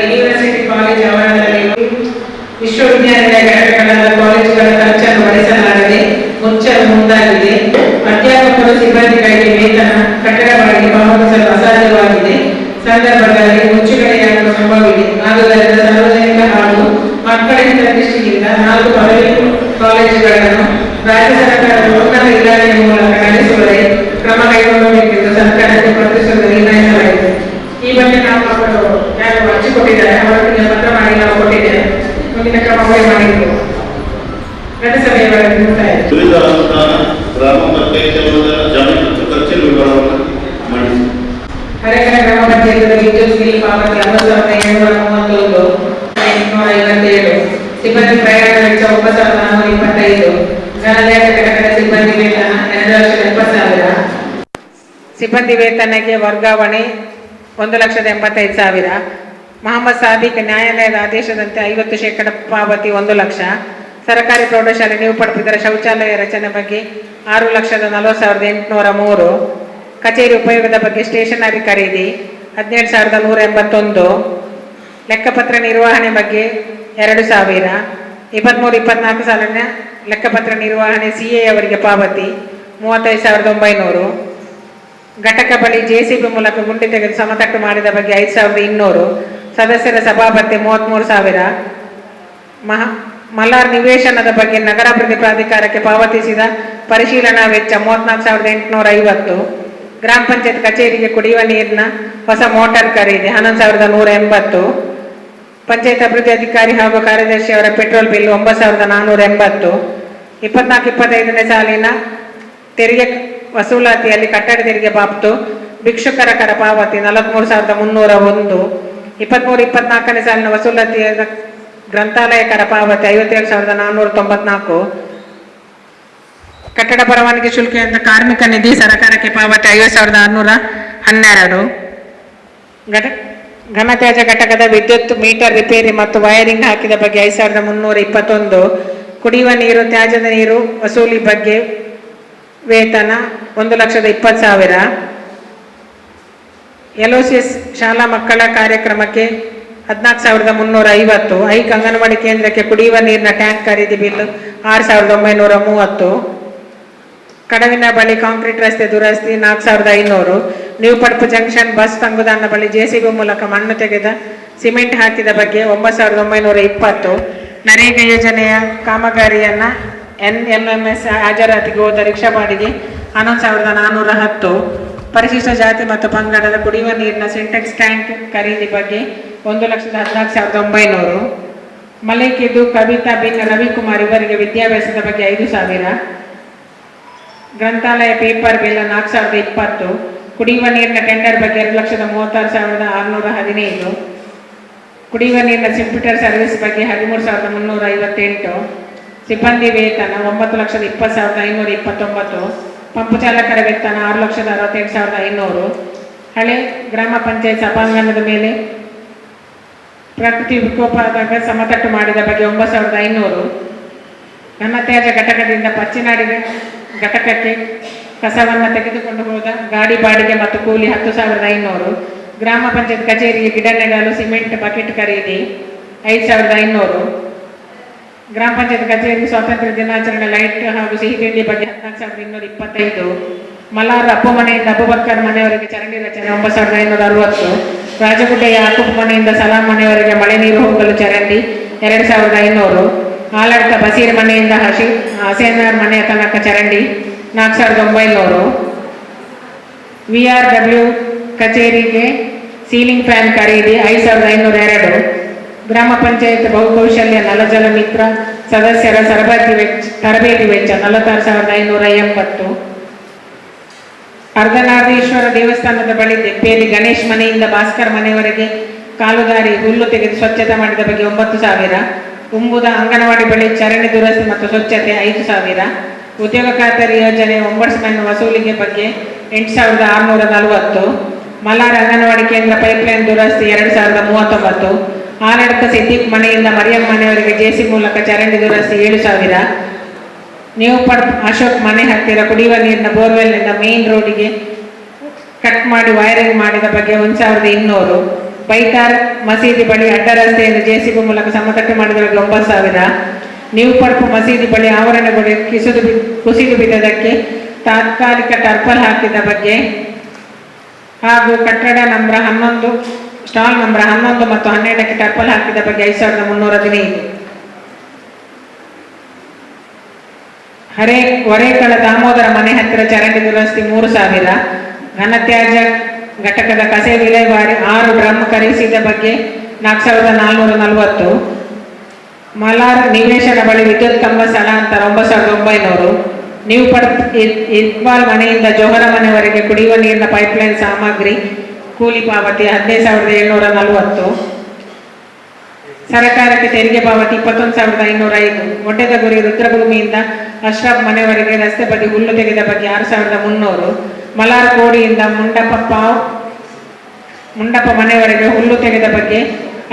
University college ಆವರಣದಲ್ಲಿ ವಿಶ್ವವಿದ್ಯಾನಿಲಯ ಘಟಕಗಳ ಕಾಲೇಜುಗಳ ಖರ್ಚನ್ನು ಭರಿಸಲಾಗದೆ ಮುಚ್ಚಲು ಮುಂದಾಗಿದೆ. ಅಧ್ಯಾಪಕರು ಸಿಬ್ಬಂದಿಗಳಿಗೆ ವೇತನ, ಕಟ್ಟಡ ಬಾಡಿಗೆ ಪಾವತಿಸಲು ಅಸಾಧ್ಯವಾಗಿದೆ. ಸಂದರ್ಭಗಳಲ್ಲಿ ಮುಚ್ಚುಗಡೆಯಾಗುವ ಸಂಭವವಿದೆ. ಆದುದರಿಂದ ಸಾರ್ವಜನಿಕ ಹಾಗೂ ಮಕ್ಕಳ ಹಿತದೃಷ್ಟಿಯಿಂದ 4 ಪದವಿ ಕಾಲೇಜುಗಳನ್ನು ರಾಜ್ಯ ಸರ್ಕಾರದ ಉನ್ನತ ಇಲಾಖೆಯ ಮೂಲಕ ನಡೆಸುವರೆ ಕ್ರಮ ಕೈಗೊಳ್ಳಬೇಕೆಂದು ಸರ್ಕಾರಕ್ಕೆ ಪತ್ರಿಸಲು ನಿರ್ಣಯಿಸಲಾಗಿದೆ. ಈ ಬಗ್ಗೆ ನಾವು ಅವರು ಯಾರು ಅರ್ಜಿ ಕೊಟ್ಟಿದ್ದಾರೆ ಅವರಿಗೆ ಪತ್ರ ಮಾಡಿ ನಾವು ಕೊಟ್ಟಿದ್ದೇವೆ. ಮುಂದಿನ ಕ್ರಮ ಮಾಡಿದ್ದೇವೆ. ನಗರಸಭೆಯ ಮುಕ್ತಾಯ ಗ್ರಾಮ ಪಂಚಾಯತ್ ಜಮೀನು ಮತ್ತು ಖರ್ಚಿನ ವಿವರವನ್ನು ಮಂಡಿಸಿ. ಹರೇಕರ ಗ್ರಾಮ ಪಂಚಾಯತ್ ವಿದ್ಯುತ್ ಬಿಲ್ ಪಾವತಿ 9,731,857. ಸಿಬ್ಬಂದಿ ಪ್ರಯಾಣ ವೆಚ್ಚ 9,425. ಘನತ್ಯಾಜ್ಯ ಘಟಕದ ಸಿಬ್ಬಂದಿ ವೇತನ 2,70,000. ಸಿಬ್ಬಂದಿ ವೇತನಕ್ಕೆ ವರ್ಗಾವಣೆ 1,85,000. ಮೊಹಮ್ಮದ್ ಸಾದಿಕ್ ನ್ಯಾಯಾಲಯದ ಆದೇಶದಂತೆ 50% ಪಾವತಿ 1 ಲಕ್ಷ. ಸರ್ಕಾರಿ ಪ್ರೌಢಶಾಲೆ ನೀವು ಪಡೆದಿದ್ದ ಶೌಚಾಲಯ ರಚನೆ ಬಗ್ಗೆ 6,40,803. ಕಚೇರಿ ಉಪಯೋಗದ ಬಗ್ಗೆ ಸ್ಟೇಷನರಿ ಖರೀದಿ 17,181. ಲೆಕ್ಕಪತ್ರ ನಿರ್ವಹಣೆ ಬಗ್ಗೆ 2,000. 23-24 ಸಾಲಿನ ಲೆಕ್ಕಪತ್ರ ನಿರ್ವಹಣೆ CA ಅವರಿಗೆ ಪಾವತಿ 35,900. ಘಟಕ ಬಳಿ JCB ಮೂಲಕ ಗುಂಡಿ ತೆಗೆದು ಸಮತಟ್ಟು ಮಾಡಿದ ಬಗ್ಗೆ 5,200. ಸದಸ್ಯರ ಸಭಾಭತ್ಯೆ 33,000. ಮಲಾರ್ ನಿವೇಶನದ ಬಗ್ಗೆ ನಗರಾಭಿವೃದ್ಧಿ ಪ್ರಾಧಿಕಾರಕ್ಕೆ ಪಾವತಿಸಿದ ಪರಿಶೀಲನಾ ವೆಚ್ಚ 34,850. ಗ್ರಾಮ ಪಂಚಾಯತ್ ಕಚೇರಿಗೆ ಕುಡಿಯುವ ನೀರಿನ ಹೊಸ ಮೋಟಾರ್ ಖರೀದಿ 11,180. ಪಂಚಾಯತ್ ಅಭಿವೃದ್ಧಿ ಅಧಿಕಾರಿ ಹಾಗೂ ಕಾರ್ಯದರ್ಶಿ ಅವರ ಪೆಟ್ರೋಲ್ ಬಿಲ್ 9,480. 24-25ನೇ ಸಾಲಿನ ತೆರಿಗೆ ವಸೂಲಾತಿಯಲ್ಲಿ ಕಟ್ಟಡ ತೆರಿಗೆ ಬಾಬ್ತು ಭಿಕ್ಷುಕರ ಕರ ಪಾವತಿ 43,301. 23-24ನೇ ಸಾಲಿನ ವಸೂಲಾತಿಯ ಗ್ರಂಥಾಲಯ ಕರ ಪಾವತಿ 57,494. ಕಟ್ಟಡ ಪರವಾನಗಿ ಶುಲ್ಕ ಎಂದು ಕಾರ್ಮಿಕ ನಿಧಿ ಸರ್ಕಾರಕ್ಕೆ ಪಾವತಿ 50,612. ಘನತ್ಯಾಜ್ಯ ಘಟಕದ ವಿದ್ಯುತ್ ಮೀಟರ್ ರಿಪೇರಿ ಮತ್ತು ವೈರಿಂಗ್ ಹಾಕಿದ ಬಗ್ಗೆ 5,321. ಕುಡಿಯುವ ನೀರು ತ್ಯಾಜ್ಯದ ನೀರು ವಸೂಲಿ ಬಗ್ಗೆ ವೇತನ 1,20,000. LOCS ಶಾಲಾ ಮಕ್ಕಳ ಕಾರ್ಯಕ್ರಮಕ್ಕೆ 14,350. ಐಕ್ ಅಂಗನವಾಡಿ ಕೇಂದ್ರಕ್ಕೆ ಕುಡಿಯುವ ನೀರಿನ ಟ್ಯಾಂಕ್ ಖರೀದಿ ಬಿಲ್ 6,930. ಕಡವಿನ ಬಳಿ ಕಾಂಕ್ರೀಟ್ ರಸ್ತೆ ದುರಸ್ತಿ 4,500. ನ್ಯೂ ಪಡ್ಪು ಜಂಕ್ಷನ್ ಬಸ್ ತಂಗುದಾಣ ಬಳಿ JCB ಮೂಲಕ ಮಣ್ಣು ತೆಗೆದ ಸಿಮೆಂಟ್ ಹಾಕಿದ ಬಗ್ಗೆ 9,920. ನರೇಗಾ ಯೋಜನೆಯ ಕಾಮಗಾರಿಯನ್ನ NMMS ಹಾಜರಾತಿಗೆ ಹೋದ ರಿಕ್ಷಾ ಬಾಡಿಗೆ 11,410. ಪರಿಶಿಷ್ಟ ಜಾತಿ ಮತ್ತು ಪಂಗಡದ ಕುಡಿಯುವ ನೀರಿನ ಸಿಂಟೆಕ್ಸ್ ಟ್ಯಾಂಕ್ ಖರೀದಿ ಬಗ್ಗೆ 1,14,900. ಮಲೇಕಿದು ಕವಿತಾ ಬಿನ್ ರವಿಕುಮಾರ್ ಇವರಿಗೆ ವಿದ್ಯಾಭ್ಯಾಸದ ಬಗ್ಗೆ 5,000. ಗ್ರಂಥಾಲಯ ಪೇಪರ್ ಬಿಲ್ 4,020. ಕುಡಿಯುವ ನೀರಿನ ಟೆಂಡರ್ ಬಗ್ಗೆ 2,36,615. ಕುಡಿಯುವ ನೀರಿನ ಕಂಪ್ಯೂಟರ್ ಸರ್ವಿಸ್ ಬಗ್ಗೆ 13,358. ಸಿಬ್ಬಂದಿ ವೇತನ 9,20,529. ಪಂಪು ಚಾಲಕರ ವೇತನ 6,68,500. ಹಳೆ ಗ್ರಾಮ ಪಂಚಾಯತ್ ಸಭಾಂಗಣದ ಮೇಲೆ ಪ್ರಕೃತಿ ವಿಕೋಪದಾಗ ಸಮತಟ್ಟು ಮಾಡಿದ ಬಗ್ಗೆ 9,500. ಘನತ್ಯಾಜ್ಯ ಘಟಕದಿಂದ ಪಚ್ಚಿನಾಡಿ ಘಟಕಕ್ಕೆ ಕಸವನ್ನು ತೆಗೆದುಕೊಂಡು ಹೋದ ಗಾಡಿ ಬಾಡಿಗೆ ಮತ್ತು ಕೂಲಿ 10,500. ಗ್ರಾಮ ಪಂಚಾಯತ್ ಕಚೇರಿಗೆ ಗಿಡ ನೆಡಲು ಸಿಮೆಂಟ್ ಬಕೆಟ್ ಖರೀದಿ 5,500. ಗ್ರಾಮ ಪಂಚಾಯತ್ ಕಚೇರಿ ಸ್ವಾತಂತ್ರ್ಯ ದಿನಾಚರಣೆ ಲೈಟ್ ಹಾಗೂ ಸಿಹಿ ತಿಂಡಿ ಬಗ್ಗೆ 14,225. ಮಲಾರ್ ಅಪ್ಪು ಮನೆಯಿಂದ ಅಬುಬಕ್ಕರ್ ಮನೆಯವರೆಗೆ ಚರಂಡಿ ರಚನೆ 9,560. ರಾಜಗುಡ್ಡ ಯಾಕೂಬ್ ಮನೆಯಿಂದ ಸಲಾಂ ಮನೆಯವರೆಗೆ ಮಳೆ ನೀರು ಹೋಗಲು ಚರಂಡಿ 2,500. ಆಲಡ್ಕ ಬಸೀರ್ ಮನೆಯಿಂದ ಹಸೇನಾರ್ ಮನೆಯ ತನಕ ಚರಂಡಿ 4,900. VRW ಕಚೇರಿಗೆ ಸೀಲಿಂಗ್ ಫ್ಯಾನ್ ಖರೀದಿ 5,502. ಗ್ರಾಮ ಪಂಚಾಯತ್ ಬಹುಕೌಶಲ್ಯ ನಲಜಲ ಮಿತ್ರ ಸದಸ್ಯರ ತರಬೇತಿ ವೆಚ್ಚ 46,580. ಅರ್ಧನಾರೀಶ್ವರ ದೇವಸ್ಥಾನದ ಬಳಿ ದೆಪ್ಪೇರಿ ಗಣೇಶ್ ಮನೆಯಿಂದ ಭಾಸ್ಕರ್ ಮನೆಯವರೆಗೆ ಕಾಲುದಾರಿ ಹುಲ್ಲು ತೆಗೆದು ಸ್ವಚ್ಛತೆ ಮಾಡಿದ ಬಗ್ಗೆ 9,000. ಉಂಬುದ ಅಂಗನವಾಡಿ ಬಳಿ ಚರಂಡಿ ದುರಸ್ತಿ ಮತ್ತು ಸ್ವಚ್ಛತೆ 5,000. ಉದ್ಯೋಗ ಖಾತರಿ ಯೋಜನೆ ಒಂಬಡ್ಸ್ಮನ್ ವಸೂಲಿಗೆ ಬಗ್ಗೆ 8,640. ಮಲಾರ್ ಅಂಗನವಾಡಿ ಕೇಂದ್ರ ಪೈಪ್ಲೈನ್ ದುರಸ್ತಿ 2,039. ಆಲಡ್ಕ ಸಿದ್ದಿಕ್ ಮನೆಯಿಂದ ಮರಿಯಂ ಮನೆಯವರೆಗೆ JCB ಮೂಲಕ ಚರಂಡಿ ದುರಸ್ತಿ 7,000. ನ್ಯೂ ಪಡ್ಪ್ ಅಶೋಕ್ ಮನೆ ಹತ್ತಿರ ಕುಡಿಯುವ ನೀರಿನ ಬೋರ್ವೆಲ್ನಿಂದ ಮೇನ್ ರೋಡಿಗೆ ಕಟ್ ಮಾಡಿ ವೈರಿಂಗ್ ಮಾಡಿದ ಬಗ್ಗೆ 1,200. ಬೈತಾರ್ ಮಸೀದಿ ಬಳಿ ಅಡ್ಡ ರಸ್ತೆಯನ್ನು ಜೆಸಿಬಿ ಮೂಲಕ ಸಮತಟ್ಟು ಮಾಡಿದವರಿಗೆ 9,000. ನ್ಯೂ ಪಡ್ಪು ಮಸೀದಿ ಬಳಿ ಆವರಣಗಳು ಕುಸಿದು ಬಿದ್ದದಕ್ಕೆ ತಾತ್ಕಾಲಿಕ ಟರ್ಪಲ್ ಹಾಕಿದ ಬಗ್ಗೆ ಹಾಗೂ ಕಟ್ಟಡ ನಂಬರ್ 11 ಸ್ಟಾಲ್ ನಂಬರ್ 11 ಮತ್ತು 12ಕ್ಕೆ ಟರ್ಪಲ್ ಹಾಕಿದ ಬಗ್ಗೆ 5,315. ಹೊರೇಕಳ ದಾಮೋದರ ಮನೆ ಹತ್ತಿರ ಚರಂಡಿ ದುರಸ್ತಿ 3,000. ಘನತ್ಯಾಜ್ಯ ಘಟಕದ ಕಸೆ ವಿಲೇವಾರಿ 6 ಡ್ರಮ್ ಖರೀದಿಸಿದ ಬಗ್ಗೆ 4,440. ಮಲಾರ್ ನಿವೇಶನ ಬಳಿ ವಿದ್ಯುತ್ ಕಂಬ ಸ್ಥಳಾಂತರ 9,900. ನ್ಯೂ ಪಡ್ಪ್ ಇಕ್ಬಾಲ್ ಮನೆಯಿಂದ ಜೋಹರ ಮನೆವರೆಗೆ ಕುಡಿಯುವ ನೀರಿನ ಪೈಪ್ಲೈನ್ ಸಾಮಗ್ರಿ ಕೂಲಿ ಪಾವತಿ 15,740. ಸರ್ಕಾರಕ್ಕೆ ತೆರಿಗೆ ಪಾವತಿ 21,505. ಒಡ್ಡೆದಗುರಿ ರುದ್ರಭೂಮಿಯಿಂದ ಅಶ್ರಫ್ ಮನೆವರೆಗೆ ರಸ್ತೆ ಬದಿ ಹುಲ್ಲು ತೆಗೆದ ಬಗ್ಗೆ 6,300. ಮಲಾರ್ ಕೋಡಿಯಿಂದ ಮುಂಡಪ ಮನೆವರೆಗೆ ಹುಲ್ಲು ತೆಗೆದ ಬಗ್ಗೆ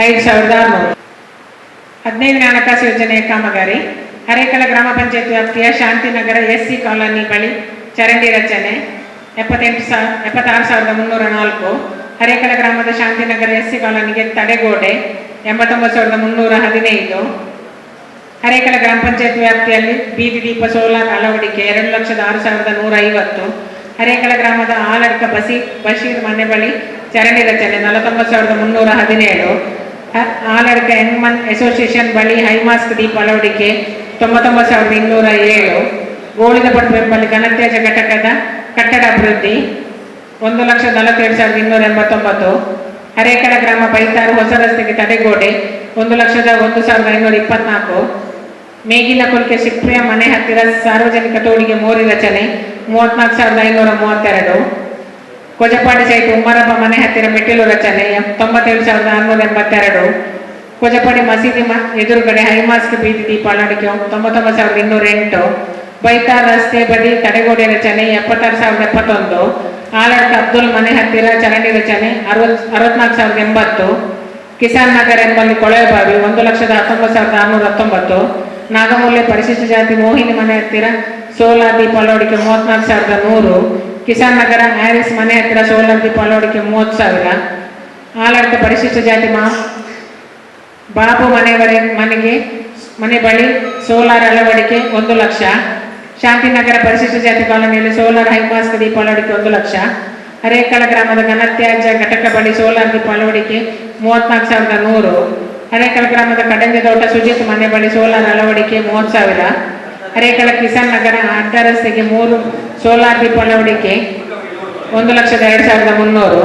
5,600. 15ನೇ ಹಣಕಾಸು ಯೋಜನೆಯ ಕಾಮಗಾರಿ. ಹರೇಕಳ ಗ್ರಾಮ ಪಂಚಾಯತ್ ವ್ಯಾಪ್ತಿಯ ಶಾಂತಿನಗರ SC ಕಾಲೋನಿ ಬಳಿ ಚರಂಡಿ ರಚನೆ 76,304. ಹರೇಕಳ ಗ್ರಾಮದ ಶಾಂತಿನಗರ SC ಕಾಲೋನಿಗೆ ತಡೆಗೋಡೆ 89,315. ಹರೇಕಳ ಗ್ರಾಮ ಪಂಚಾಯತ್ ವ್ಯಾಪ್ತಿಯಲ್ಲಿ ಬೀದಿ ದೀಪ ಸೋಲಾರ್ ಅಳವಡಿಕೆ 2,06,150. ಹರೇಕಳ ಗ್ರಾಮದ ಆಲಡ್ಕ ಬಶೀರ್ ಮನೆ ಬಳಿ ಚರಂಡಿ ರಚನೆ 49,317. ಆಲಡ್ಕ ಯಂಗ್ಮನ್ ಅಸೋಸಿಯೇಷನ್ ಬಳಿ ಹೈಮಾಸ್ಕ್ ದೀಪ ಅಳವಡಿಕೆ 99,207. ಗೋಳಿದ ಪಡ್ಪು ಎಂಬಲ್ಲಿ ಘನತ್ಯಾಜ್ಯ ಘಟಕದ ಕಟ್ಟಡ ಅಭಿವೃದ್ಧಿ 1,47,289. ಹರೇಕಳ ಗ್ರಾಮ ಬೈತಾರು ಹೊಸ ರಸ್ತೆಗೆ ತಡೆಗೋಡೆ 1,01,524. ಮೇಗಿನ ಕೊಲ್ಕೆ ಸಿಪ್ರಿಯ ಮನೆ ಹತ್ತಿರ ಸಾರ್ವಜನಿಕ ತೋಡಿಗೆ ಮೋರಿ ರಚನೆ 34,532. ಕೊಜಪಾಡಿ ಸೈಟ್ ಉಮ್ಮರಪ್ಪ ಮನೆ ಹತ್ತಿರ ಮೆಟ್ಟಿಲು ರಚನೆ 97,682. ಕೊಜಪಾಡಿ ಮಸೀದಿ ಎದುರುಗಡೆ ಹೈಮಾಸ್ಕ್ ಬೀದಿ ದೀಪ ಅಳವಡಿಕೆ 99,208. ಬೈತಾರ್ ರಸ್ತೆ ಬದಿ ತಡೆಗೋಡೆ ರಚನೆ 76,071. ಆಲಡ್ಕ ಅಬ್ದುಲ್ ಮನೆ ಹತ್ತಿರ ಚರಂಡಿ ರಚನೆ 64,080. ಕಿಸಾನ್ ನಗರ್ ಎಂಬಲ್ಲಿ ಕೊಳವೆಬಾವಿ 1,19,619. ನಾಗಮೂಲೆ ಪರಿಶಿಷ್ಟ ಜಾತಿ ಮೋಹಿನಿ ಮನೆ ಹತ್ತಿರ ಸೋಲಾರ್ ದೀಪ ಅಳವಡಿಕೆ 34,100. ಕಿಸಾನ್ ನಗರ ಹ್ಯಾರಿಸ್ ಮನೆ ಹತ್ತಿರ ಸೋಲಾರ್ ದೀಪ ಅಳವಡಿಕೆ 30,000. ಆಲಡ್ಕ ಪರಿಶಿಷ್ಟ ಜಾತಿ ಬಾಬು ಮನೆ ಬಳಿ ಸೋಲಾರ್ ಅಳವಡಿಕೆ 1,00,000. ಶಾಂತಿನಗರ ಪರಿಶಿಷ್ಟ ಜಾತಿ ಕಾಲೋನಿಯಲ್ಲಿ ಸೋಲಾರ್ ಹೈಮಾಸ್ಕ್ ದೀಪ ಅಳವಡಿಕೆ 1,00,000. ಹರೇಕಳ ಗ್ರಾಮದ ಘನತ್ಯಾಜ್ಯ ಘಟಕ ಬಳಿ ಸೋಲಾರ್ ದೀಪ ಅಳವಡಿಕೆ 34,100. ಹರೇಕಳ ಗ್ರಾಮದ ಕಡಂಜದೋಟ ಸುಜಿತ್ ಮನೆ ಬಳಿ ಸೋಲಾರ್ ಅಳವಡಿಕೆ 30,000. ಹರೇಕಳ ಕಿಸಾನ್ ನಗರ ಅಡ್ಡ ರಸ್ತೆಗೆ 3 ಸೋಲಾರ್ ದೀಪ ಅಳವಡಿಕೆ 1,02,300.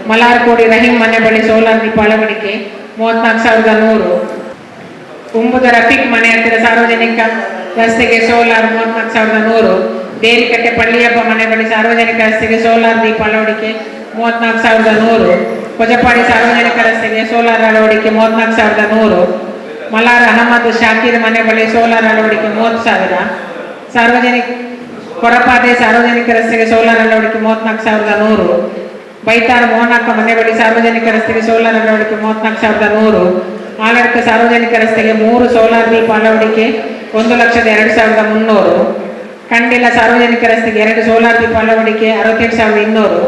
ಮಲಾರ್ ಕೋಡಿ ರಹೀಂ ಮನೆ ಬಳಿ ಸೋಲಾರ್ ದೀಪ ಅಳವಡಿಕೆ 34,100. ಉಂಬುದ ರಫೀಕ್ ಮನೆ ಹತ್ತಿರ ಸಾರ್ವಜನಿಕ ರಸ್ತೆಗೆ ಸೋಲಾರ್ 34,100. ದೇರಿಕಟ್ಟೆ ಪಳ್ಳಿಯಪ್ಪ ಮನೆ ಬಳಿ ಸಾರ್ವಜನಿಕ ರಸ್ತೆಗೆ ಸೋಲಾರ್ ದೀಪ ಅಳವಡಿಕೆ 34,100. ಕೊಜಪಾಡಿ ಸಾರ್ವಜನಿಕ ರಸ್ತೆಗೆ ಸೋಲಾರ್ ಅಳವಡಿಕೆ 34,100. ಮಲಾರ್ ಅಹಮದ್ ಶಾಕೀರ್ ಮನೆ ಬಳಿ ಸೋಲಾರ್ ಅಳವಡಿಕೆ 30,000. ಕೊರಪಾದೆ ಸಾರ್ವಜನಿಕ ರಸ್ತೆಗೆ ಸೋಲಾರ್ ಅಳವಡಿಕೆ 34,100. ಬೈತಾರ್ ಮೋಹನಕ್ಕ ಮನೆ ಬಳಿ ಸಾರ್ವಜನಿಕ ರಸ್ತೆಗೆ ಸೋಲಾರ್ ಅಳವಡಿಕೆ 34,100. ಆಲಡ್ಕ ಸಾರ್ವಜನಿಕ ರಸ್ತೆಗೆ 3 ಸೋಲಾರ್ ದೀಪ ಅಳವಡಿಕೆ 1,02,300. ಕಂಡಿಲ ಸಾರ್ವಜನಿಕ ರಸ್ತೆಗೆ 2 ಸೋಲಾರ್ ದೀಪ ಅಳವಡಿಕೆ 68,200.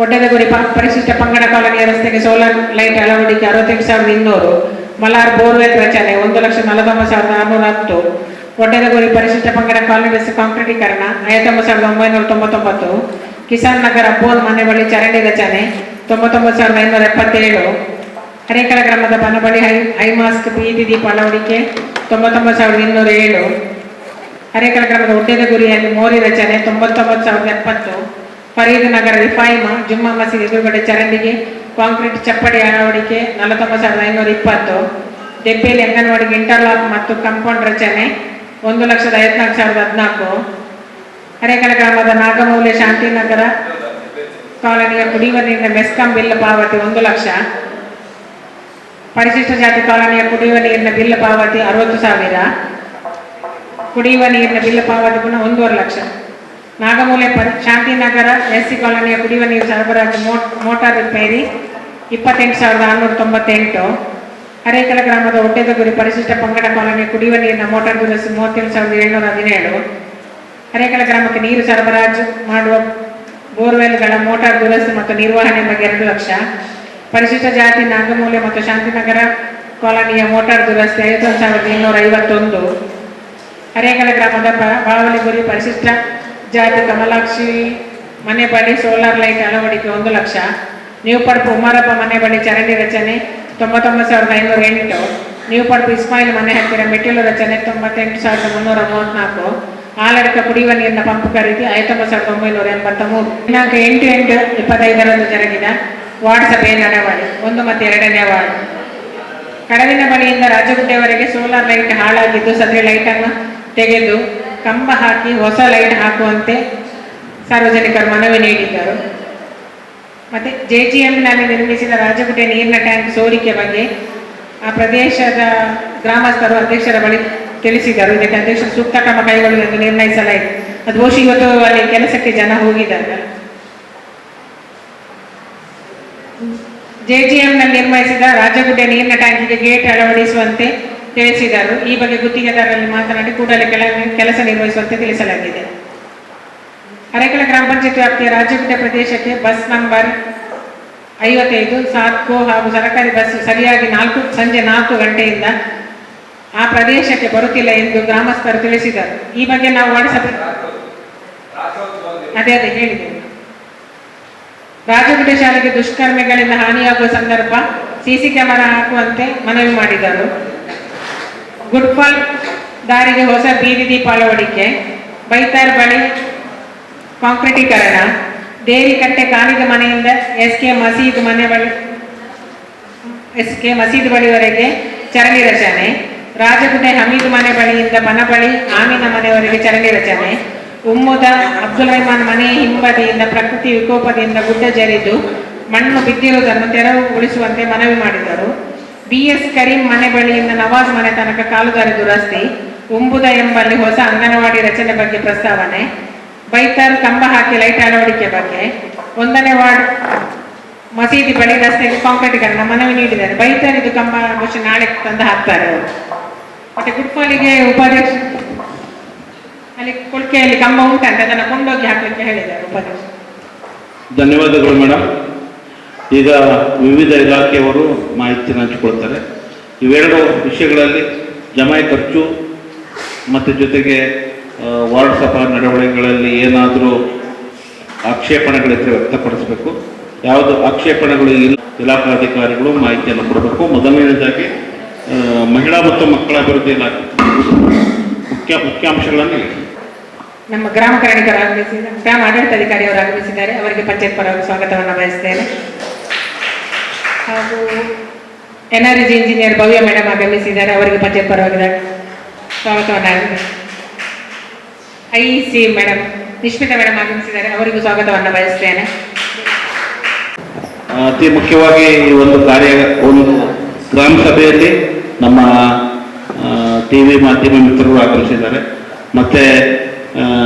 ಒಡ್ಡೆದಗುರಿ ಪರಿಶಿಷ್ಟ ಪಂಗಡ ಕಾಲೋನಿಯ ರಸ್ತೆಗೆ ಸೋಲಾರ್ ಲೈಟ್ ಅಳವಡಿಕೆ 68,200. ಮಲಾರ್ ಬೋರ್ವೆಲ್ ರಚನೆ 1,49,610. ಒಡ್ಡೆದಗುರಿ ಪರಿಶಿಷ್ಟ ಪಂಗಡ ಕಾಲೋನಿ ರಸ್ತೆ ಕಾಂಕ್ರೀಟೀಕರಣ 59,999. ಕಿಸಾನ್ ನಗರ್ ಅಬ್ಬೋನ್ ಮನೆ ಬಳಿ ಚರಂಡಿ ರಚನೆ 99,577. ಹರೇಕಳ ಗ್ರಾಮದ ಮನೆ ಬಳಿ ಹೈಮಾಸ್ಕ್ ಬೀದಿ ದೀಪ ಅಳವಡಿಕೆ 99,207. ಹರೇಕಳ ಗ್ರಾಮದ ಒಡ್ಡೆದಗುರಿಯಲ್ಲಿ ಮೋರಿ ರಚನೆ 99,070. ಫರೀದ್ ನಗರ ರಿಫಾಯಿಮ ಜುಮ್ಮಾ ಮಸೀದಿ ಎದುರುಗಡೆ ಚರಂಡಿಗೆ ಕಾಂಕ್ರೀಟ್ ಚಪ್ಪಡಿ ಅಳವಡಿಕೆ 49,520. ದೆಪ್ಪೇಲಿ ಅಂಗನವಾಡಿಗೆ ಇಂಟರ್ಲಾಕ್ ಮತ್ತು ಕಾಂಪೌಂಡ್ ರಚನೆ 1,54,014. ಹರೇಕಳ ಗ್ರಾಮದ ನಾಗಮೂಲೆ ಶಾಂತಿನಗರ ಕಾಲೋನಿಯ ಕುಡಿಯುವ ನೀರಿನ ಮೆಸ್ಕಾಂ ಬಿಲ್ ಪಾವತಿ 1,00,000. ಪರಿಶಿಷ್ಟ ಜಾತಿ ಕಾಲೋನಿಯ ಕುಡಿಯುವ ನೀರಿನ ಬಿಲ್ ಪಾವತಿ 60,000. ಕುಡಿಯುವ ನೀರಿನ ಬಿಲ್ ಪಾವತಿ ಪುನಃ 1,50,000. ನಾಗಮೂಲೆ ಶಾಂತಿನಗರ SC ಕಾಲೋನಿಯ ಕುಡಿಯುವ ನೀರು ಸರಬರಾಜು ಮೋಟಾರ್ ರಿಪೇರಿ 28,698. ಹರೇಕಳ ಗ್ರಾಮದ ಒಡ್ಡೆದಗುರಿ ಪರಿಶಿಷ್ಟ ಪಂಗಡ ಕಾಲೋನಿಯ ಕುಡಿಯುವ ನೀರಿನ ಮೋಟಾರ್ ದುರಸ್ತಿ 37,717. ಹರೇಕಳ ಗ್ರಾಮಕ್ಕೆ ನೀರು ಸರಬರಾಜು ಮಾಡುವ ಬೋರ್ವೆಲ್ಗಳ ಮೋಟಾರ್ ದುರಸ್ತಿ ಮತ್ತು ನಿರ್ವಹಣೆ ಬಗ್ಗೆ 2 ಲಕ್ಷ. ಪರಿಶಿಷ್ಟ ಜಾತಿ ನಾಗಮೂಲೆ ಮತ್ತು ಶಾಂತಿನಗರ ಕಾಲೋನಿಯ ಮೋಟಾರ್ ದುರಸ್ತಿ 51,251. ಹರೇಕಳ ಗ್ರಾಮದ ಬಾವಲಿಗುರಿ ಪರಿಶಿಷ್ಟ ಜಾತಿ ಕಮಲಾಕ್ಷಿ ಮನೆ ಬಳಿ ಸೋಲಾರ್ ಲೈಟ್ ಅಳವಡಿಕೆ 1 ಲಕ್ಷ. ನ್ಯೂ ಪಡ್ಪು ಉಮಾರಪ್ಪ ಮನೆ ಬಳಿ ಚರಂಡಿ ರಚನೆ 99,508. ನ್ಯೂ ಪಡ್ಪು ಇಸ್ಮಾಯಿಲ್ ಮನೆ ಹತ್ತಿರ ಮೆಟ್ಟಿಲು ರಚನೆ 98,334. ಆಲಡಕ ಕುಡಿಯುವ ನೀರಿನ ಪಂಪ್ ಖರೀದಿ 59,983. ದಿನಾಂಕ 8/8/25 ಜರುಗಿದ ವಾರ್ಡ್ ಸಭೆಯ ನಡವಳಿ 1 ಮತ್ತು 2ನೇ ವಾರ್ಡ್. ಕಡವಿನ ಬಳಿಯಿಂದ ರಾಜಗುಡ್ಡೆವರೆಗೆ ಸೋಲಾರ್ ಲೈಟ್ ಹಾಳಾಗಿದ್ದು ಸದ್ಯ ಲೈಟನ್ನು ತೆಗೆದು ಕಂಬ ಹಾಕಿ ಹೊಸ ಲೈಟ್ ಹಾಕುವಂತೆ ಸಾರ್ವಜನಿಕರು ಮನವಿ ನೀಡಿದ್ದರು. ಮತ್ತೆ JGMನಲ್ಲಿ ನಿರ್ಮಿಸಿದ ರಾಜಗುಡ್ಡೆ ನೀರಿನ ಟ್ಯಾಂಕ್ ಸೋರಿಕೆ ಬಗ್ಗೆ ಆ ಪ್ರದೇಶದ ಗ್ರಾಮಸ್ಥರು ಅಧ್ಯಕ್ಷರ ಬಳಿ ತಿಳಿಸಿದರು. ಇದಕ್ಕೆ ಅಧ್ಯಕ್ಷರು ಸೂಕ್ತ ಕ್ರಮ ಕೈಗೊಳ್ಳುವುದು ನಿರ್ಣಯಿಸಲಾಯಿತು. ಅದು ಬಹುಶಃ ಇವತ್ತು ಅಲ್ಲಿ ಕೆಲಸಕ್ಕೆ ಜನ ಹೋಗಿದ್ದಾರೆ. JGMನಲ್ಲಿ ನಿರ್ಮಿಸಿದ ರಾಜಗುಡ್ಡೆ ನೀರಿನ ಟ್ಯಾಂಕಿಗೆ ಗೇಟ್ ಅಳವಡಿಸುವಂತೆ ತಿಳಿಸಿದರು. ಈ ಬಗ್ಗೆ ಗುತ್ತಿಗೆದಾರರಲ್ಲಿ ಮಾತನಾಡಿ ಕೂಡಲೇ ಕೆಲಸ ನಿರ್ವಹಿಸುವಂತೆ ತಿಳಿಸಲಾಗಿದೆ. ಹರೇಕಳ ಗ್ರಾಮ ಪಂಚಾಯತ್ ವ್ಯಾಪ್ತಿಯ ರಾಜಗುಡ್ಡೆ ಪ್ರದೇಶಕ್ಕೆ ಬಸ್ ನಂಬರ್ 55 ಸಾತ್ಕೋ ಹಾಗೂ ಸರ್ಕಾರಿ ಬಸ್ ಸರಿಯಾಗಿ ಸಂಜೆ 4 ಗಂಟೆಯಿಂದ ಆ ಪ್ರದೇಶಕ್ಕೆ ಬರುತ್ತಿಲ್ಲ ಎಂದು ಗ್ರಾಮಸ್ಥರು ತಿಳಿಸಿದರು. ಈ ಬಗ್ಗೆ ನಾವು ವಾಟ್ಸಪ್ ಅದೇ ಹೇಳಿದ್ದೇವೆ. ರಾಜಗುಡ್ಡೆ ಶಾಲೆಗೆ ದುಷ್ಕರ್ಮಿಗಳಿಂದ ಹಾನಿಯಾಗುವ ಸಂದರ್ಭ CC ಕ್ಯಾಮೆರಾ ಹಾಕುವಂತೆ ಮನವಿ ಮಾಡಿದರು. ಗುಡ್ಫಾಲ್ ದಾರಿಗೆ ಹೊಸ ಬೀದಿ ದೀಪ ಅಳವಡಿಕೆ, ಬೈತಾರ್ ಬಳಿ ಕಾಂಕ್ರೀಟೀಕರಣ, ದೇವಿಕಟ್ಟೆ ಕಾಲಿದ ಮನೆಯಿಂದ SK ಮಸೀದ್ ಬಳಿವರೆಗೆ ಚರಂಡಿ ರಚನೆ, ರಾಜಗುಡ್ಡೆ ಹಮೀದ್ ಮನೆ ಬಳಿಯಿಂದ ಪನ ಬಳಿ ಆಮಿನ ಮನೆಯವರೆಗೆ ಚರಂಡಿ ರಚನೆ, ಉಮ್ಮುದ ಅಬ್ದುಲ್ ರೆಹಮಾನ್ ಮನೆ ಹಿಂಬದಿಯಿಂದ ಪ್ರಕೃತಿ ವಿಕೋಪದಿಂದ ಗುಡ್ಡ ಜರಿದು ಮಣ್ಣು ಬಿದ್ದಿರುವುದನ್ನು ತೆರವುಗೊಳಿಸುವಂತೆ ಮನವಿ ಮಾಡಿದರು. BS ಕರೀಂ ಮನೆ ಬಳಿಯಿಂದ ನವಾಜ್ ಮನೆ ತನಕ ಕಾಲುದಾರಿ ದುರಸ್ತಿ, ಉಂಬುದ ಎಂಬಲ್ಲಿ ಹೊಸ ಅಂಗನವಾಡಿ ರಚನೆ ಬಗ್ಗೆ ಪ್ರಸ್ತಾವನೆ, ಬೈತಾರ್ ಕಂಬ ಹಾಕಿ ಲೈಟ್ ಅಳವಡಿಕೆ ಬಗ್ಗೆ, 1ನೇ ವಾರ್ಡ್ ಮಸೀದಿ ಬಳಿ ರಸ್ತೆಗೆ ಕಾಂಕ್ರೀಟೀಕರಣ ಮನವಿ ನೀಡಿದ್ದಾರೆ. ಬೈತಾರ್ ಇದು ಕಂಬ ಬಹುಶಃ ನಾಳೆ ತಂದು ಹಾಕ್ತಾರೆ ಅವರು. ಮತ್ತೆ ಗುಡ್ಫಾಲಿಗೆ ಉಪಾಧ್ಯಕ್ಷ ಅಲ್ಲಿ ಕೊಳ್ಕೆಯಲ್ಲಿ ಕಂಬ ಉಂಟಂತೆ ಅದನ್ನು ಕೊಂಡೋಗಿ ಹಾಕಲಿಕ್ಕೆ ಹೇಳಿದ್ದಾರೆ ಉಪಾಧ್ಯಕ್ಷ. ಧನ್ಯವಾದಗಳು ಮೇಡಮ್. ಈಗ ವಿವಿಧ ಇಲಾಖೆಯವರು ಮಾಹಿತಿಯನ್ನು ಹಂಚಿಕೊಳ್ತಾರೆ. ಇವೆರಡು ವಿಷಯಗಳಲ್ಲಿ ಜಮಾಯಿ ಖರ್ಚು ಮತ್ತು ಜೊತೆಗೆ ವಾರ್ಡ್ ಸಭಾ ನಡವಳಿಕೆಗಳಲ್ಲಿ ಏನಾದರೂ ಆಕ್ಷೇಪಣೆಗಳಿದ್ದರೆ ವ್ಯಕ್ತಪಡಿಸಬೇಕು. ಯಾವುದು ಆಕ್ಷೇಪಣೆಗಳು ಇಲ್ಲ ಇಲಾಖಾಧಿಕಾರಿಗಳು ಮಾಹಿತಿಯನ್ನು ಕೊಡಬೇಕು. ಮೊದಲನೇದಾಗಿ ಮಹಿಳಾ ಮತ್ತು ಮಕ್ಕಳ ಅಭಿವೃದ್ಧಿ ಇಲಾಖೆ ಮುಖ್ಯಾಂಶಗಳನ್ನು ನಮ್ಮ ಗ್ರಾಮ ಕರಣಿಕರು ಆಗಮಿಸಿದ್ದಾರೆ, ಗ್ರಾಮ ಆಡಳಿತಾಧಿಕಾರಿ ಅವರು ಆಗಮಿಸಿದ್ದಾರೆ. ಅವರಿಗೆ ಪಂಚಾಯತ್ ಪರವಾಗಿ ಸ್ವಾಗತವನ್ನು ಬಯಸ್ತೇನೆ. ಹಾಗೂ NRG ಇಂಜಿನಿಯರ್ ಭವ್ಯ ಮೇಡಮ್ ಆಗಮಿಸಿದ್ದಾರೆ. ಅವರಿಗೆ ಪಂಚಾಯತ್ ಪರವಾಗಿ ಸ್ವಾಗತವನ್ನು. IEC ಮೇಡಮ್ ನಿಶ್ಮಿತಾ ಮೇಡಮ್ ಆಗಮಿಸಿದ್ದಾರೆ. ಅವರಿಗೂ ಸ್ವಾಗತವನ್ನು ಬಯಸ್ತೇನೆ. ಅತಿ ಮುಖ್ಯವಾಗಿ ಈ ಒಂದು ಗ್ರಾಮ ಸಭೆಯಲ್ಲಿ ನಮ್ಮ TV ಮಾಧ್ಯಮ ಮಿತ್ರರು ಆಗಮಿಸಿದ್ದಾರೆ. ಮತ್ತೆ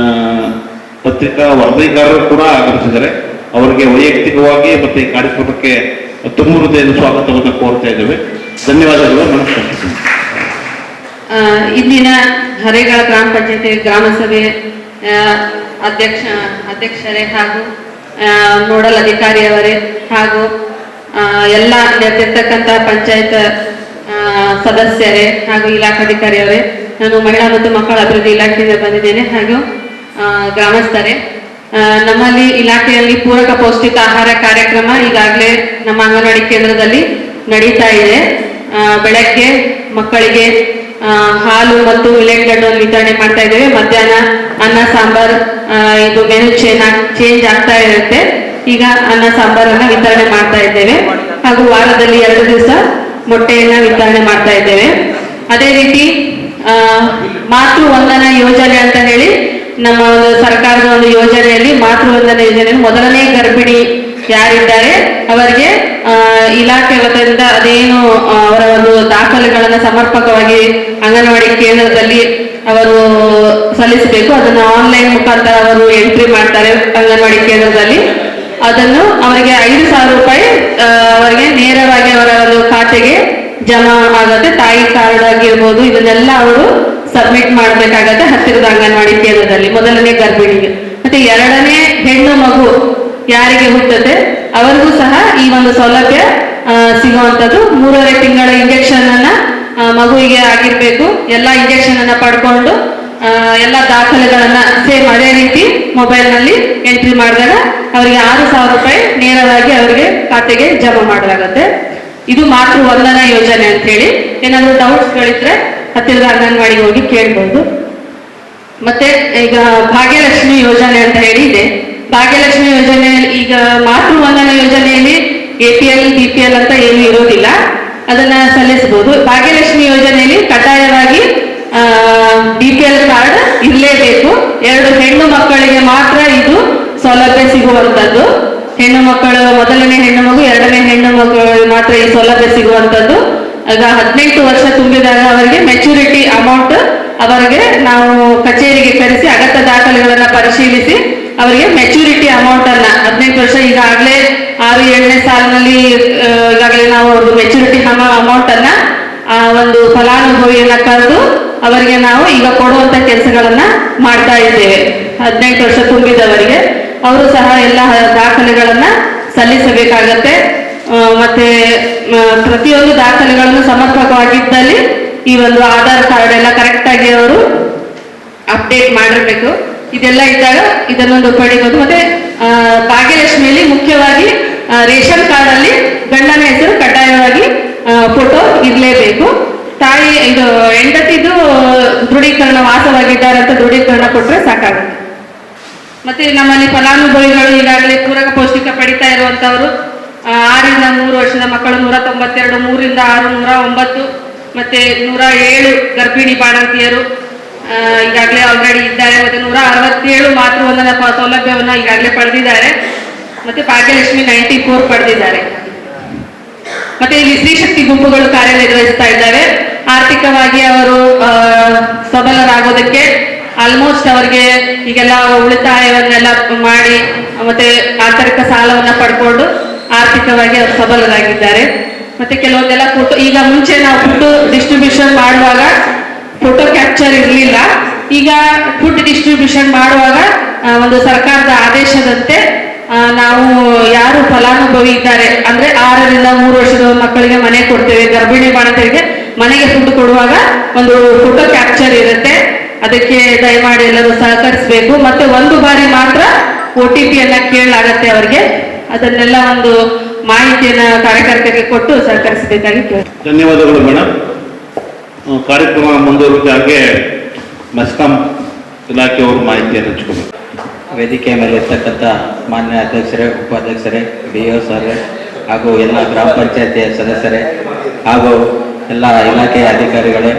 ಪತ್ರಿಕಾ ವರದಿಗಾರರು ಕೂಡ ಆಗಮಿಸಿದ್ದಾರೆ. ಅವರಿಗೆ ವೈಯಕ್ತಿಕವಾಗಿ ಮತ್ತು ಈ ಕಾರ್ಯಕ್ರಮಕ್ಕೆ ತುಂಬ ಹೃದಯದ ಸ್ವಾಗತವನ್ನು ಕೋರ್ತಾ ಇದ್ದೇವೆ. ಧನ್ಯವಾದಗಳು. ನಮಸ್ಕಾರ. ಇಂದಿನ ಹರೇಗಳ ಗ್ರಾಮ ಪಂಚಾಯತಿ ಗ್ರಾಮ ಸಭೆ ಅಧ್ಯಕ್ಷರೇ ಹಾಗೂ ನೋಡಲ್ ಅಧಿಕಾರಿಯವರೇ ಹಾಗೂ ಎಲ್ಲ ನೆರೆದಿರ್ತಕ್ಕಂಥ ಪಂಚಾಯತ್ ಸದಸ್ಯರೇ ಹಾಗೂ ಇಲಾಖಾಧಿಕಾರಿಯವರೇ, ನಾನು ಮಹಿಳಾ ಮತ್ತು ಮಕ್ಕಳ ಅಭಿವೃದ್ಧಿ ಇಲಾಖೆಯಿಂದ ಬಂದಿದ್ದೇನೆ. ಹಾಗೂ ಗ್ರಾಮಸ್ಥರೇ, ನಮ್ಮಲ್ಲಿ ಇಲಾಖೆಯಲ್ಲಿ ಪೂರಕ ಪೌಷ್ಟಿಕ ಆಹಾರ ಕಾರ್ಯಕ್ರಮ ಈಗಾಗಲೇ ನಮ್ಮ ಅಂಗನವಾಡಿ ಕೇಂದ್ರದಲ್ಲಿ ನಡೀತಾ ಇದೆ. ಬೆಳಗ್ಗೆ ಮಕ್ಕಳಿಗೆ ಹಾಲು ಮತ್ತು ಮಿಲೆಟ್ಗಳನ್ನು ವಿತರಣೆ ಮಾಡ್ತಾ ಇದ್ದೇವೆ. ಮಧ್ಯಾಹ್ನ ಅನ್ನ ಸಾಂಬಾರ್, ಇದು ಮೆನು ಚೇಂಜ್ ಆಗ್ತಾ ಇರುತ್ತೆ. ಈಗ ಅನ್ನ ಸಾಂಬಾರನ್ನ ವಿತರಣೆ ಮಾಡ್ತಾ ಇದ್ದೇವೆ. ಹಾಗೂ ವಾರದಲ್ಲಿ 2 ದಿವಸ ಮೊಟ್ಟೆಯನ್ನ ವಿತರಣೆ ಮಾಡ್ತಾ ಇದ್ದೇವೆ. ಅದೇ ರೀತಿ ಮಾತೃ ವಂದನಾ ಯೋಜನೆ ಅಂತ ಹೇಳಿ ನಮ್ಮ ಒಂದು ಸರ್ಕಾರದ ಒಂದು ಯೋಜನೆಯಲ್ಲಿ ಮಾತೃ ವಂದನಾ ಯೋಜನೆಯಲ್ಲಿ ಮೊದಲನೇ ಗರ್ಭಿಣಿ ಯಾರಿದ್ದಾರೆ ಅವರಿಗೆ ಇಲಾಖೆ ವತಿಯಿಂದ ಅದೇನು ಅವರ ಒಂದು ದಾಖಲೆಗಳನ್ನು ಸಮರ್ಪಕವಾಗಿ ಅಂಗನವಾಡಿ ಕೇಂದ್ರದಲ್ಲಿ ಅವರು ಸಲ್ಲಿಸಬೇಕು. ಅದನ್ನು ಆನ್ಲೈನ್ ಮುಖಾಂತರ ಅವರು ಎಂಟ್ರಿ ಮಾಡ್ತಾರೆ ಅಂಗನವಾಡಿ ಕೇಂದ್ರದಲ್ಲಿ. ಅದನ್ನು ಅವರಿಗೆ 5,000 ರೂಪಾಯಿ ಅವರಿಗೆ ನೇರವಾಗಿ ಅವರ ಒಂದು ಖಾತೆಗೆ ಜಮಾ ಆಗುತ್ತೆ. ತಾಯಿ ಕಾರ್ಡ್ ಆಗಿರ್ಬೋದು, ಇದನ್ನೆಲ್ಲ ಅವರು ಸಬ್ಮಿಟ್ ಮಾಡಬೇಕಾಗತ್ತೆ ಹತ್ತಿರದ ಅಂಗನವಾಡಿ ಕೇಂದ್ರದಲ್ಲಿ ಮೊದಲನೇ ಗರ್ಭಿಣಿಗೆ. ಮತ್ತೆ 2ನೇ ಹೆಣ್ಣು ಮಗು ಯಾರಿಗೆ ಹುಟ್ಟುತ್ತೆ ಅವರಿಗೂ ಸಹ ಈ ಒಂದು ಸೌಲಭ್ಯ ಸಿಗುವಂಥದ್ದು. 3.5 ತಿಂಗಳ ಇಂಜೆಕ್ಷನ್ ಅನ್ನ ಮಗುವಿಗೆ ಆಗಿರ್ಬೇಕು. ಎಲ್ಲ ಇಂಜೆಕ್ಷನ್ ಅನ್ನ ಪಡ್ಕೊಂಡು ಎಲ್ಲ ದಾಖಲೆಗಳನ್ನ ಸೇಮ್ ಅದೇ ರೀತಿ ಮೊಬೈಲ್ ನಲ್ಲಿ ಎಂಟ್ರಿ ಮಾಡಿದಾಗ ಅವರಿಗೆ 6,000 ರೂಪಾಯಿ ನೇರವಾಗಿ ಅವರಿಗೆ ಖಾತೆಗೆ ಜಮಾ ಮಾಡಲಾಗುತ್ತೆ. ಇದು ಮಾತೃ ವಂದನಾ ಯೋಜನೆ ಅಂತ ಹೇಳಿ. ಏನಾದ್ರು ಡೌಟ್ಸ್ ಗಳಿದ್ರೆ ಹತ್ತಿರದ ಅಂಗನವಾಡಿಗೆ ಹೋಗಿ ಕೇಳ್ಬಹುದು. ಮತ್ತೆ ಈಗ ಭಾಗ್ಯಲಕ್ಷ್ಮಿ ಯೋಜನೆ ಅಂತ ಹೇಳಿ ಇದೆ. ಭಾಗ್ಯಲಕ್ಷ್ಮಿ ಯೋಜನೆ ಈಗ ಮಾತೃ ವಂದನಾ ಯೋಜನೆಯಲ್ಲಿ APL BPL ಅಂತ ಏನು ಇರೋದಿಲ್ಲ, ಅದನ್ನ ಸಲ್ಲಿಸಬಹುದು. ಭಾಗ್ಯಲಕ್ಷ್ಮಿ ಯೋಜನೆಯಲ್ಲಿ ಕಡ್ಡಾಯವಾಗಿ BPL ಕಾರ್ಡ್ ಇರಲೇಬೇಕು. 2 ಹೆಣ್ಣು ಮಕ್ಕಳಿಗೆ ಮಾತ್ರ ಇದು ಸೌಲಭ್ಯ ಸಿಗುವಂತದ್ದು. ಹೆಣ್ಣು ಮಕ್ಕಳು, ಮೊದಲನೇ ಹೆಣ್ಣು ಮಗು, 2ನೇ ಹೆಣ್ಣು ಮಕ್ಕಳು ಮಾತ್ರ ಈ ಸೌಲಭ್ಯ ಸಿಗುವಂತದ್ದು. ಈಗ 18 ವರ್ಷ ತುಂಬಿದಾಗ ಅವರಿಗೆ ಮೆಚುರಿಟಿ ಅಮೌಂಟ್ ಅವರಿಗೆ ನಾವು ಕಚೇರಿಗೆ ಕರೆಸಿ ಅಗತ್ಯ ದಾಖಲೆಗಳನ್ನ ಪರಿಶೀಲಿಸಿ ಅವರಿಗೆ ಮೆಚುರಿಟಿ ಅಮೌಂಟ್ ಅನ್ನ 18 ವರ್ಷ ಈಗಾಗಲೇ 6-7ನೇ ಸಾಲಿನಲ್ಲಿ ಈಗಾಗಲೇ ನಾವು ಒಂದು ಮೆಚುರಿಟಿ ಅಮೌಂಟ್ ಅನ್ನ ಒಂದು ಫಲಾನುಭವಿಯನ್ನ ಕರೆದು ಅವರಿಗೆ ನಾವು ಈಗ ಕೊಡುವಂತ ಕೆಲಸಗಳನ್ನ ಮಾಡ್ತಾ ಇದ್ದೇವೆ. 18 ವರ್ಷ ತುಂಬಿದವರಿಗೆ ಅವರು ಸಹ ಎಲ್ಲ ದಾಖಲೆಗಳನ್ನ ಸಲ್ಲಿಸಬೇಕಾಗತ್ತೆ. ಮತ್ತೆ ಪ್ರತಿಯೊಂದು ದಾಖಲೆಗಳನ್ನು ಸಮರ್ಪಕವಾಗಿದ್ದಲ್ಲಿ ಈ ಒಂದು ಆಧಾರ್ ಕಾರ್ಡ್ ಎಲ್ಲ ಕರೆಕ್ಟ್ ಆಗಿ ಅವರು ಅಪ್ಡೇಟ್ ಮಾಡಿರ್ಬೇಕು. ಇದೆಲ್ಲ ಇದ್ದಾಗ ಇದನ್ನೊಂದು ಪಡಿಬಹುದು. ಮತ್ತೆ ಭಾಗ್ಯಲಕ್ಷ್ಮಿಯಲ್ಲಿ ಮುಖ್ಯವಾಗಿ ರೇಷನ್ ಕಾರ್ಡ್ ಅಲ್ಲಿ ಗಂಡನ ಹೆಸರು ಕಡ್ಡಾಯವಾಗಿ ಫೋಟೋ ಇರಲೇಬೇಕು. ತಾಯಿ ಇದು ಹೆಂಡತಿದು ದೃಢೀಕರಣ, ವಾಸವಾಗಿದ್ದಾರೆ ಅಂತ ದೃಢೀಕರಣ ಕೊಟ್ರೆ ಸಾಕಾಗುತ್ತೆ. ಮತ್ತೆ ನಮ್ಮಲ್ಲಿ ಫಲಾನುಭವಿಗಳು ಈಗಾಗಲೇ ಪೂರಕ ಪೌಷ್ಟಿಕ ಪಡಿತಾ ಇರುವಂತವರು 6ರಿಂದ 3 ವರ್ಷದ ಮಕ್ಕಳು 192, 3ರಿಂದ 6 109, ಮತ್ತೆ 107 ಗರ್ಭಿಣಿ ಬಾಣಂತಿಯರು ಈಗಾಗಲೇ ಆಲ್ರೆಡಿ ಇದ್ದಾರೆ. ಮತ್ತೆ 167 ಮಾತೃವಂದನಾ ಸೌಲಭ್ಯವನ್ನ ಈಗಾಗಲೇ ಪಡೆದಿದ್ದಾರೆ. ಮತ್ತೆ ಭಾಗ್ಯಲಕ್ಷ್ಮಿ 94 ಪಡೆದಿದ್ದಾರೆ. ಮತ್ತೆ ಇಲ್ಲಿ ಸ್ತ್ರೀಶಕ್ತಿ ಗುಂಪುಗಳು ಕಾರ್ಯನಿರ್ವಹಿಸ್ತಾ ಇದ್ದಾರೆ. ಆರ್ಥಿಕವಾಗಿ ಅವರು ಸಬಲರಾಗೋದಕ್ಕೆ ಆಲ್ಮೋಸ್ಟ್ ಅವರಿಗೆ ಈಗೆಲ್ಲ ಉಳಿತಾಯವನ್ನೆಲ್ಲ ಮಾಡಿ ಮತ್ತೆ ಆಂತರಿಕ ಸಾಲವನ್ನ ಪಡ್ಕೊಂಡು ಆರ್ಥಿಕವಾಗಿ ಅವರು ಸಬಲರಾಗಿದ್ದಾರೆ. ಮತ್ತೆ ಕೆಲವೊಂದೆಲ್ಲ ಫೋಟೋ, ಈಗ ಮುಂಚೆ ನಾವು ಫುಡ್ ಡಿಸ್ಟ್ರಿಬ್ಯೂಷನ್ ಮಾಡುವಾಗ ಫೋಟೋ ಕ್ಯಾಪ್ಚರ್ ಇರಲಿಲ್ಲ. ಈಗ ಫುಡ್ ಡಿಸ್ಟ್ರಿಬ್ಯೂಷನ್ ಮಾಡುವಾಗ ಒಂದು ಸರ್ಕಾರದ ಆದೇಶದಂತೆ ನಾವು ಯಾರು ಫಲಾನುಭವಿ ಇದ್ದಾರೆ ಅಂದ್ರೆ 6ರಿಂದ 3 ವರ್ಷದ ಮಕ್ಕಳಿಗೆ ಮನೆ ಕೊಡ್ತೇವೆ, ಗರ್ಭಿಣಿ ಬಾಣಂತಿಯರಿಗೆ ಮನೆಗೆ ಫುಡ್ ಕೊಡುವಾಗ ಒಂದು ಫೋಟೋ ಕ್ಯಾಪ್ಚರ್ ಇರುತ್ತೆ. ಅದಕ್ಕೆ ದಯಮಾಡಿ ಎಲ್ಲರೂ ಸಹಕರಿಸಬೇಕು. ಮತ್ತೆ 1 ಬಾರಿ ಮಾತ್ರ OTP ಅನ್ನ ಕೇಳಲಾಗತ್ತೆ ಅವರಿಗೆ. ಅದನ್ನೆಲ್ಲ ಒಂದು ಮಾಹಿತಿಯನ್ನ ಕಾರ್ಯಕರ್ತರಿಗೆ ಕೊಟ್ಟು ಸಹಕರಿಸಬೇಕಾಗಿ ಧನ್ಯವಾದಗಳು ಮೇಡಮ್. ಕಾರ್ಯಕ್ರಮ ಮುಂದುವರಿದ ಹಾಗೆ ಮೆಸ್ಕಾಂ ಇಲಾಖೆಯವರು ಮಾಹಿತಿಯನ್ನು ಹಂಚ್ಕೋಬೇಕು. ವೇದಿಕೆಯ ಮೇಲೆ ಇರ್ತಕ್ಕಂಥ ಮಾನ್ಯ ಅಧ್ಯಕ್ಷರೇ, ಉಪಾಧ್ಯಕ್ಷರೇ, BO ಸರ್ ಹಾಗೂ ಎಲ್ಲ ಗ್ರಾಮ ಪಂಚಾಯತಿಯ ಸದಸ್ಯರೇ ಹಾಗೂ ಎಲ್ಲ ಇಲಾಖೆಯ ಅಧಿಕಾರಿಗಳೇ,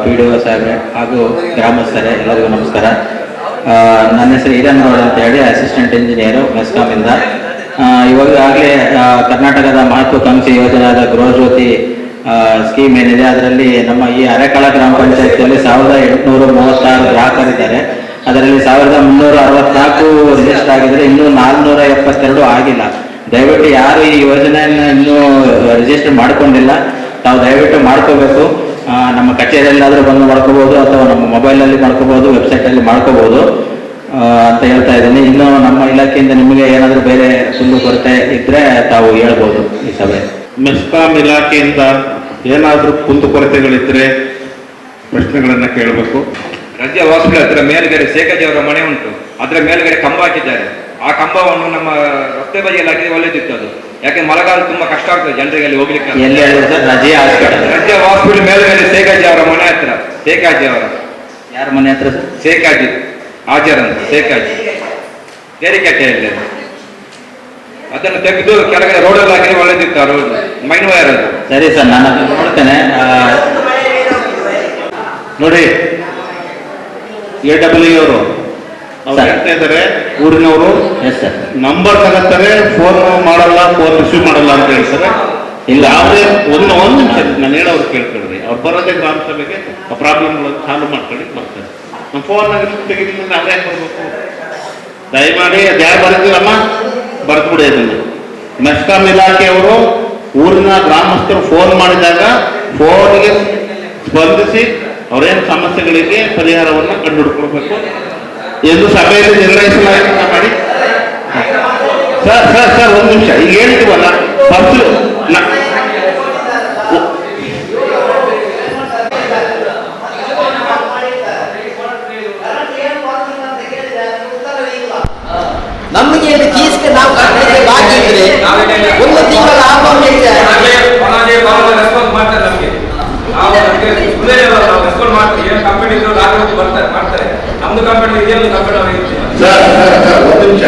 PDO ಸಾಹೇಬ್ರೆ ಹಾಗೂ ಗ್ರಾಮಸ್ಥರೇ, ಎಲ್ಲರಿಗೂ ನಮಸ್ಕಾರ. ನನ್ನ ಹೆಸರು ಈರನ್ಗೌಡ ಅಂತ ಹೇಳಿ, ಅಸಿಸ್ಟೆಂಟ್ ಇಂಜಿನಿಯರು ಮೆಸ್ಕಾಮಿಂದ. ಇವಾಗಲೇ ಕರ್ನಾಟಕದ ಮಹತ್ವಾಕಾಂಕ್ಷಿ ಯೋಜನೆಯಾದ ಗೃಹಜ್ಯೋತಿ ಸ್ಕೀಮ್ ಏನಿದೆ ಅದರಲ್ಲಿ ನಮ್ಮ ಈ ಅರೆಕಾಳ ಗ್ರಾಮ ಪಂಚಾಯತಿಯಲ್ಲಿ 1836 ಗ್ರಾಹಕರಿದ್ದಾರೆ. ಅದರಲ್ಲಿ 1364 ರಿಜಿಸ್ಟರ್ ಆಗಿದ್ರೆ, ಇನ್ನೂ 472 ಆಗಿಲ್ಲ. ದಯವಿಟ್ಟು ಯಾರು ಈ ಯೋಜನೆಯನ್ನು ಇನ್ನೂ ರಿಜಿಸ್ಟರ್ ಮಾಡ್ಕೊಂಡಿಲ್ಲ ತಾವು ದಯವಿಟ್ಟು ಮಾಡ್ಕೋಬೇಕು. ನಮ್ಮ ಕಚೇರಿಯಲ್ಲಾದರೂ ಬಂದು ಮಾಡ್ಕೋಬಹುದು ಅಥವಾ ನಮ್ಮ ಮೊಬೈಲಲ್ಲಿ ಮಾಡ್ಕೋಬಹುದು, ವೆಬ್ಸೈಟಲ್ಲಿ ಮಾಡ್ಕೋಬಹುದು ಅಂತ ಹೇಳ್ತಾ ಇದ್ದೀನಿ. ಇನ್ನು ನಮ್ಮ ಇಲಾಖೆಯಿಂದ ನಿಮಗೆ ಏನಾದರೂ ಬೇರೆ ಸುಳ್ಳು ಕೊರತೆ ಇದ್ರೆ ತಾವು ಹೇಳ್ಬೋದು ಈ ಸಭೆ. ಮೆಸ್ಕಾಂ ಇಲಾಖೆಯಿಂದ ಏನಾದರೂ ಕುಂದುಕೊರತೆಗಳಿದ್ರೆ ಪ್ರಶ್ನೆಗಳನ್ನ ಕೇಳಬೇಕು. ರಾಜ್ಯ ಹಾಸ್ಪಿಟಲ್ ಹತ್ರ ಮೇಲ್ಗಡೆ ಶೇಖಾಜಿ ಅವರ ಮನೆ ಉಂಟು, ಅದರ ಮೇಲ್ಗಡೆ ಕಂಬ ಹಾಕಿದ್ದಾರೆ. ಆ ಕಂಬವನ್ನು ನಮ್ಮ ರಸ್ತೆ ಬದಿಯಲ್ಲಿ ಹಾಕಿದ್ರೆ ಒಳ್ಳೇದಿತ್ತು ಅದು. ಯಾಕೆ ಮಳೆಗಾಲ ತುಂಬಾ ಕಷ್ಟ ಆಗ್ತದೆ ಜನರಿಗೆ ಅಲ್ಲಿ ಹೋಗ್ಲಿಕ್ಕೆ. ಎಲ್ಲಿ ಹೇಳಿದ್ರೆ ರಾಜ್ಯ ಹಾಸ್ಪಿಟಲ್ ಮೇಲ್ಗಡೆ ಶೇಖಾಜಿ ಅವರ ಮನೆ ಹತ್ರ. ಶೇಖಾಜಿ ಅವರ ಯಾರ ಮನೆ ಹತ್ರ ಸರ್? ಶೇಖಾಜಿ ಹಾಜರ್ ಅಂತ, ಶೇಖಾಜಿ ಕೇರಿಕಟ್ಟೆಯಲ್ಲಿ. ಅದನ್ನು ತೆಗೆದು ಕೆಳಗಡೆ ರೋಡಲ್ಲಿ ಹಾಕಿದ್ರೆ ಒಳ್ಳೇದಿತ್ತು. ಆ ರೋಡ್ ಮೈನ್ ವೈರ್ ಅದು. ಸರಿ ಸರ್, ನಾನು ಅದನ್ನು ನೋಡ್ತೇನೆ. ನೋಡಿ, AWE ಅವರು ಹೇಳ್ತಾ ಇದ್ದಾರೆ, ಊರಿನವರು ಎಸ್ ಸರ್, ನಂಬರ್ ತಗೋತಾರೆ, ಫೋನ್ ಮಾಡಲ್ಲ, ಫೋನ್ ರಿಸೀವ್ ಮಾಡಲ್ಲ ಅಂತ ಹೇಳ್ತಾರೆ. ಇಲ್ಲ, ಯಾವುದೇ ಒಂದು ನಿಮಿಷ ನಾನು ಹೇಳೋರು ಕೇಳ್ಕೊಳ್ರಿ. ಅವ್ರು ಬರೋದೇ ಗ್ರಾಮ ಸಭೆಗೆ ಆ ಪ್ರಾಬ್ಲಮ್ಗಳನ್ನು ಸಾಲ್ವ್ ಮಾಡ್ಕೊಳ್ಳಿ ಬರ್ತಾರೆ. ನಮ್ಮ ಫೋನ್ ತೆಗಿಲಿಲ್ಲ ಅವರೇ ಬರ್ಬೇಕು. ದಯಮಾಡಿ ಅದು ಯಾರು ಬರ್ತೀರಮ್ಮ ಬರ್ತ್ಬಿಡಿ ಅದನ್ನು. ಮೆಸ್ಕಾಂ ಇಲಾಖೆಯವರು ಊರಿನ ಗ್ರಾಮಸ್ಥರು ಫೋನ್ ಮಾಡಿದಾಗ ಫೋನ್ಗೆ ಸ್ಪಂದಿಸಿ ಅವರೇನು ಸಮಸ್ಯೆಗಳಿಗೆ ಪರಿಹಾರವನ್ನು ಕಂಡುಹಿಡ್ಕೊಳ್ಬೇಕು ಎಂದು ಸಭೆಯಲ್ಲಿ ನಿರ್ಣಯಿಸಲಾಗಿದೆ. ಮಾಡಿ ಹೇಳ್ತೀವಲ್ಲ ಫಸ್ಟ್ ನಮಗೆ ಫೀಸ್ಗೆ ನಾವು ಕಟ್ಟಲಿಕ್ಕೆ ಬಾಕಿ ಇದ್ರೆ ಒಂದು ತಿಂಗಳ ರೆಸ್ಪಾನ್ಸ್ ಮಾಡ್ತಾರೆ ನಮಗೆ ನಾವು ರೆಸ್ಪಾನ್ಸ್ ಮಾಡ್ತೀವಿ ಏನು ಕಂಪನಿ ಇದ್ರು ಮಾಡ್ತಾರೆ ನಮ್ದು ಕಂಪನಿ ಇದೆಯಲ್ಲ ಕಂಪನಿ ಅವರಿಗೆ ಸರ್ ಒಂದು ನಿಮಿಷ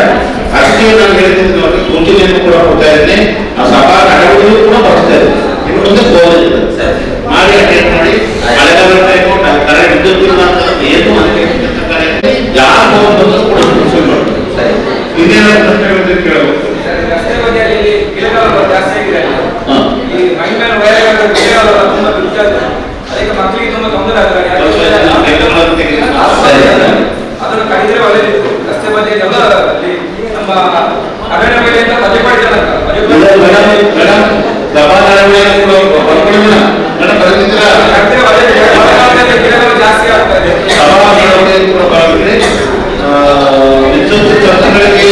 ಅಷ್ಟೇ ನಾನು ಹೇಳ್ತಿದ್ದು ಸೂಚನೆಯನ್ನು ಕೂಡ ಕೊಡ್ತಾ ಇದ್ದೇನೆ ಆ ಸಭಾ ನಡೆಗಳು ಕೂಡ ಬರ್ತಾ ಇದೆ ಇನ್ನು ಮುಂದೆ ಬೋಧಿಸ್ತದೆ ಮಾಡಿ ಅಟೆಂಡ್ ಮಾಡಿ ಮಳೆಗಾಲ ಟೈಮು ಕರೆಂಟ್ ವಿದ್ಯುತ್ ಇಲ್ಲ ಅಂತ ಏನು ಅಂತ ಯಾರು ಬಂದರೂ ಕೂಡ ಮುಗಿಸಿ ಮಾಡ್ತಾರೆ ಇನ್ನೇನಾದ್ರು ಪ್ರಶ್ನೆಗಳಿದ್ರೆ ಕೇಳಬೇಕು ರಸ್ತೆ ಬದಿಯಲ್ಲಿ ಗಿಡಗಳು ಜಾಸ್ತಿ ಆಗಿದೆ ಈ ಮೈ ಮೇಲೆ ವೈರಗಳು ಗಿಡಗಳು ತುಂಬಾ ದುರ್ಜಾತ ಅದಕ್ಕೆ ಮಕ್ಕಳಿಗೆ ತುಂಬಾ ತೊಂದರೆ ಆಗ್ತದೆ ಅದನ್ನು ಕಡಿದ್ರೆ ಒಳ್ಳೆದಿತ್ತು ರಸ್ತೆ ಬದಿಯಲ್ಲೆಲ್ಲ ಅಲ್ಲಿ ನಮ್ಮ ಅರಣ್ಯ ಬೆಳೆಯಿಂದ ಗಿಡಗಳು ಜಾಸ್ತಿ ಆಗ್ತಾ ಇದೆ ವಿದ್ಯುತ್ ಚರ್ಚೆಗಳಿಗೆ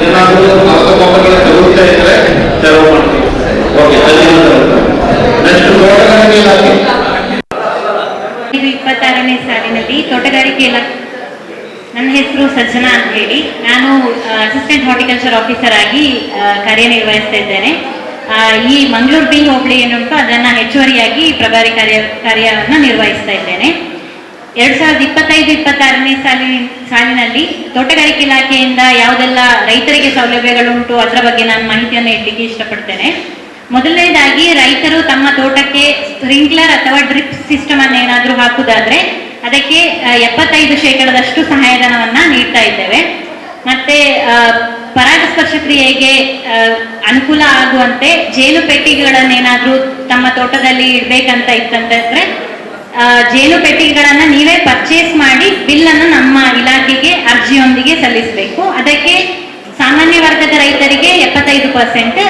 ಏನಾದರೂ ಅರ್ಥಮೊಬ್ಬಗಳ ತಗೊಳ್ತಾ ಇದ್ರೆ ತೆರವು ಮಾಡ್ತೀವಿ. ಓಕೆ, ನೆಕ್ಸ್ಟ್ ತೋಟಗಾರಿಕೆ ಇಲಾಖೆ. 26ನೇ ಸಾಲಿನಲ್ಲಿ ತೋಟಗಾರಿಕೆ ಇಲಾಖೆ. ನನ್ನ ಹೆಸರು ಸಜ್ಜನಾ ಅಂತ ಹೇಳಿ, ನಾನು ಅಸಿಸ್ಟೆಂಟ್ ಹಾರ್ಟಿಕಲ್ಚರ್ ಆಫೀಸರ್ ಆಗಿ ಕಾರ್ಯನಿರ್ವಹಿಸ್ತಾ ಇದ್ದೇನೆ. ಈ ಮಂಗಳೂರು ಬಿ ಹೋಬಳಿ ಏನುಂಟು ಅದನ್ನು ಹೆಚ್ಚುವರಿಯಾಗಿ ಪ್ರಭಾರಿ ಕಾರ್ಯವನ್ನು ನಿರ್ವಹಿಸ್ತಾ ಇದ್ದೇನೆ. 2025-26ನೇ ಸಾಲಿನಲ್ಲಿ ತೋಟಗಾರಿಕೆ ಇಲಾಖೆಯಿಂದ ಯಾವುದೆಲ್ಲ ರೈತರಿಗೆ ಸೌಲಭ್ಯಗಳುಂಟು ಅದರ ಬಗ್ಗೆ ನಾನು ಮಾಹಿತಿಯನ್ನು ನೀಡಲಿಕ್ಕೆ ಇಷ್ಟಪಡ್ತೇನೆ. ಮೊದಲನೇದಾಗಿ ರೈತರು ತಮ್ಮ ತೋಟಕ್ಕೆ ಸ್ಪ್ರಿಂಕ್ಲರ್ ಅಥವಾ ಡ್ರಿಪ್ ಸಿಸ್ಟಮ್ ಅನ್ನು ಏನಾದರೂ ಹಾಕುವುದಾದ್ರೆ ಅದಕ್ಕೆ 75% ಸಹಾಯಧನವನ್ನ ನೀಡ್ತಾ ಇದ್ದೇವೆ. ಮತ್ತೆ ಪರಾಗಸ್ಪರ್ಶ ಕ್ರಿಯೆಗೆ ಅನುಕೂಲ ಆಗುವಂತೆ ಜೇನು ಪೆಟ್ಟಿಗೆಗಳನ್ನೇನಾದ್ರೂ ತಮ್ಮ ತೋಟದಲ್ಲಿ ಇಡ್ಬೇಕಂತ ಇತ್ತಂತಂದ್ರೆ ಜೇನು ಪೆಟ್ಟಿಗೆಗಳನ್ನ ನೀವೇ ಪರ್ಚೇಸ್ ಮಾಡಿ ಬಿಲ್ ಅನ್ನು ನಮ್ಮ ಇಲಾಖೆಗೆ ಅರ್ಜಿಯೊಂದಿಗೆ ಸಲ್ಲಿಸಬೇಕು. ಅದಕ್ಕೆ ಸಾಮಾನ್ಯ ವರ್ಗದ ರೈತರಿಗೆ 75%,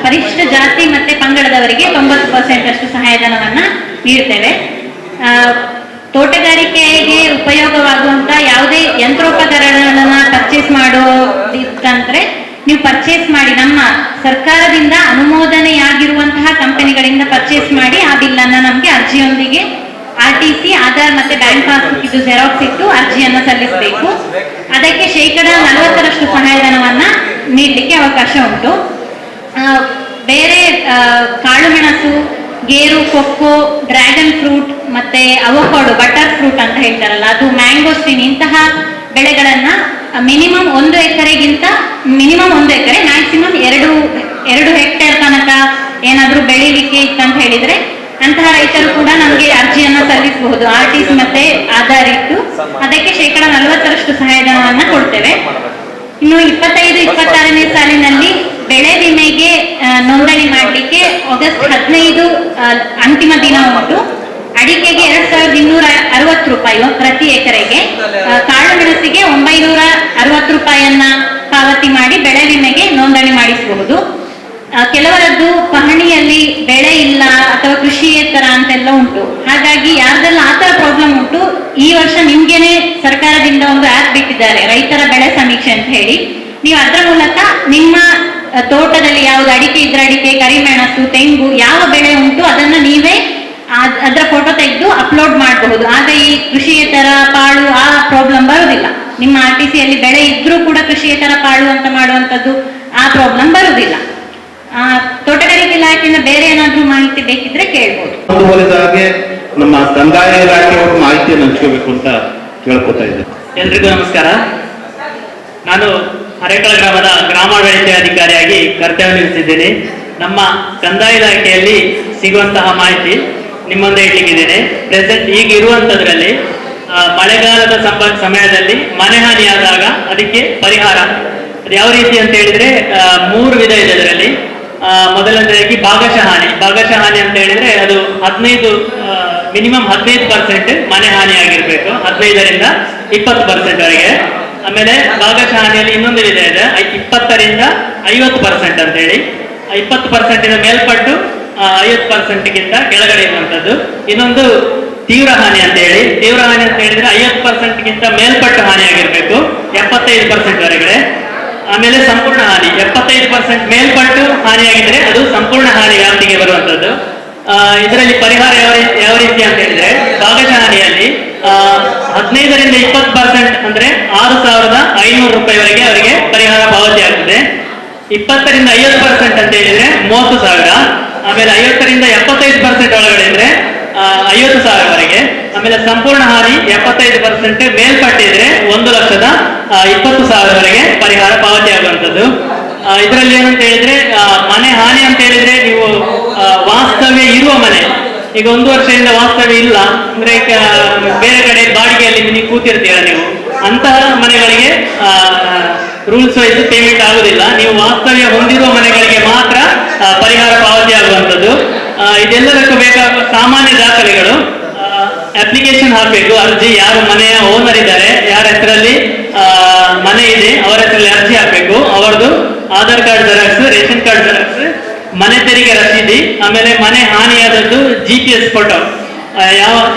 ಪರಿಶಿಷ್ಟ ಜಾತಿ ಮತ್ತೆ ಪಂಗಡದವರಿಗೆ 90% ಅಷ್ಟು ಸಹಾಯಧನವನ್ನ ನೀಡ್ತೇವೆ. ತೋಟಗಾರಿಕೆಗೆ ಉಪಯೋಗವಾಗುವಂತ ಯಾವುದೇ ಯಂತ್ರೋಪಕರಣಗಳನ್ನ ಪರ್ಚೇಸ್ ಮಾಡೋದಿತ್ತಂದ್ರೆ ನೀವು ಪರ್ಚೇಸ್ ಮಾಡಿ ನಮ್ಮ ಸರ್ಕಾರದಿಂದ ಅನುಮೋದನೆಯಾಗಿರುವಂತಹ ಕಂಪನಿಗಳಿಂದ ಪರ್ಚೇಸ್ ಮಾಡಿ ಆ ಬಿಲ್ ಅನ್ನ ನಮ್ಗೆ ಅರ್ಜಿಯೊಂದಿಗೆ RTC, ಆಧಾರ್ ಮತ್ತೆ ಬ್ಯಾಂಕ್ ಪಾಸ್ಬುಕ್ ಇದು ಜೆರಾಕ್ಸ್ ಇಟ್ಟು ಅರ್ಜಿಯನ್ನ ಸಲ್ಲಿಸಬೇಕು. ಅದಕ್ಕೆ 40% ಸಹಾಯಧನವನ್ನ ನೀಡಲಿಕ್ಕೆ ಅವಕಾಶ ಉಂಟು. ಬೇರೆ ಕಾಳುಮೆಣಸು, ಗೇರು, ಕೊಕ್ಕೋ, ಡ್ರ್ಯಾಗನ್ ಫ್ರೂಟ್ ಮತ್ತೆ ಅವಕಾಡೋ, ಬಟರ್ ಫ್ರೂಟ್ ಅಂತ ಹೇಳ್ತಾರಲ್ಲ ಅದು, ಮ್ಯಾಂಗೋಸ್ಟಿನ್ ಇಂತಹ ಬೆಳೆಗಳನ್ನ ಮಿನಿಮಮ್ 1 ಎಕರೆಗಿಂತ ಮಿನಿಮಮ್ 1 ಎಕರೆ ಮ್ಯಾಕ್ಸಿಮಮ್ 2 ಹೆಕ್ಟೇರ್ ತನಕ ಏನಾದ್ರೂ ಬೆಳಿಲಿಕ್ಕೆ ಇತ್ತಂತ ಹೇಳಿದ್ರೆ ಅಂತಹ ರೈತರು ಕೂಡ ನಮಗೆ ಅರ್ಜಿಯನ್ನ ಸಲ್ಲಿಸಬಹುದು. RTC ಮತ್ತೆ ಆಧಾರ್ ಇಟ್ಟು ಅದಕ್ಕೆ 40% ಸಹಾಯಧನವನ್ನ ಕೊಡ್ತೇವೆ. ಇನ್ನು 25-26ನೇ ಸಾಲಿನಲ್ಲಿ ಬೆಳೆ ವಿಮೆಗೆ ನೋಂದಣಿ ಮಾಡಲಿಕ್ಕೆ ಆಗಸ್ಟ್ 15 ಅಂತಿಮ ದಿನ ಉಂಟು. ಅಡಿಕೆಗೆ 2260 ರೂಪಾಯಿ ಪ್ರತಿ ಎಕರೆಗೆ, ಕಾಳುಮೆಣಸಿಗೆ 960 ರೂಪಾಯಿಯನ್ನ ಪಾವತಿ ಮಾಡಿ ಬೆಳೆ ವಿಮೆಗೆ ನೋಂದಣಿ ಮಾಡಿಸಬಹುದು. ಕೆಲವರದ್ದು ಪಹಣಿಯಲ್ಲಿ ಬೆಳೆ ಇಲ್ಲ ಅಥವಾ ಕೃಷಿಯೇತರ ಅಂತೆಲ್ಲ ಉಂಟು. ಹಾಗಾಗಿ ಯಾರ್ದೆಲ್ಲ ಆತರ ಪ್ರಾಬ್ಲಮ್ ಉಂಟು, ಈ ವರ್ಷ ನಿಮ್ಗೇನೆ ಸರ್ಕಾರದಿಂದ ಒಂದು ಆ್ಯಪ್ ಬಿಟ್ಟಿದ್ದಾರೆ, ರೈತರ ಬೆಳೆ ಸಮೀಕ್ಷೆ ಅಂತ ಹೇಳಿ. ನೀವು ಅದರ ಮೂಲಕ ನಿಮ್ಮ ತೋಟದಲ್ಲಿ ಯಾವ್ದು ಅಡಿಕೆ ಇದ್ರೆ ಅಡಿಕೆ, ಕರಿಮೆಣಸು, ತೆಂಗು ಯಾವ ಬೆಳೆ ಉಂಟು ಅದನ್ನ ನೀವೇ ಅದರ ಫೋಟೋ ತೆಗೆದು ಅಪ್ಲೋಡ್ ಮಾಡಬಹುದು. ಆಗ ಈ ಕೃಷಿಯೇತರ ಪಾಳು ಆ ಪ್ರಾಬ್ಲಮ್ ಬರುವುದಿಲ್ಲ. ನಿಮ್ಮ RTC ಯಲ್ಲಿ ಬೆಳೆ ಇದ್ರೂ ಕೂಡ ಕೃಷಿಯೇತರ ಪಾಳು ಅಂತ ಮಾಡುವಂತದ್ದು ಆ ಪ್ರಾಬ್ಲಮ್ ಬರುವುದಿಲ್ಲ. ತೋಟಗಾರಿಕೆ ಇಲಾಖೆಯಿಂದ ಬೇರೆ ಏನಾದ್ರೂ ಮಾಹಿತಿ ಬೇಕಿದ್ರೆ ಕೇಳ್ಬೋದು. ಮುಂದುವರೆದ ಹಾಗೆ ನಮ್ಮ ಕಂದಾಯ ಇಲಾಖೆಯವರು ಮಾಹಿತಿಯನ್ನು ಹಂಚ್ಕೋಬೇಕು ಅಂತ ಕೇಳ್ಕೊತಾ ಇದ್ದೆ. ಎಲ್ರಿಗೂ ನಮಸ್ಕಾರ. ನಾನು ಅರೇಕಳ ಗ್ರಾಮದ ಗ್ರಾಮಾಡಳಿತ ಅಧಿಕಾರಿಯಾಗಿ ಕರ್ತವ್ಯ ನಿರ್ವಹಿಸಿದ್ದೇನೆ. ನಮ್ಮ ಕಂದಾಯ ಇಲಾಖೆಯಲ್ಲಿ ಸಿಗುವಂತಹ ಮಾಹಿತಿ ನಿಮ್ಮೊಂದೇ ಇಟ್ಲಿಕ್ಕಿದ್ದೇನೆ. ಪ್ರೆಸೆಂಟ್ ಈಗ ಇರುವಂತದ್ರಲ್ಲಿ ಮಳೆಗಾಲದ ಸಮಯದಲ್ಲಿ ಮನೆ ಹಾನಿಯಾದಾಗ ಅದಕ್ಕೆ ಪರಿಹಾರ ಅದು ಯಾವ ರೀತಿ ಅಂತ ಹೇಳಿದ್ರೆ 3 ವಿಧ ಇದೆ ಅದರಲ್ಲಿ. ಮೊದಲನೇದಾಗಿ ಭಾಗಶಃ ಹಾನಿ ಅಂತ ಹೇಳಿದ್ರೆ ಅದು 15 ಮಿನಿಮಮ್ 15% ಮನೆ ಹಾನಿ ಆಗಿರ್ಬೇಕು, 15ರಿಂದ 20% ವರೆಗೆ. ಆಮೇಲೆ ಭಾಗಶಃ ಹಾನಿಯಲ್ಲಿ ಇನ್ನೊಂದು ವಿಧ ಇದೆ, 20ರಿಂದ 50% ಅಂತ ಹೇಳಿ. 20% ಮೇಲ್ಪಟ್ಟು 50%ಗಿಂತ ಕೆಳಗಡೆ ಇರುವಂತದ್ದು. ಇನ್ನೊಂದು ತೀವ್ರ ಹಾನಿ ಅಂತ ಹೇಳಿ. ತೀವ್ರ ಹಾನಿ ಅಂತ ಹೇಳಿದ್ರೆ 50%ಗಿಂತ ಮೇಲ್ಪಟ್ಟು ಹಾನಿ ಆಗಿರ್ಬೇಕು, 75% ವರೆಗೆ. ಆಮೇಲೆ ಸಂಪೂರ್ಣ ಹಾನಿ 75% ಮೇಲ್ಪಟ್ಟು ಹಾನಿಯಾಗಿದ್ರೆ ಅದು ಸಂಪೂರ್ಣ ಹಾನಿ ವ್ಯಾಪ್ತಿಗೆ ಬರುವಂತದ್ದು. ಇದರಲ್ಲಿ ಪರಿಹಾರ ಯಾವ ರೀತಿ ಅಂತ ಹೇಳಿದ್ರೆ, ಭಾಗಶಃ ಹಾನಿಯಲ್ಲಿ 15ರಿಂದ 20% ಅಂದ್ರೆ 6,500 ರೂಪಾಯಿವರೆಗೆ ಅವರಿಗೆ ಪರಿಹಾರ ಪಾವತಿ ಆಗ್ತದೆ. 20ರಿಂದ 50% ಅಂತ ಹೇಳಿದ್ರೆ 30,000. ಆಮೇಲೆ 50ರಿಂದ 75% ಒಳಗಡೆ ಇದ್ರೆ 50,000ವರೆಗೆ. ಆಮೇಲೆ ಸಂಪೂರ್ಣ ಹಾನಿ 75% ಮೇಲ್ಪಟ್ಟಿದ್ರೆ 1,20,000ವರೆಗೆ ಪರಿಹಾರ ಪಾವತಿ ಆಗುವಂಥದ್ದು. ಇದರಲ್ಲಿ ಏನಂತ ಹೇಳಿದ್ರೆ, ಮನೆ ಹಾನಿ ಅಂತ ಹೇಳಿದ್ರೆ ನೀವು ವಾಸ್ತವ್ಯ ಇರುವ ಮನೆ, ಈಗ 1 ವರ್ಷದಿಂದ ವಾಸ್ತವ್ಯ ಇಲ್ಲ ಅಂದ್ರೆ ಬೇರೆ ಕಡೆ ಬಾಡಿಗೆಯಲ್ಲಿ ನೀವು ಕೂತಿರ್ತೀರ, ನೀವು ಅಂತಹ ಮನೆಗಳಿಗೆ ರೂಲ್ಸ್ ವೈಸ್ ಪೇಮೆಂಟ್ ಆಗುದಿಲ್ಲ. ನೀವು ವಾಸ್ತವ್ಯ ಹೊಂದಿರುವ ಮನೆಗಳಿಗೆ ಮಾತ್ರ ಪರಿಹಾರ ಪಾವತಿ ಆಗುವಂಥದ್ದು. ಇದೆಲ್ಲದಕ್ಕೂ ಬೇಕಾಗುವ ಸಾಮಾನ್ಯ ದಾಖಲೆಗಳು, ಅಪ್ಲಿಕೇಶನ್ ಹಾಕಬೇಕು, ಅರ್ಜಿ, ಯಾರು ಮನೆಯ ಓನರ್ ಇದ್ದಾರೆ, ಯಾರ ಹೆಸರಲ್ಲಿ ಮನೆ ಇದೆ ಅವರ ಹೆಸರಲ್ಲಿ ಅರ್ಜಿ ಹಾಕಬೇಕು. ಅವರದು Aadhaar card xerox, ration card xerox, ಮನೆ ತೆರಿಗೆ ರಸೀದಿ, ಆಮೇಲೆ ಮನೆ ಹಾನಿಯಾದದ್ದು GPS ಫೋಟೋ,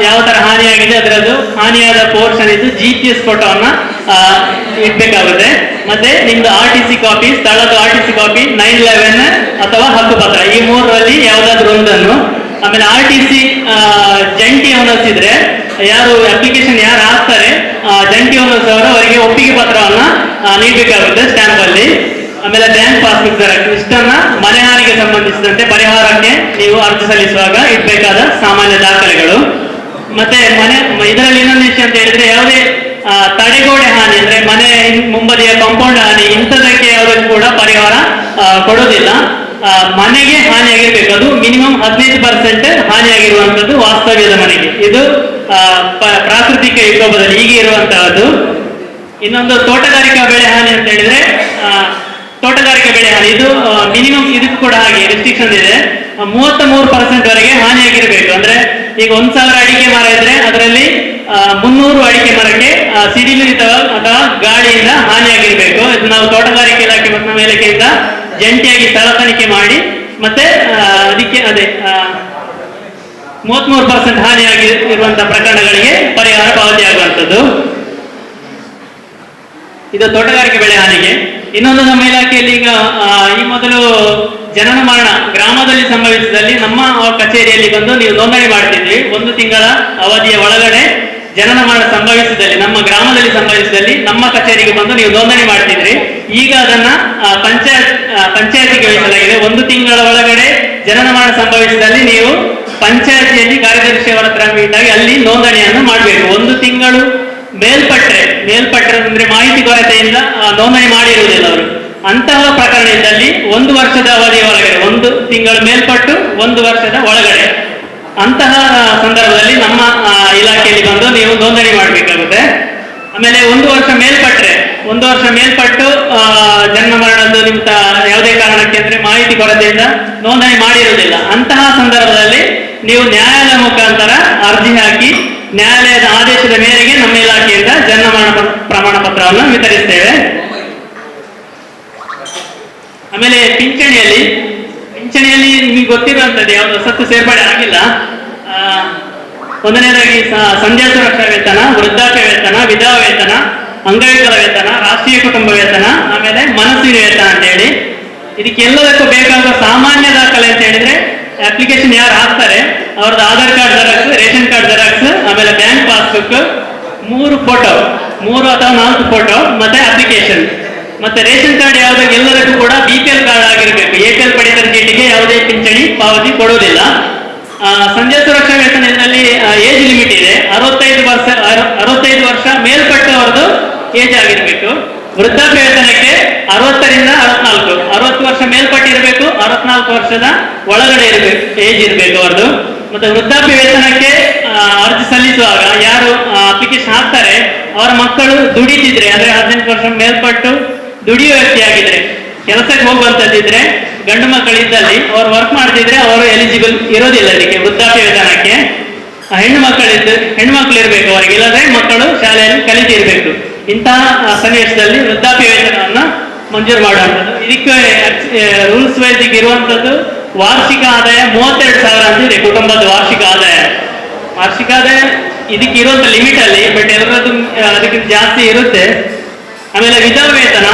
ಯಾವ ತರ ಹಾನಿಯಾಗಿದೆ ಅದರದ್ದು ಹಾನಿಯಾದ ಪೋರ್ಷನ್ ಇದ್ದು GPS ಫೋಟೋವನ್ನ ಇಡ್ಬೇಕಾಗುತ್ತೆ. ಮತ್ತೆ ನಿಮ್ದು RTC ಕಾಪಿ, ಸ್ಥಳದ RTC ಕಾಪಿ, 911 ಅಥವಾ ಹಕ್ಕುಪತ್ರ, ಈ 3ರಲ್ಲಿ ಯಾವ್ದಾದ್ರು ಒಂದನ್ನು. ಆಮೇಲೆ RTC ಜಂಟಿ ಓನರ್ಸ್ ಇದ್ರೆ, ಯಾರು ಅಪ್ಲಿಕೇಶನ್ ಯಾರು ಹಾಕ್ತಾರೆ ಜಂಟಿ ಓನರ್ಸ್ ಅವರಿಗೆ ಒಪ್ಪಿಗೆ ಪತ್ರವನ್ನ ನೀಡಬೇಕಾಗುತ್ತೆ ಸ್ಟ್ಯಾಂಪ್ ಅಲ್ಲಿ. ಆಮೇಲೆ ಬ್ಯಾಂಕ್ ಪಾಸ್ಬುಕ್ ಜೆರಾಕ್ಸ್, ಇಷ್ಟನ್ನ ಮನೆ ಹಾನಿಗೆ ಸಂಬಂಧಿಸಿದಂತೆ ಪರಿಹಾರಕ್ಕೆ ನೀವು ಅರ್ಜಿ ಸಲ್ಲಿಸುವಾಗ ಇಡಬೇಕಾದ ಸಾಮಾನ್ಯ ದಾಖಲೆಗಳು. ಮತ್ತೆ ಇದರಲ್ಲಿ ಇನ್ನೊಂದು ವಿಷಯ ಅಂತ ಹೇಳಿದ್ರೆ, ಯಾವುದೇ ತಡೆಗೋಡೆ ಹಾನಿ ಅಂದ್ರೆ ಮನೆ ಮುಂಬದಿಯ ಕಾಂಪೌಂಡ್ ಹಾನಿ, ಇಂಥದಕ್ಕೆ ಯಾವುದಕ್ಕೂ ಕೂಡ ಪರಿಹಾರ ಕೊಡೋದಿಲ್ಲ. ಮನೆಗೆ ಹಾನಿಯಾಗಿರ್ಬೇಕು, ಅದು ಮಿನಿಮಮ್ 15% ಹಾನಿಯಾಗಿರುವಂತದ್ದು ವಾಸ್ತವ್ಯದ ಮನೆಗೆ. ಇದು ಪ್ರಾಕೃತಿಕ ವಿಕೋಪದಲ್ಲಿ ಹೀಗೆ ಇರುವಂತಹದ್ದು. ಇನ್ನೊಂದು ತೋಟಗಾರಿಕಾ ಬೆಳೆ ಹಾನಿ ಅಂತ ಹೇಳಿದ್ರೆ, ತೋಟಗಾರಿಕೆ ಬೆಳೆ ಹಾನಿ ಇದು ಮಿನಿಮಮ್, ಇದಕ್ಕೂ ಕೂಡ ಹಾಗೆ ರೆಸ್ಟ್ರಿಕ್ಷನ್ ಇದೆ. 33% ವರೆಗೆ ಹಾನಿಯಾಗಿರ್ಬೇಕು. ಅಂದ್ರೆ ಈಗ 1,000 ಅಡಿಕೆ ಮರ ಇದ್ರೆ ಅದರಲ್ಲಿ 300 ಅಡಿಕೆ ಮರಕ್ಕೆ ಸಿಡಿಲು ಅಥವಾ ಗಾಳಿಯಿಂದ ಹಾನಿಯಾಗಿರ್ಬೇಕು. ಇದು ನಾವು ತೋಟಗಾರಿಕೆ ಇಲಾಖೆ ಮತ್ತು ನಮ್ಮ ಇಲಾಖೆಯಿಂದ ಜಂಟಿಯಾಗಿ ಸ್ಥಳ ತನಿಖೆ ಮಾಡಿ ಮತ್ತೆ ಅದಕ್ಕೆ 33% ಹಾನಿಯಾಗಿ ಇರುವಂತಹ ಪ್ರಕರಣಗಳಿಗೆ ಪರಿಹಾರ ಪಾವತಿ ಆಗುವಂಥದ್ದು. ಇದು ತೋಟಗಾರಿಕೆ ಬೆಳೆ ಹಾನಿಗೆ. ಇನ್ನೊಂದು ನಮ್ಮ ಇಲಾಖೆಯಲ್ಲಿ ಈಗ ಈ ಮೊದಲು ಜನನ ಮರಣ ಗ್ರಾಮದಲ್ಲಿ ಸಂಭವಿಸಿದಲ್ಲಿ ನಮ್ಮ ಕಚೇರಿಯಲ್ಲಿ ಬಂದು ನೀವು ನೋಂದಣಿ ಮಾಡ್ತಿದ್ವಿ. 1 ತಿಂಗಳ ಅವಧಿಯ ಒಳಗಡೆ ಜನನ ಮರಣ ಸಂಭವಿಸಿದಲ್ಲಿ, ನಮ್ಮ ಗ್ರಾಮದಲ್ಲಿ ಸಂಭವಿಸಿದಲ್ಲಿ ನಮ್ಮ ಕಚೇರಿಗೆ ಬಂದು ನೀವು ನೋಂದಣಿ ಮಾಡ್ತಿದ್ರಿ. ಈಗ ಅದನ್ನ ಪಂಚಾಯತಿಗೆ ವಹಿಸಲಾಗಿದೆ. 1 ತಿಂಗಳ ಒಳಗಡೆ ಜನನ ಮರಣ ಸಂಭವಿಸಿದಲ್ಲಿ ನೀವು ಪಂಚಾಯತಿಯಲ್ಲಿ ಕಾರ್ಯದರ್ಶಿಯವರ ಹತ್ರ ಮೀಟ್ ಆಗಿ ಅಲ್ಲಿ ನೋಂದಣಿಯನ್ನು ಮಾಡಬೇಕು. 1 ತಿಂಗಳು ಮೇಲ್ಪಟ್ಟರೆ ಅಂದ್ರೆ ಮಾಹಿತಿ ಕೊರತೆಯಿಂದ ನೋಂದಣಿ ಮಾಡಿರುವುದಿಲ್ಲ ಅವರು, ಅಂತಹ ಪ್ರಕರಣ ಇದ್ದಲ್ಲಿ 1 ವರ್ಷದ ಅವಧಿಯ ಒಳಗಡೆ, 1 ತಿಂಗಳು ಮೇಲ್ಪಟ್ಟು 1 ವರ್ಷದ ಒಳಗಡೆ, ಅಂತಹ ಸಂದರ್ಭದಲ್ಲಿ ನಮ್ಮ ಇಲಾಖೆಯಲ್ಲಿ ಬಂದು ನೀವು ನೋಂದಣಿ ಮಾಡಬೇಕಾಗುತ್ತೆ. ಆಮೇಲೆ 1 ವರ್ಷ ಮೇಲ್ಪಟ್ಟು ಜನ್ಮ ಮರಣದ್ದು ನಿಮ್ಮ ಯಾವುದೇ ಕಾರಣಕ್ಕೆ ಅಂದ್ರೆ ಮಾಹಿತಿ ಕೊರತೆಯಿಂದ ನೋಂದಣಿ ಮಾಡಿರುವುದಿಲ್ಲ, ಅಂತಹ ಸಂದರ್ಭದಲ್ಲಿ ನೀವು ನ್ಯಾಯಾಲಯ ಮುಖಾಂತರ ಅರ್ಜಿ ಹಾಕಿ ನ್ಯಾಯಾಲಯದ ಆದೇಶದ ಮೇರೆಗೆ ನಮ್ಮ ಇಲಾಖೆಯಿಂದ ಜನ್ಮ ಮರಣ ಪ್ರಮಾಣ ಪತ್ರವನ್ನು ವಿತರಿಸ್ತೇವೆ. ಆಮೇಲೆ ಪಿಂಚಣಿಯಲ್ಲಿ ನಿಮಗೆ ಗೊತ್ತಿರುವಂತದ್ದು ಯಾವುದು ಸತ್ತು ಸೇರ್ಪಡೆ ಆಗಿಲ್ಲ. ಒಂದನೇದಾಗಿ ಸಂಧ್ಯಾ ಸುರಕ್ಷಾ ವೇತನ, ವೃದ್ಧಾಪ್ಯ ವೇತನ, ವಿಧವಾ ವೇತನ, ಅಂಗವಿಕಲ ವೇತನ, ರಾಷ್ಟ್ರೀಯ ಕುಟುಂಬ ವೇತನ, ಆಮೇಲೆ ಮನಸ್ಸಿನ ವೇತನ ಅಂತ ಹೇಳಿ. ಇದಕ್ಕೆಲ್ಲದಕ್ಕೂ ಬೇಕಾಗುವ ಸಾಮಾನ್ಯ ದಾಖಲೆ ಅಂತ ಹೇಳಿದ್ರೆ, ಅಪ್ಲಿಕೇಶನ್ ಯಾರು ಹಾಕ್ತಾರೆ ಅವ್ರದ್ದು Aadhaar card xerox, ration card xerox, ಆಮೇಲೆ ಬ್ಯಾಂಕ್ ಪಾಸ್ಬುಕ್, 3 ಫೋಟೋ, 3 ಅಥವಾ 4 ಫೋಟೋ, ಮತ್ತೆ ಅಪ್ಲಿಕೇಶನ್. ಮತ್ತೆ ರೇಷನ್ ಕಾರ್ಡ್ ಯಾವುದಾಗಿ ಎಲ್ಲದಕ್ಕೂ ಕೂಡ BPL ಕಾರ್ಡ್ ಆಗಿರಬೇಕು. APL ಪಡಿತರ ಚೀಟಿಗೆ ಯಾವುದೇ ಪಿಂಚಣಿ ಪಾವತಿ ಕೊಡುವುದಿಲ್ಲ. ಸಂಧ್ಯಾ ಸುರಕ್ಷಾ ವೇತನದಲ್ಲಿ ಏಜ್ ಲಿಮಿಟ್ ಇದೆ. 65 ವರ್ಷ ಮೇಲ್ಪಟ್ಟು ಅವ್ರದ್ದು ಏಜ್ ಆಗಿರ್ಬೇಕು. ವೃದ್ಧಾಪ್ಯ ವೇತನಕ್ಕೆ 60ರಿಂದ 64, 60 ವರ್ಷ ಮೇಲ್ಪಟ್ಟಿರಬೇಕು, 64 ವರ್ಷದ ಒಳಗಡೆ ಇರಬೇಕು, ಏಜ್ ಇರಬೇಕು ಅವ್ರದ್ದು. ಮತ್ತೆ ವೃದ್ಧಾಪ್ಯ ವೇತನಕ್ಕೆ ಅರ್ಜಿ ಸಲ್ಲಿಸುವಾಗ ಯಾರು ಅಪ್ಲಿಕೇಶನ್ ಹಾಕ್ತಾರೆ ಅವರ ಮಕ್ಕಳು ದುಡಿತಿದ್ರೆ, ಅಂದ್ರೆ 18 ವರ್ಷ ಮೇಲ್ಪಟ್ಟು ದುಡಿಯುವ ವ್ಯಕ್ತಿ ಆಗಿದ್ರೆ, ಕೆಲಸಕ್ಕೆ ಹೋಗುವಂತದ್ದಿದ್ರೆ, ಗಂಡು ಮಕ್ಕಳಿದ್ದಲ್ಲಿ ಅವರು ವರ್ಕ್ ಮಾಡ್ತಿದ್ರೆ ಅವರು ಎಲಿಜಿಬಲ್ ಇರೋದಿಲ್ಲ ಇದಕ್ಕೆ ವೃದ್ಧಾಪ್ಯ ವೇತನಕ್ಕೆ. ಹೆಣ್ಣು ಮಕ್ಕಳು ಇರಬೇಕು ಅವರಿಗೆ, ಇಲ್ಲದ್ರೆ ಮಕ್ಕಳು ಶಾಲೆಯಲ್ಲಿ ಕಲಿತಿರ್ಬೇಕು. ಇಂತಹ ಸನ್ನಿವೇಶದಲ್ಲಿ ವೃದ್ಧಾಪ್ಯ ವೇತನವನ್ನು ಮಂಜೂರು ಮಾಡುವಂಥದ್ದು. ಇದಕ್ಕೆ ರೂಲ್ಸ್ ವೈಸ್ ಇರುವಂಥದ್ದು ವಾರ್ಷಿಕ ಆದಾಯ 32,000 ಅಂತ ಇದೆ. ಕುಟುಂಬದ ವಾರ್ಷಿಕ ಆದಾಯ ಇದಕ್ಕೆ ಇರುವಂತ ಲಿಮಿಟ್ ಅಲ್ಲಿ, ಬಟ್ ಎಲ್ಲರದ್ದು ಅದಕ್ಕಿಂತ ಜಾಸ್ತಿ ಇರುತ್ತೆ. ಆಮೇಲೆ ವಿಧವಾ ವೇತನ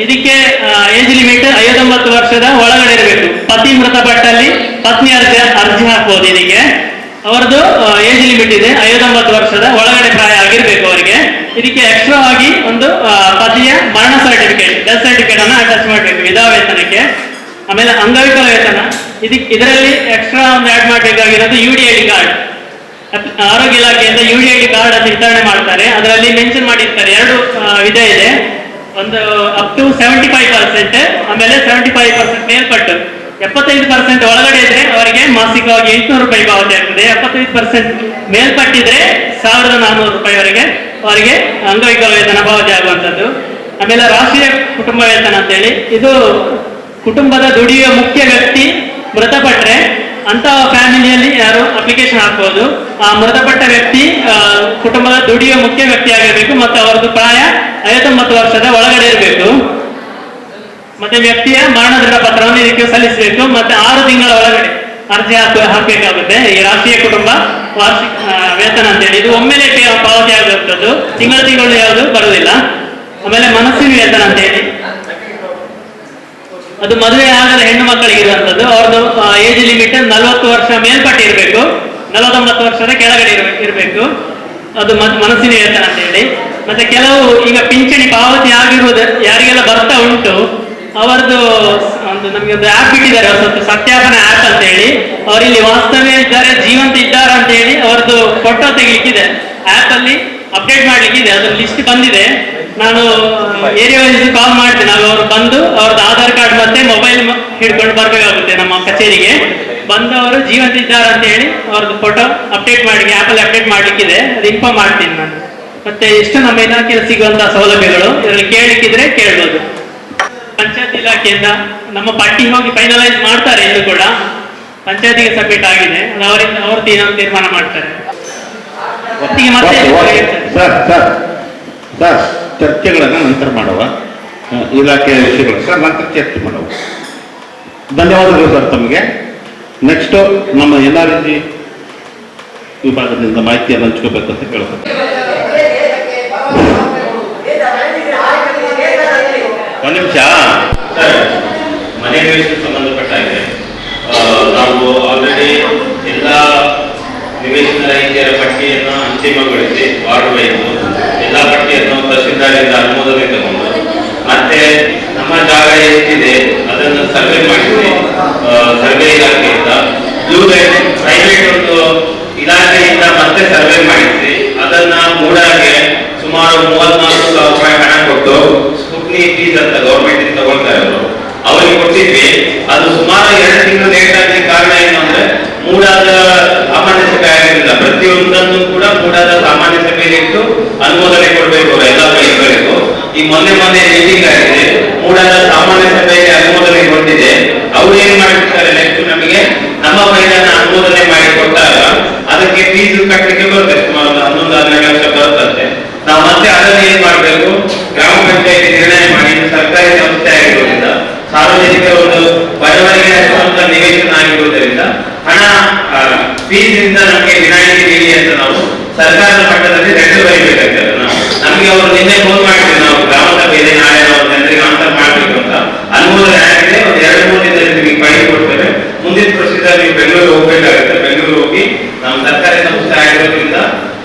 ಇದಕ್ಕೆ ಏಜ್ ಲಿಮಿಟ್ 59 ವರ್ಷದ ಒಳಗಡೆ ಇರಬೇಕು. ಪತಿ ಮೃತಪಟ್ಟಲ್ಲಿ ಪತ್ನಿ ಅರ್ಜಿ ಹಾಕ್ಬೋದು. ಇದಕ್ಕೆ ಅವರದ್ದು ಏಜ್ ಲಿಮಿಟ್ ಇದೆ, 59 ವರ್ಷದ ಒಳಗಡೆ ಪ್ರಾಯ ಆಗಿರ್ಬೇಕು ಅವರಿಗೆ. ಇದಕ್ಕೆ ಎಕ್ಸ್ಟ್ರಾ ಆಗಿ ಒಂದು ಪತಿಯ ಮರಣ ಸರ್ಟಿಫಿಕೇಟ್, ಡೆತ್ ಸರ್ಟಿಫಿಕೇಟ್ ಅನ್ನ ಅಟ್ಯಾಚ್ ಮಾಡಬೇಕು ವಿಧವಾ ವೇತನಕ್ಕೆ. ಆಮೇಲೆ ಅಂಗವಿಕಲ ವೇತನ ಇದರಲ್ಲಿ ಎಕ್ಸ್ಟ್ರಾ ಒಂದು ಆಡ್ ಮಾಡಬೇಕಾಗಿರೋದು UDID ಕಾರ್ಡ್. ಆರೋಗ್ಯ ಇಲಾಖೆಯಿಂದ UDID ಕಾರ್ಡ್ ಅಂತ ವಿತರಣೆ ಮಾಡ್ತಾರೆ. ಅದರಲ್ಲಿ ಮೆನ್ಷನ್ ಮಾಡಿರ್ತಾರೆ, ಎರಡು ವಿಧ ಇದೆ. ಒಂದು ಅಪ್ ಟು 75%, ಆಮೇಲೆ 75% ಮೇಲ್ಪಟ್ಟು. 75% ಒಳಗಡೆ ಇದ್ರೆ ಅವರಿಗೆ ಮಾಸಿಕವಾಗಿ 800 ರೂಪಾಯಿ ಪಾವತಿ ಆಗ್ತದೆ. 75% ಮೇಲ್ಪಟ್ಟಿದ್ರೆ 1400 ರೂಪಾಯಿವರೆಗೆ ಅವರಿಗೆ ಅಂಗವಿಕಲ ವೇತನ ಪಾವತಿ ಆಗುವಂಥದ್ದು. ಆಮೇಲೆ ರಾಷ್ಟ್ರೀಯ ಕುಟುಂಬ ವೇತನ ಅಂತೇಳಿ, ಇದು ಕುಟುಂಬದ ದುಡಿಯುವ ಮುಖ್ಯ ವ್ಯಕ್ತಿ ಮೃತಪಟ್ಟರೆ ಅಂತ ಫ್ಯಾಮಿಲಿಯಲ್ಲಿ ಯಾರು ಅಪ್ಲಿಕೇಶನ್ ಹಾಕ್ಬೋದು. ಆ ಮೃತಪಟ್ಟ ವ್ಯಕ್ತಿ ಕುಟುಂಬದ ದುಡಿಯುವ ಮುಖ್ಯ ವ್ಯಕ್ತಿ ಆಗಿರಬೇಕು ಮತ್ತು ಅವರದ್ದು ಪ್ರಾಯ 59 ವರ್ಷದ ಒಳಗಡೆ ಇರಬೇಕು. ಮತ್ತೆ ವ್ಯಕ್ತಿಯ ಮರಣ ದೃಢಪತ್ರವನ್ನು ಇದಕ್ಕೆ ಸಲ್ಲಿಸಬೇಕು. ಮತ್ತೆ 6 ತಿಂಗಳ ಒಳಗಡೆ ಅರ್ಜಿ ಹಾಕಬೇಕಾಗುತ್ತೆ. ಈ ರಾಷ್ಟ್ರೀಯ ಕುಟುಂಬ ವಾರ್ಷಿಕ ವೇತನ ಅಂತೇಳಿ ಇದು ಒಮ್ಮೆಲೆ ಪಾವತಿ ಆಗುವಂಥದ್ದು, ತಿಂಗಳು ಯಾವುದು ಬರುವುದಿಲ್ಲ. ಆಮೇಲೆ ಮನಸ್ಸಿನ ವೇತನ ಅಂತೇಳಿ, ಅದು ಮದುವೆ ಆಗದ ಹೆಣ್ಣು ಮಕ್ಕಳಿಗೆ ಇರುವಂತದ್ದು. ಅವ್ರದ್ದು ಏಜ್ ಲಿಮಿಟ್ 40 ವರ್ಷ ಮೇಲ್ಪಟ್ಟು ಇರಬೇಕು, 49 ವರ್ಷದ ಕೆಳಗಡೆ ಇರಬೇಕು. ಅದು ಮನಸ್ಸಿನ ವೇತನ ಅಂತ ಹೇಳಿ. ಮತ್ತೆ ಕೆಲವು ಈಗ ಪಿಂಚಣಿ ಪಾವತಿ ಆಗಿರುವುದು ಯಾರಿಗೆಲ್ಲ ಬರ್ತಾ ಉಂಟು ಅವರದ್ದು ಒಂದು ನಮಗೆ ಒಂದು ಆ್ಯಪ್ ಬಿಟ್ಟಿದ್ದಾರೆ, ಸ್ವಲ್ಪ ಸತ್ಯಾಪನ ಆ್ಯಪ್ ಅಂತ ಹೇಳಿ. ಅವರಿಲ್ಲಿ ವಾಸ್ತವ್ಯ ಇದ್ದಾರೆ, ಜೀವಂತ ಇದ್ದಾರೆ ಅಂತ ಹೇಳಿ ಅವರದ್ದು ಫೋಟೋ ತೆಗಿಲಿಕ್ಕಿದೆ, ಆ್ಯಪ್ ಅಲ್ಲಿ ಅಪ್ಡೇಟ್ ಮಾಡ್ಲಿಕ್ಕಿದೆ. ಅದ್ರ ಲಿಸ್ಟ್ ಬಂದಿದೆ. ನಾನು ಏರಿಯಾ ವೈಸ್ ಕಾಲ್ ಮಾಡ್ತೇನೆ, ಅವರು ಬಂದು ಅವ್ರದ್ದು ಆಧಾರ್ ಕಾರ್ಡ್ ಮತ್ತೆ ಮೊಬೈಲ್ ಹಿಡ್ಕೊಂಡು ಬರ್ಬೇಕಾಗುತ್ತೆ ನಮ್ಮ ಕಚೇರಿಗೆ. ಬಂದವರು ಜೀವಂತ ಇದ್ದಾರೆ ಅಂತ ಹೇಳಿ ಅವ್ರದ್ದು ಫೋಟೋ ಅಪ್ಡೇಟ್ ಮಾಡಿ ಆ್ಯಪಲ್ಲಿ ಅಪ್ಡೇಟ್ ಮಾಡ್ಲಿಕ್ಕಿದೆ, ಅದು ಇನ್ಫಾರ್ಮ್ ಮಾಡ್ತೀನಿ ನಾನು. ಮತ್ತೆ ಇಷ್ಟು ನಮ್ಮ ಇಲಾಖೆಯಲ್ಲಿ ಸಿಗುವಂತಹ ಸೌಲಭ್ಯಗಳು ಇದರಲ್ಲಿ ಕೇಳಲಿಕ್ಕಿದ್ರೆ ಕೇಳ್ಬೋದು. ಪಂಚಾಯತ್ ಇಲಾಖೆಯಿಂದ ನಮ್ಮ ಪಟ್ಟಿ ಹೋಗಿ ಫೈನಲೈಸ್ ಮಾಡ್ತಾರೆ, ಎಂದು ಕೂಡ ಪಂಚಾಯತಿಗೆ ಸಬ್ಮಿಟ್ ಆಗಿದೆ, ಅದು ಅವರಿಂದ ಅವರು ತೀರ್ಮಾನ ಮಾಡ್ತಾರೆ. ಒಟ್ಟಿಗೆ ಮತ್ತೆ ಸರ್ ಚರ್ಚೆಗಳನ್ನು ನಂತರ ಮಾಡುವ, ಇಲಾಖೆಯ ವಿಷಯಗಳು ಸರ್ ನಂತರ ಚರ್ಚೆ ಮಾಡುವ. ಧನ್ಯವಾದಗಳು ಸರ್ ತಮಗೆ. ನೆಕ್ಸ್ಟು ನಮ್ಮ NRG ವಿಭಾಗದಿಂದ ಮಾಹಿತಿಯನ್ನು ಹಂಚ್ಕೋಬೇಕು ಅಂತ ಕೇಳ್ತಾರೆ. ಒಂದು ನಿಮಿಷ ಸರ್, ಮನೆ ನಿವೇಶನಕ್ಕೆ ಸಂಬಂಧಪಟ್ಟ ಹಾಗೆ ನಾವು ಆಲ್ರೆಡಿ ಎಲ್ಲ ನಿವೇಶನ ರಹಿತರ ಪಟ್ಟಿಯನ್ನು ಅಂತಿಮಗೊಳಿಸಿ ವಾರ್ಡ್ ವೈಸ್ ಎಲ್ಲ ಪಟ್ಟಿಯನ್ನು ತಹಸೀಲ್ದಾರಿಂದ ಅನುಮೋದನೆ ತಗೊಂಡು ಮತ್ತೆ ನಮ್ಮ ಜಾಗ ಎಷ್ಟಿದೆ ಅದನ್ನು ಸರ್ವೆ ಮಾಡಿಸಿ ಸರ್ವೆ ಇಲಾಖೆಯಿಂದ ಪ್ರೈವೇಟ್ ಒಂದು ಇಲಾಖೆಯಿಂದ ಮತ್ತೆ ಸರ್ವೆ ಮಾಡಿಸಿ ಅದನ್ನ ಮೂಡಾಗೆ ಸುಮಾರು 34,000 ರೂಪಾಯಿ ಹಣ ಕೊಟ್ಟು ಸ್ಕೂಟ್ನಿ ಫೀಸ್ ಅಂತ ಗೌರ್ಮೆಂಟ್ ತಗೊಳ್ತಾರೆ ಅವರಿಗೆ ಕೊಟ್ಟಿದ್ವಿ. ಅದು ಸುಮಾರು 2 ತಿಂಗಳು ಲೇಟ್ ಆಗಲಿಕ್ಕೆ ಕಾರಣ ಏನು ಅಂದ್ರೆ ಮೂಡಾದ ಸಾಮಾನ್ಯ ಸಭೆ ಆಗಿರಲಿಲ್ಲ. ಪ್ರತಿಯೊಂದನ್ನು ಕೂಡ ಮೂಡಾದ ಸಾಮಾನ್ಯ ಸಭೆಯಲ್ಲಿ ಇಟ್ಟು ಅನುಮೋದನೆ ಕೊಡಬೇಕು ಎಲ್ಲ ಬೈಗಳಿಗೂ. ಈ ಮೊನ್ನೆ ಮೀಟಿಂಗ್ ಆಗಿದೆ, ಮೂಡಾದ ಸಾಮಾನ್ಯ ಸಭೆಯಲ್ಲಿ ಅನುಮೋದನೆ ಕೊಟ್ಟಿದೆ. ಅವ್ರು ಏನ್ ಮಾಡಿರ್ತಾರೆ, ನೆಕ್ಸ್ಟ್ ನಮಗೆ ನಮ್ಮ ಫೈಲನ್ನು ಅನುಮೋದನೆ ಮಾಡಿ ಕೊಟ್ಟಾಗ ಅದಕ್ಕೆ ಫೀಸ್ ಕಟ್ಟಲಿಕ್ಕೆ ಬರುತ್ತೆ, ಸುಮಾರು 11-12 ಲಕ್ಷ ಬರುತ್ತಂತೆ. ನಾವು ಮತ್ತೆ ಅದನ್ನು ಏನ್ ಮಾಡಬೇಕು, ಗ್ರಾಮ ಪಂಚಾಯತಿ ನಿರ್ಣಯ ಮಾಡಿ ಸರ್ಕಾರಿ ಸಂಸ್ಥೆ ಆಗಿರುವುದರಿಂದ ಸಾರ್ವಜನಿಕರ ಒಂದು ಬಡವರಿಗೆ ಹಚ್ಚುವಂತ ನಿವೇಶನ ಆಗಿರುವುದರಿಂದ ಹಣ ಫೀಸ್ ಇಂದ ನಮಗೆ ವಿನಾಯಿತಿ ನೀಡಿ ಅಂತ ನಾವು ಸರ್ಕಾರದ ಮಟ್ಟದಲ್ಲಿ ಲೆಟರ್ ಬರೀಬೇಕಾಗ್ತದೆ. ನಮಗೆ ಅವರು ನಿನ್ನೆ ಫೋನ್ ಮಾಡಿದ್ರು, ನಾವು ಗ್ರಾಮ ಸಭೆಯಲ್ಲಿ ನಾಳೆ ನಾವು ಜನರಿಗೆ ಆನ್ಸರ್ ಮಾಡಬೇಕು ಅಂತ. ಅನುಮೋದನೆ ಆಗಿದೆ, ಒಂದು 2-3 ದಿನದಲ್ಲಿ ನಿಮಗೆ ಫೈಲ್ ಕೊಡ್ತೇವೆ. ಮುಂದಿನ ಪ್ರೊಸೀಜರ್ ನೀವು ಬೆಂಗಳೂರು ಹೋಗ್ಬೇಕಾಗುತ್ತೆ. ಬೆಂಗಳೂರು ಹೋಗಿ ನಾವು ಸರ್ಕಾರಿ ಸಂಸ್ಥೆ ಆಗಿರೋದ್ರಿಂದ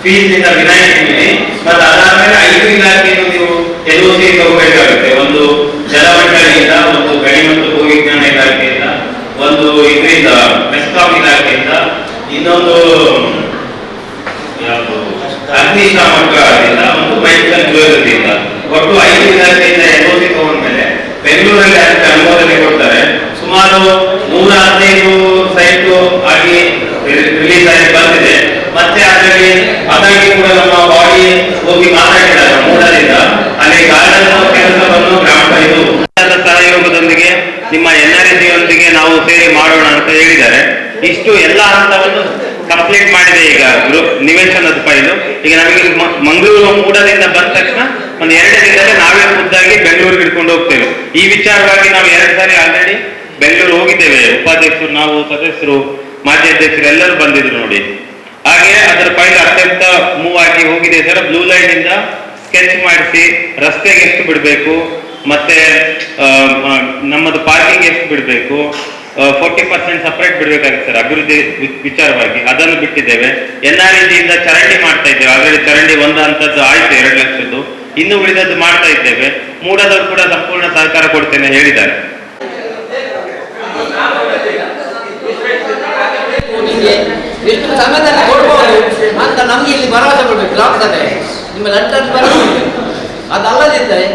ಫೀಸ್ ಇಂದ ವಿನಾಯಿತಿ ನೀಡಿ ಮತ್ತೆ ಅದಾದ್ಮೇಲೆ 5 ಇಲಾಖೆಯನ್ನು ನೀವು LOC ತಗೋಬೇಕಾಗುತ್ತೆ. ಒಂದು ಜಲಮಂಡಳಿಯಿಂದ, ಒಂದು ಗಣಿ ಮತ್ತು ಭೂವಿಜ್ಞಾನ ಇಲಾಖೆಯಿಂದ, ಒಂದು ಇದರಿಂದ ಮೆಸ್ಕಾಂ ಇಲಾಖೆಯಿಂದ, ಇನ್ನೊಂದು ಯಾವುದು ಅಗ್ನಿಶಾಮಕದಿಂದ, ಒಂದು ಮೈಸೂರು ಜ್ಯುವೆಲರಿಯಿಂದ, ಒಟ್ಟು 5 ಇಲಾಖೆಯಿಂದ LOC ತಗೊಂಡ್ಮೇಲೆ ಬೆಂಗಳೂರಲ್ಲಿ ಅದಕ್ಕೆ ಅನುಮೋದನೆ ಕೊಡ್ತಾರೆ. ಸುಮಾರು 115 ಸೈಟ್ ಆಗಿ ರಿಲೀಸ್ ಆಗಿ ಬಂದಿದೆ. ಮತ್ತೆ ಅದರಲ್ಲಿ ಅದಾಗಿ ಕೂಡ ನಮ್ಮ ಬಾಡಿ ಹೋಗಿ ಮಾತಾಡಿದ್ದಾರೆ ಮೂಡದಿಂದ. ಅಲ್ಲಿ ಗಾರ್ಡನ್ ಕೆಲಸವನ್ನು ಗ್ರಾಮ ಪಂಚಾಯತ್ ಸಹಯೋಗದೊಂದಿಗೆ ನಿಮ್ಮ NRG ಯೊಂದಿಗೆ ನಾವು ಸೇರಿ ಮಾಡೋಣ ಅಂತ ಹೇಳಿದ್ದಾರೆ. ಇಷ್ಟು ಎಲ್ಲ ಹಂತವನ್ನು ಕಂಪ್ಲೀಟ್ ಮಾಡಿದೆ. ಈಗ ನಿವೇಶನದ ಫೈಲು ಈಗ ನಮಗೆ ಮಂಗಳೂರು ಮೂಡದಿಂದ ಬಂದ ತಕ್ಷಣ ಒಂದು 2 ದಿನದಲ್ಲಿ ನಾವೇ ಖುದ್ದಾಗಿ ಬೆಂಗಳೂರಿಗೆ ಹಿಡ್ಕೊಂಡು ಹೋಗ್ತೇವೆ. ಈ ವಿಚಾರವಾಗಿ ನಾವು 2 ಸಾರಿ ಆಲ್ರೆಡಿ ಬೆಂಗಳೂರು ಹೋಗಿದ್ದೇವೆ. ಉಪಾಧ್ಯಕ್ಷರು, ನಾವು ಸದಸ್ಯರು, ಮಾಜಿ ಅಧ್ಯಕ್ಷರು ಎಲ್ಲರೂ ಬಂದಿದ್ರು ನೋಡಿ. ಹಾಗೆ ಅದರ ಫೈಲ್ ಅತ್ಯಂತ ಮೂವ್ ಆಗಿ ಹೋಗಿದೆ ಸರ್. ಬ್ಲೂ ಲೈನ್ ಇಂದ ಸ್ಕೆಚ್ ಮಾಡಿಸಿ ರಸ್ತೆಗೆ ಎಷ್ಟು ಬಿಡಬೇಕು, ಮತ್ತೆ ನಮ್ಮದು ಪಾರ್ಕಿಂಗ್ ಎಷ್ಟು ಬಿಡಬೇಕು, 40% ಸಪರೇಟ್ ಬಿಡಬೇಕಾಗಿತ್ತು ಸರ್ ಅಭಿವೃದ್ಧಿ ವಿಚಾರವಾಗಿ, ಅದನ್ನು ಬಿಟ್ಟಿದ್ದೇವೆ. NREG ಇಂದ ಚರಂಡಿ ಮಾಡ್ತಾ ಇದ್ದೇವೆ, ಆಲ್ರೆಡಿ ಚರಂಡಿ ಒಂದು ಹಂತದ್ದು ಆಯ್ತು 2 ಲಕ್ಷದ್ದು, ಇನ್ನು ಉಳಿದದ್ದು ಮಾಡ್ತಾ ಇದ್ದೇವೆ. ಮೂಡದವರು ಕೂಡ ಸಂಪೂರ್ಣ ಸಹಕಾರ ಕೊಡ್ತೇನೆ ಹೇಳಿದ್ದಾರೆ. ಎಷ್ಟು ಸಮಯದಲ್ಲಿ ಕೊಡ್ಬೋದು ಅಂತ ನಮ್ಗೆ ಇಲ್ಲಿ ಭರವಸೆ ಕೊಡ್ಬೇಕು. ಗ್ರಾಮ ಸಭೆ ನಿಮ್ಮ ಲಂಚಕ್ಕೆ ಭರವಸೆ ಕೊಡ್ಬೇಕು. ಅದಲ್ಲದಿದ್ದರೆ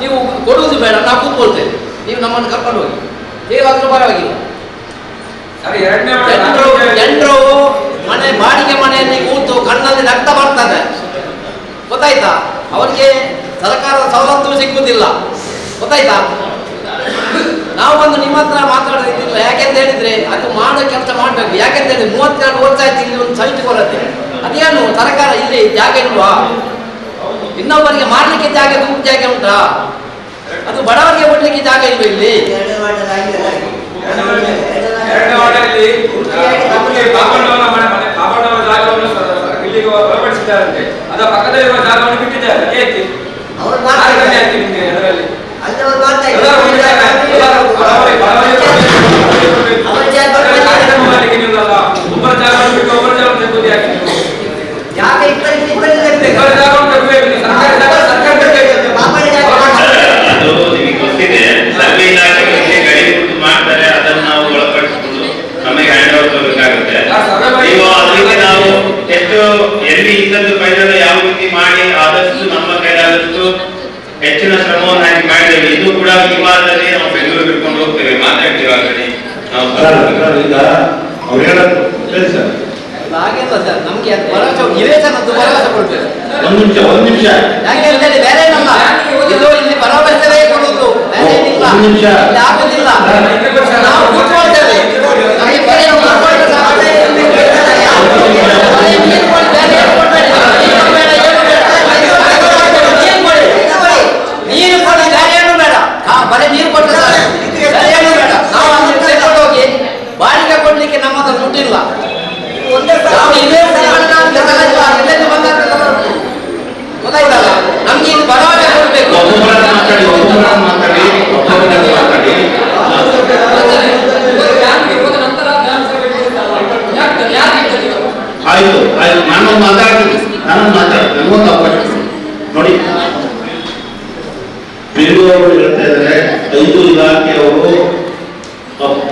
ನೀವು ಕೊಡುವುದು ಬೇಡ, ನಾವು ಕೂತ್ಕೊಳ್ತೇವೆ, ನೀವು ನಮ್ಮನ್ನು ಕರ್ಕೊಂಡು ಹೋಗಿ, ಹೇಗಾದ್ರೂ ಪರವಾಗಿಲ್ಲ. ಜನರು ಮನೆ ಬಾಡಿಗೆ ಮನೆಯಲ್ಲಿ ಕೂತು ಕಣ್ಣಲ್ಲಿ ರಕ್ತ ಬರ್ತದೆ, ಗೊತ್ತಾಯ್ತಾ? ಅವರಿಗೆ ಸರ್ಕಾರದ ಸವಲತ್ತು ಸಿಕ್ಕುವುದಿಲ್ಲ, ಗೊತ್ತಾಯ್ತಾ? ನಾವು ಒಂದು ನಿಮ್ಮ ಹತ್ರ ಮಾತಾಡೋದಿಲ್ಲ. ಯಾಕೆಂತ ಹೇಳಿದ್ರೆ ಅದು ಮಾಡೋ ಕೆಲಸ ಮಾಡಬೇಕು. ಯಾಕೆಂತ ಹೇಳಿದ್ರೆ 32 ವರ್ಷ ಆಯ್ತು ಇಲ್ಲಿ ಒಂದು ಸೈಟ್ ಕೊರತೆ. ಅದೇನು ಸರ್ಕಾರ ಇಲ್ಲಿ ಜಾಗ ಇಲ್ವಾ? ಇನ್ನೊಬ್ಬರಿಗೆ ಮಾಡ್ಲಿಕ್ಕೆ ಜಾಗ ಉಂಟಾ? ಅದು ಬಡವರಿಗೆ ಕೊಡ್ಲಿಕ್ಕೆ ಜಾಗ ಇಲ್ವ ಇಲ್ಲಿ? ಅದರ ಪಕ್ಕದಲ್ಲಿರುವ ಜಾಗವನ್ನು ಬಿಟ್ಟಿದ್ದಾರೆ. ಏಕೆ ಗೊತ್ತಿದೆ, ಸರ್ವೆ ಇಲಾಖೆಗಳಿಗೆ ಗಡಿ ಗುರುತು ಮಾಡ್ತಾರೆ, ಅದನ್ನು ನಾವು ಒಳಪಡಿಸಿಕೊಂಡು ನಮಗೆ ಹ್ಯಾಂಡ್ ಓವರ್ ಮಾಡಬೇಕಾಗುತ್ತೆ. ನೀವು ಅದಕ್ಕೆ ನಾವು ಎಷ್ಟು ಎಲ್ಲಿ ಇದ್ದದ್ದು ಕೈಗಳು ಯಾವ ರೀತಿ ಮಾಡಿ ಆದಷ್ಟು ನಮ್ಮ ಕೈಲಾದಷ್ಟು ಹೆಚ್ಚಿನ ಶ್ರಮವನ್ನು ಹಾಕಿ ಮಾಡಿದ್ದೇವೆ. ಇದು ಕೂಡ ಈ ವಾರದಲ್ಲಿ ನಾವು ಬೆಂಗಳೂರು ಬಿಟ್ಕೊಂಡು ಹೋಗ್ತೇವೆ, ಮಾತಾಡ್ತೀವಿ ಆಲ್ರೆಡಿ ನಾವು. ಹಾಗೆಲ್ಲ ಸರ್ ನಮ್ಗೆ ಭರವಸೆ ನಿವೇಶನದ್ದು ಭರವಸೆ ಕೊಡ್ಬೇಕು. ಒಂದು ನಿಮಿಷ ಯಾಕೆ ಹೇಳಿದ್ರೆ ಬೇರೆ ಏನಲ್ಲ, ಇದು ಇಲ್ಲಿ ಭರವಸೆ ಕೊಡುವುದು, ಬೇರೆ ಏನಿಲ್ಲ, ಇಲ್ಲಿ ಆಗುದಿಲ್ಲ. ನಾವು ಕೂತ್ಕೊಳ್ತೇವೆ, ನಮಗೆ ಬೇರೆ ನೀರು ಕೊಡಿ, ಬೇರೆ ಏನು ಬೇಡ, ಬರೀ ನೀರು ಕೊಟ್ಟರೆ ಬೇರೆ ಏನು ಬೇಡ. ನಾವು ಅದನ್ನು ತೆಗೆದುಕೊಂಡು ಹೋಗಿ ಬಾಡಿಗೆ ಕೊಡ್ಲಿಕ್ಕೆ ನಮ್ಮ ಹತ್ರ ದುಡ್ಡಿಲ್ಲ. ಗೊತ್ತಾಯ್ತಲ್ಲ, ನಮ್ಗೆ ಇದು ಭರವಸೆ ಕೊಡ್ಬೇಕು. ಆಯ್ತು ಆಯ್ತು, ನಾನು ಮಾತಾಡ್ತೀನಿ, ನನಗೊಂದು ಅವಕಾಶ ನೋಡಿ. ಬೆಂಗಳೂರು ಹೇಳ್ತಾ ಇದ್ದಾರೆ 5 ಇಲಾಖೆಯವರು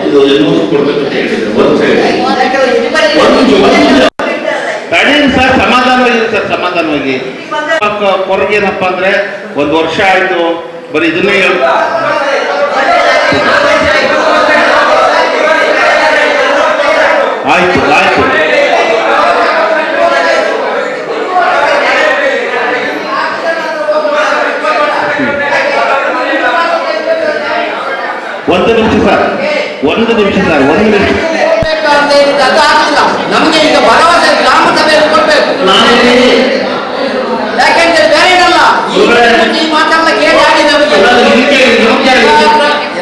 ಇದು ಎನ್ಒಸಿ ಕೊಡ್ಬೇಕು ಅಂತ ಹೇಳಿದ್ದಾರೆ. ಒಂದು ಸೈಡ್ ತಡೀರಿ ಸರ್, ಸಮಾಧಾನವಾಗಿ ಸರ್, ಸಮಾಧಾನವಾಗಿ. ಕೊರಗೇನಪ್ಪ ಅಂದ್ರೆ 1 ವರ್ಷ ಆಯ್ತು, ಬರೀ ಇದನ್ನೇ ಆಯ್ತು ಆಯ್ತು. ಒಂದು ನಿಮಿಷ ಸರ್, ಒಂದು ನಿಮಿಷ. ನಮ್ಗೆ ಈಗ ಭರವಸೆ ಗ್ರಾಮ ಸಭೆಯಲ್ಲಿ ಕೊಡ್ಬೇಕು. ಯಾಕೆಂದ್ರೆ ಬೇರೆ ಏನಲ್ಲ, ಈ ಮಾತನ್ನ ಕೇಳಿ ಆಗಿ ನಮಗೆ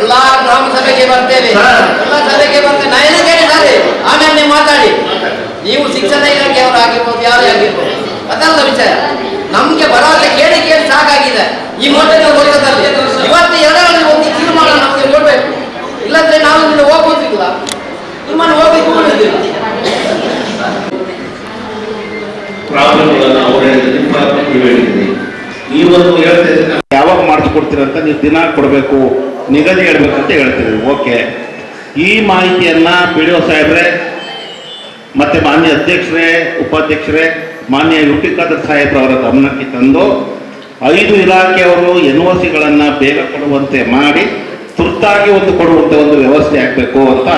ಎಲ್ಲಾ ಗ್ರಾಮ ಸಭೆಗೆ ಬರ್ತೇವೆ, ಎಲ್ಲ ಸಭೆಗೆ ಬರ್ತೇವೆ. ನಾ ಏನು ಕೇಳಿದ್ದಾರೆ, ಆಮೇಲೆ ನೀವು ಮಾತಾಡಿ. ನೀವು ಶಿಕ್ಷಣ ಇಲಾಖೆಯವರು ಆಗಿರ್ಬೋದು, ಯಾರೇ ಆಗಿರ್ಬೋದು, ಅದಲ್ಲ ವಿಷಯ. ನಮ್ಗೆ ಭರವಸೆ ಕೇಳಿ ಕೇಳಿ ಸಾಕಾಗಿದೆ. ಈ ಮೊದಲಿನ ವರ್ಷದಲ್ಲಿ ಇವತ್ತು ಎರಡರಲ್ಲಿ ಒಂದು ತೀರ್ಮಾನ ನಮಗೆ ಕೊಡ್ಬೇಕು, ಇಲ್ಲಂದ್ರೆ ನಾವು ಇಲ್ಲಿ ಹೋಗುವುದಿಲ್ಲ, ತೀರ್ಮಾನ ಹೋಗ್ಬೇಕು ಬಿಡುವುದಿಲ್ಲ. ಪ್ರಾಬ್ಲಮ್ಗಳನ್ನು ಅವ್ರು ಹೇಳಿದ್ರೆ ನಿಮ್ಮ ನೀವು ಹೇಳಿದ್ರಿ, ನೀವೊಂದು ಹೇಳ್ತಾ ಇದ್ರೆ ಯಾವಾಗ ಮಾಡಿಸ್ಕೊಡ್ತೀರಂತ ನೀವು ದಿನ ಕೊಡಬೇಕು, ನಿಗದಿ ಹೇಳ್ಬೇಕಂತ ಹೇಳ್ತಿದ್ರಿ. ಓಕೆ, ಈ ಮಾಹಿತಿಯನ್ನ PDO ಸಾಹೇಬ್ರೆ ಮತ್ತೆ ಮಾನ್ಯ ಅಧ್ಯಕ್ಷರೇ, ಉಪಾಧ್ಯಕ್ಷರೇ, ಮಾನ್ಯ ಯುಟಿ ಖಾದರ್ ಸಾಹೇಬ್ರವರ ಗಮನಕ್ಕೆ ತಂದು 5 ಇಲಾಖೆಯವರು NOCಗಳನ್ನು ಬೇಗ ಕೊಡುವಂತೆ ಮಾಡಿ ತುರ್ತಾಗಿ ಒಂದು ಕೊಡುವಂತೆ ಒಂದು ವ್ಯವಸ್ಥೆ ಆಗಬೇಕು ಅಂತ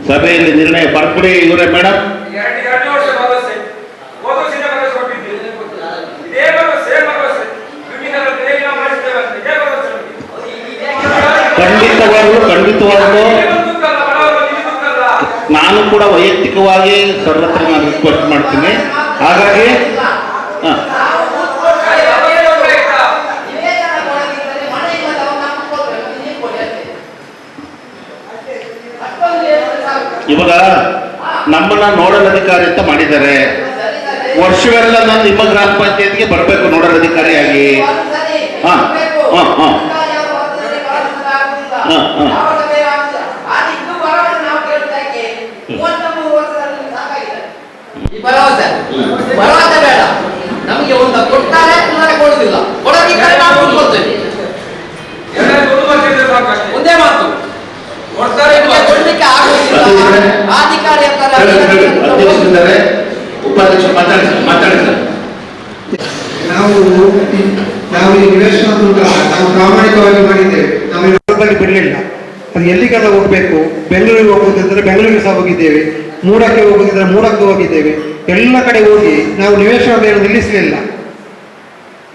ಸಭೆಯಲ್ಲಿ ನಿರ್ಣಯ ಬರ್ಕೊಡಿ. ಇವರೇ ಮೇಡಮ್, ಖಂಡಿತವಾಗ್ಲೂ ನಾನು ಕೂಡ ವೈಯಕ್ತಿಕವಾಗಿ ಸರ್ ಹತ್ರ ನಾನು ರಿಕ್ವೆಸ್ಟ್ ಮಾಡ್ತೀನಿ. ಹಾಗಾಗಿ ಇವಾಗ ನಮ್ಮನ್ನ ನೋಡಲ್ ಅಧಿಕಾರಿ ಅಂತ ಮಾಡಿದ್ದಾರೆ. ವರ್ಷವೆಲ್ಲ ನಾನು ನಿಮ್ಮ ಗ್ರಾಮ ಪಂಚಾಯತ್ಗೆ ಬರಬೇಕು ನೋಡಲ್ ಅಧಿಕಾರಿಯಾಗಿ. ಯಾವ ಸಭೆ ಆಗ್ತದೆ ಅದು ಇನ್ನೂ ಭರವಸೆ ನಾವು ಕೇಳ್ತೇವೆ 33 ವರ್ಷದಲ್ಲಿ ಸಾಕಾಗಿದೆ ಈ ಭರವಸೆ ಬೇಡ ನಮಗೆ ಒಂದು ಕೊಡ್ತಾರೆ ಇಲ್ಲದೆ ಕೊಡುದಿಲ್ಲ ಕೊಡೋದಿದ್ದರೆ ನಾವು ಕೊಡ್ತೇವೆ ಒಂದೇ ಮಾತು ಕೊಡ್ತಾರೆ ಕೊಡ್ಲಿಕ್ಕೆ ಆಗುವುದಿಲ್ಲ ಅಧಿಕಾರಿ ಅಂತಾರೆ ಉಪಾಧ್ಯಕ್ಷ ಮಾತಾಡಿದ್ದಾರೆ ನಾವು ಈ ನಿವೇಶನ ನಾವು ಪ್ರಾಮಾಣಿಕವಾಗಿ ಮಾಡಿದ್ದೇವೆ ನಮಗೆ ಬಿಡಲಿಲ್ಲ ಅದು ಎಲ್ಲಿಗೆಲ್ಲ ಹೋಗಬೇಕು ಬೆಂಗಳೂರಿಗೆ ಹೋಗುವುದಿದ್ರೆ ಬೆಂಗಳೂರಿಗೆ ಸಹ ಹೋಗಿದ್ದೇವೆ ಮೂಡಕ್ಕೆ ಹೋಗುದಿದ್ರೆ ಮೂಡಕ್ಕೆ ಹೋಗಿದ್ದೇವೆ ಎಲ್ಲ ಕಡೆ ಹೋಗಿ ನಾವು ನಿವೇಶನವನ್ನು ನಿಲ್ಲಿಸಲಿಲ್ಲ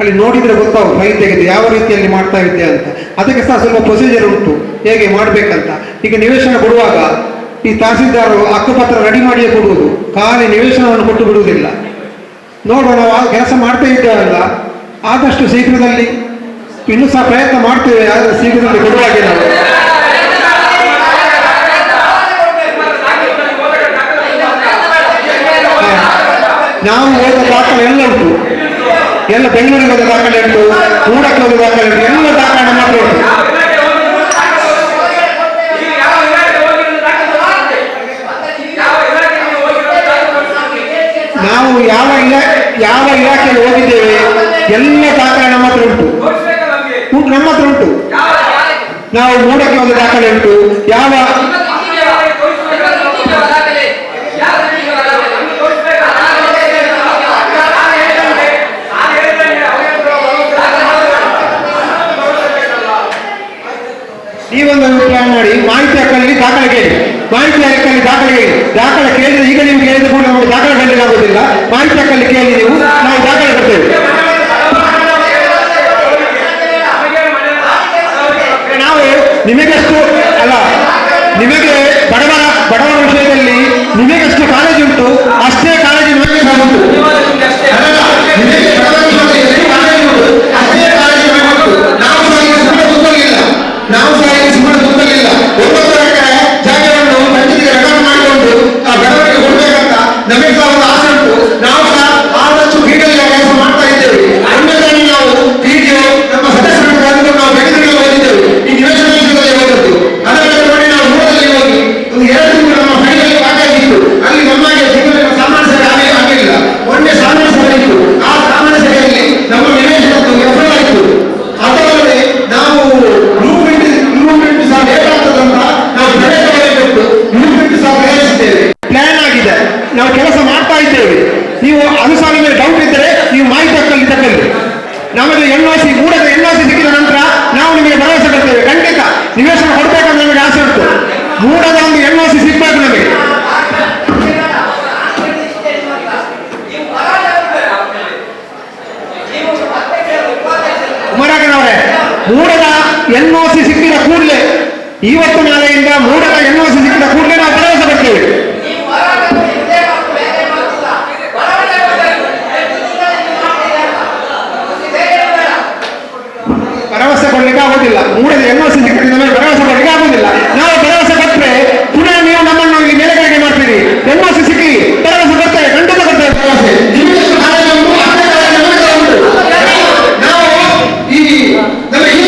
ಅಲ್ಲಿ ನೋಡಿದ್ರೆ ಗೊತ್ತಾവും ಫೈಲ್ ತೆಗೆದು ಯಾವ ರೀತಿಯಲ್ಲಿ ಮಾಡ್ತಾ ಇದ್ದೆ ಅಂತ ಅದಕ್ಕೆ ಸಹ ಸ್ವಲ್ಪ ಪ್ರೊಸೀಜರ್ ಉಂಟು ಹೇಗೆ ಮಾಡಬೇಕಂತ ಈಗ ನಿವೇಶನ ಕೊಡುವಾಗ ಈ ತಹಸೀಲ್ದಾರರು ಹಕ್ಕುಪತ್ರ ರೆಡಿ ಮಾಡಿಯೇ ಕೊಡುವುದು ಖಾಲಿ ನಿವೇಶನವನ್ನು ಕೊಟ್ಟು ಬಿಡುವುದಿಲ್ಲ ನೋಡುವ ನಾವು ಆ ಕೆಲಸ ಮಾಡ್ತಾ ಇದ್ದೇವಲ್ಲ ಆದಷ್ಟು ಶೀಘ್ರದಲ್ಲಿ ಇನ್ನೂ ಸಹ ಪ್ರಯತ್ನ ಮಾಡ್ತೇವೆ ಆದರೆ ಶೀಘ್ರದಲ್ಲಿ ಕೊಡುವಾಗೆ ನಾವು ಹೋದ ದಾಖಲೆ ಎಲ್ಲ ಉಂಟು ಎಲ್ಲ ಬೆಂಗಳೂರಿಗೆ ಹೋದ ದಾಖಲೆ ಉಂಟು ಮೂಡಕ್ಕೆ ಹೋದ ದಾಖಲೆ ಉಂಟು ಎಲ್ಲ ದಾಖಲೆ ನಮ್ಮ ಹತ್ರ ಉಂಟು ನಾವು ಯಾವ ಇಲಾಖೆಯಲ್ಲಿ ಹೋಗಿದ್ದೇವೆ ಎಲ್ಲ ದಾಖಲೆ ನಮ್ಮ ಹತ್ರ ಉಂಟು ನಮ್ಮ ಹತ್ರ ಉಂಟು ನಾವು ಮೂಡಕ್ಕೆ ಹೋದ ದಾಖಲೆ ಉಂಟು ಯಾವ ನೀವೊಂದು ಪ್ಲಾನ್ ಮಾಡಿ ಮಾಹಿತಿ ಹಕ್ಕಲ್ಲಿ ದಾಖಲೆ ಕೇಳಿ ಮಾಹಿತಿ ಹಕ್ಕಲ್ಲಿ ದಾಖಲೆ ಕೇಳಿದ್ರೆ ಈಗ ನೀವು ಕೇಳಿದ ಕೂಡ ನಮಗೆ ದಾಖಲೆ ಕೇಳಲಿಕ್ಕೆ ಆಗುದಿಲ್ಲ ಮಾಹಿತಿ ಹಕ್ಕಲ್ಲಿ ಕೇಳಿ ನೀವು ನಾವು ದಾಖಲೆ ಕೊಡ್ತೇವೆ ನಾವು ನಿಮಗಷ್ಟು ಅಲ್ಲ ನಿಮಗೆ ಬಡವರ ವಿಷಯದಲ್ಲಿ ನಿಮಗಷ್ಟು ಕಾಳಜಿ ಉಂಟು ಅಷ್ಟೇ ಕಾಳಜಿ ನಮಗೆ ಸಹ ಉಂಟು ನಾವು ಸಹ ಸುಮ್ಮನೆ ತುಂಬಲಿಲ್ಲ ಒಂಬತ್ತು ಎಕರೆ ಜಾಗವನ್ನು ಪಂಚಾಯತಿಗೆ ರೆಕಾರ್ಡ್ ಮಾಡಿಕೊಂಡು ಆ ಬಡವರಿಗೆ ಕೊಡ್ಬೇಕಂತ ನಮಗೆ ಸಹ ಒಂದು ಆಸೆ ಉಂಟು ನಾವು ಸಹ ಆದಷ್ಟು ಫೀಲ್ಡಲ್ಲಿ ಕೆಲಸ ಮಾಡ್ತಾ ಇದ್ದೇವೆ ಒಂದರಲ್ಲಿ ನಾವು ವಿಡಿಯೋ ನಮ್ಮ ಸದಸ್ಯರನ್ನು ಕರೆದುಕೊಂಡು ನಾವು ಬೆಂಗಳೂರಿಗೆ ಹೋಗಿದ್ದೇವೆ ಈ ನಿವೇಶನ ವಿಷಯದಲ್ಲಿ ಹೋದದ್ದು ಅದರ ನೋಡಿ ನಾವು ಮೂರದಲ್ಲಿ ಹೋಗಿ ಒಂದು 2 ತಿಂಗಳು ನಮ್ಮ ಫೈನಲ್ ಭಾಗಿಯಾಗಿತ್ತು ಅಲ್ಲಿ ನಮಗೆ ಜೀವನ ಸಾಮಾನ್ಯ ಸಭೆ ಆಗಲಿಲ್ಲ ಮೊನ್ನೆ ಸಾಮಾನ್ಯ ಸಭೆ ಇತ್ತು ಆ ಸಾಮಾನ್ಯ ಸಭೆಯಲ್ಲಿ ನಮ್ಮ ನಿವೇಶನದ್ದು ಎಫ್ಐ ಆಯಿತು ಅದಲ್ಲದೆ ನಾವು ಮೂವ್ಮೆಂಟ್ ಸಹ ಬೇಕಾಗ್ತದಂತ ನಾವು ಬೆಳೆಸಬೇಕು ಮೂವ್ಮೆಂಟ್ ಸಹ ಬೆಳೆಸಿದ್ದೇವೆ ಪ್ಲಾನ್ ಆಗಿದೆ ನಾವು ಕೆಲಸ ಮಾಡ್ತಾ ಇದ್ದೇವೆ ನೀವು ಅದು ಸಹ ನಿಮಗೆ ಡೌಟ್ ಇದ್ದರೆ ನೀವು ಮಾಹಿತಿ ಹಕ್ಕಲ್ಲಿ ತಗೊಳ್ಳಿ ನಮಗೆ NOC ಮೂಡದ NOC ಸಿಕ್ಕಿದ ನಂತರ ನಾವು ನಿಮಗೆ ಭರವಸೆ ಕೊಡ್ತೇವೆ ಖಂಡಿತ ನಿವೇಶನ ಕೊಡ್ಬೇಕಂತ ನಮಗೆ ಆಸೆ ಉಂಟು ಮೂಡದ ಒಂದು NOC ಸಿಗ್ಬೇಕು ನಮಗೆ ಕುಮಾರಣ್ಣನವರೇ ಮೂಡದ NOC ಸಿಕ್ಕಿದ ಕೂಡಲೇ ಇವತ್ತು ನಾಳೆಯಿಂದ ಮೂಡದ NOC ಸಿಕ್ಕಿದ ಕೂಡಲೇ ನಾವು ಭರವಸೆ ಕೊಡ್ತೇವೆ ಭರವಸೆ ಕೊಡ್ಲಿಕ್ಕೆ ಆಗುದಿಲ್ಲ ಮೂಡದ NOC ಸಿಕ್ಕಿದ ಮೇಲೆ ಭರವಸೆ ಕೊಡ್ಲಿಕ್ಕೆ ಆಗುದಿಲ್ಲ ನಾವು ಭರವಸೆ ಕೊಟ್ಟರೆ ಪುನಃ ನೀವು ನಮ್ಮನ್ನು ಇಲ್ಲಿ ಮೇಲುಗಡೆ ಮಾಡ್ತೀರಿ NOC ಸಿಕ್ಕಿ ಭರವಸೆ ಕೊಡ್ತೇವೆ ಖಂಡಿತ ಕೊಡ್ತೇವೆ ಭರವಸೆ ನಾವು ಈ ನಮ್ಮ ಈ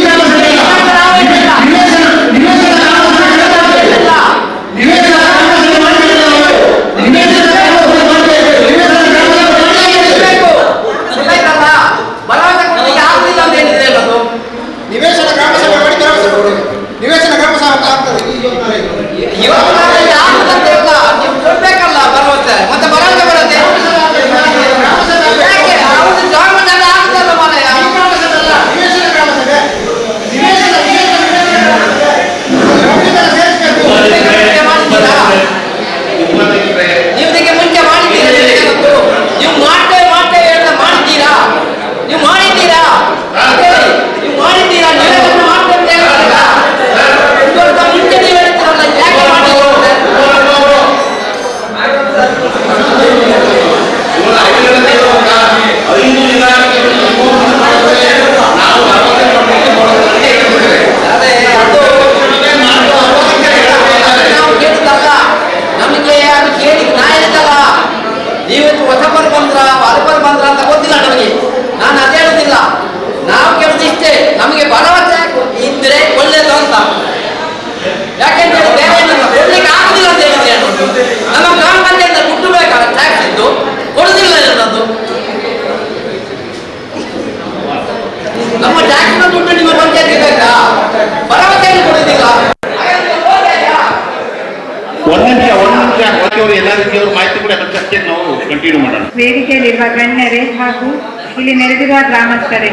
ನಿವೇಶನ ಗ್ರಾಮ ಸಭೆ ಮಾಡಿ ಭರವಸೆ ಕೊಡೋದು ಕಂಟಿನ್ಯೂ ಮಾಡೋಣ. ವೇದಿಕೆಯಲ್ಲಿರುವ ಗಣ್ಯರೇ ಹಾಗೂ ಇಲ್ಲಿ ನೆರೆದಿರುವ ಗ್ರಾಮಸ್ಥರೇ,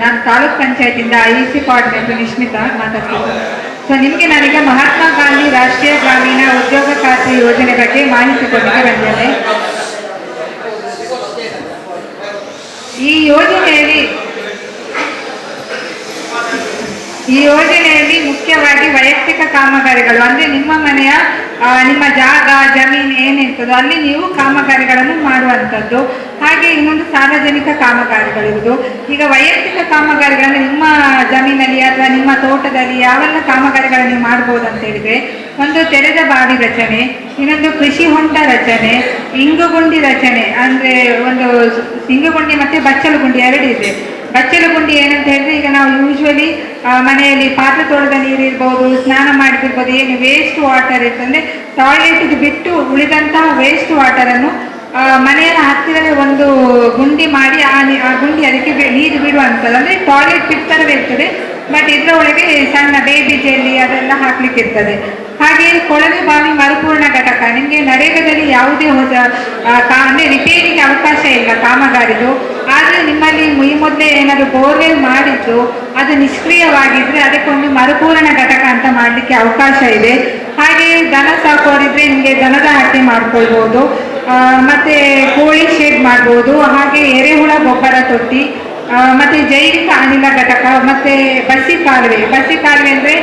ನಾನು ತಾಲೂಕ್ ಪಂಚಾಯತಿಂದ IEC ಕೋಆರ್ಡಿನೇಟರ್ ನಿಶ್ಮಿತಾ ಮಾತಾಡ್ತೀನಿ. ಸೊ ನಿಮಗೆ ನಾನೀಗ ಮಹಾತ್ಮ ಗಾಂಧಿ ರಾಷ್ಟ್ರೀಯ ಗ್ರಾಮೀಣ ಉದ್ಯೋಗ ಖಾತ್ರಿ ಯೋಜನೆ ಬಗ್ಗೆ ಮಾಹಿತಿ ಕೊಡಲಿಕ್ಕೆ ಬಂದಿದ್ದೇನೆ. ಈ ಯೋಜನೆಯಲ್ಲಿ ಮುಖ್ಯವಾಗಿ ವೈಯಕ್ತಿಕ ಕಾಮಗಾರಿಗಳು ಅಂದ್ರೆ ನಿಮ್ಮ ಮನೆಯ ನಿಮ್ಮ ಜಾಗ ಜಮೀನು ಏನಿರ್ತದೋ ಅಲ್ಲಿ ನೀವು ಕಾಮಗಾರಿಗಳನ್ನು ಮಾಡುವಂಥದ್ದು. ಹಾಗೆ ಇನ್ನೊಂದು ಸಾರ್ವಜನಿಕ ಕಾಮಗಾರಿಗಳಿರುವುದು. ಈಗ ವೈಯಕ್ತಿಕ ಕಾಮಗಾರಿಗಳನ್ನು ನಿಮ್ಮ ಜಮೀನಲ್ಲಿ ಅಥವಾ ನಿಮ್ಮ ತೋಟದಲ್ಲಿ ಯಾವೆಲ್ಲ ಕಾಮಗಾರಿಗಳನ್ನು ನೀವು ಮಾಡ್ಬೋದು ಅಂತ ಹೇಳಿದ್ರೆ, ಒಂದು ತೆರೆದ ಬಾವಿ ರಚನೆ, ಇನ್ನೊಂದು ಕೃಷಿ ಹೊಂಡ ರಚನೆ, ಇಂಗುಗುಂಡಿ ರಚನೆ ಅಂದ್ರೆ ಒಂದು ಇಂಗುಗುಂಡಿ ಮತ್ತೆ ಬಚ್ಚಲು ಗುಂಡಿ ಎರಡು ಇದೆ. ಬಚ್ಚಲು ಗುಂಡಿ ಏನಂತ ಹೇಳಿದ್ರೆ, ಈಗ ನಾವು ಯೂಶ್ವಲಿ ಮನೆಯಲ್ಲಿ ಪಾತ್ರೆ ತೊಳೆದ ನೀರು ಇರ್ಬೋದು, ಸ್ನಾನ ಮಾಡಿದಿರ್ಬೋದು, ಏನು ವೇಸ್ಟ್ ವಾಟರ್ ಇರ್ತಂದ್ರೆ ಟಾಯ್ಲೆಟ್ಗೆ ಬಿಟ್ಟು ಉಳಿದಂತಹ ವೇಸ್ಟ್ ವಾಟರನ್ನು ಮನೆಯ ಹತ್ತಿರವೇ ಒಂದು ಗುಂಡಿ ಮಾಡಿ ಆ ಗುಂಡಿ ಅದಕ್ಕೆ ನೀರು ಬಿಡುವಂಥದ್ದು. ಅಂದರೆ ಟಾಯ್ಲೆಟ್ ಬಿಡ್ತರವೇ ಇರ್ತದೆ, ಬಟ್ ಇದರ ಒಳಗೆ ಸಣ್ಣ ಬೇಬಿ ಜೆಲ್ಲಿ ಅದೆಲ್ಲ ಹಾಕ್ಲಿಕ್ಕೆ ಇರ್ತದೆ. ಹಾಗೆ ಕೊಳವೆ ಬಾವಿ ಮರುಪೂರ್ಣ ಘಟಕ, ನಿಮಗೆ ನರೇಗಾದಲ್ಲಿ ಯಾವುದೇ ಹೊಸ ಅಂದರೆ ರಿಪೇರಿಗೆ ಅವಕಾಶ ಇಲ್ಲ ಕಾಮಗಾರಿದು. ಆದರೆ ನಿಮ್ಮಲ್ಲಿ ಈ ಮೊದಲೇ ಏನಾದರೂ ಬೋರ್ವೆಲ್ ಮಾಡಿದ್ದು ಅದು ನಿಷ್ಕ್ರಿಯವಾಗಿದ್ರೆ ಅದಕ್ಕೊಂದು ಮರುಪೂರಣ ಘಟಕ ಅಂತ ಮಾಡಲಿಕ್ಕೆ ಅವಕಾಶ ಇದೆ. ಹಾಗೆ ದನ ಸಾಕೋರಿದ್ರೆ ನಿಮಗೆ ದನದ ಹಟ್ಟಿ ಮಾಡ್ಕೊಳ್ಬೋದು, ಮತ್ತೆ ಕೋಳಿ ಶೆಡ್ ಮಾಡ್ಬೋದು. ಹಾಗೆ ಎರೆಹುಳ ಗೊಬ್ಬರ ತೊಟ್ಟಿ, ಮತ್ತೆ ಜೈವಿಕ ಅನಿಲ ಘಟಕ, ಮತ್ತೆ ಬಸಿ ಕಾಲುವೆ ಅಂದ್ರೆ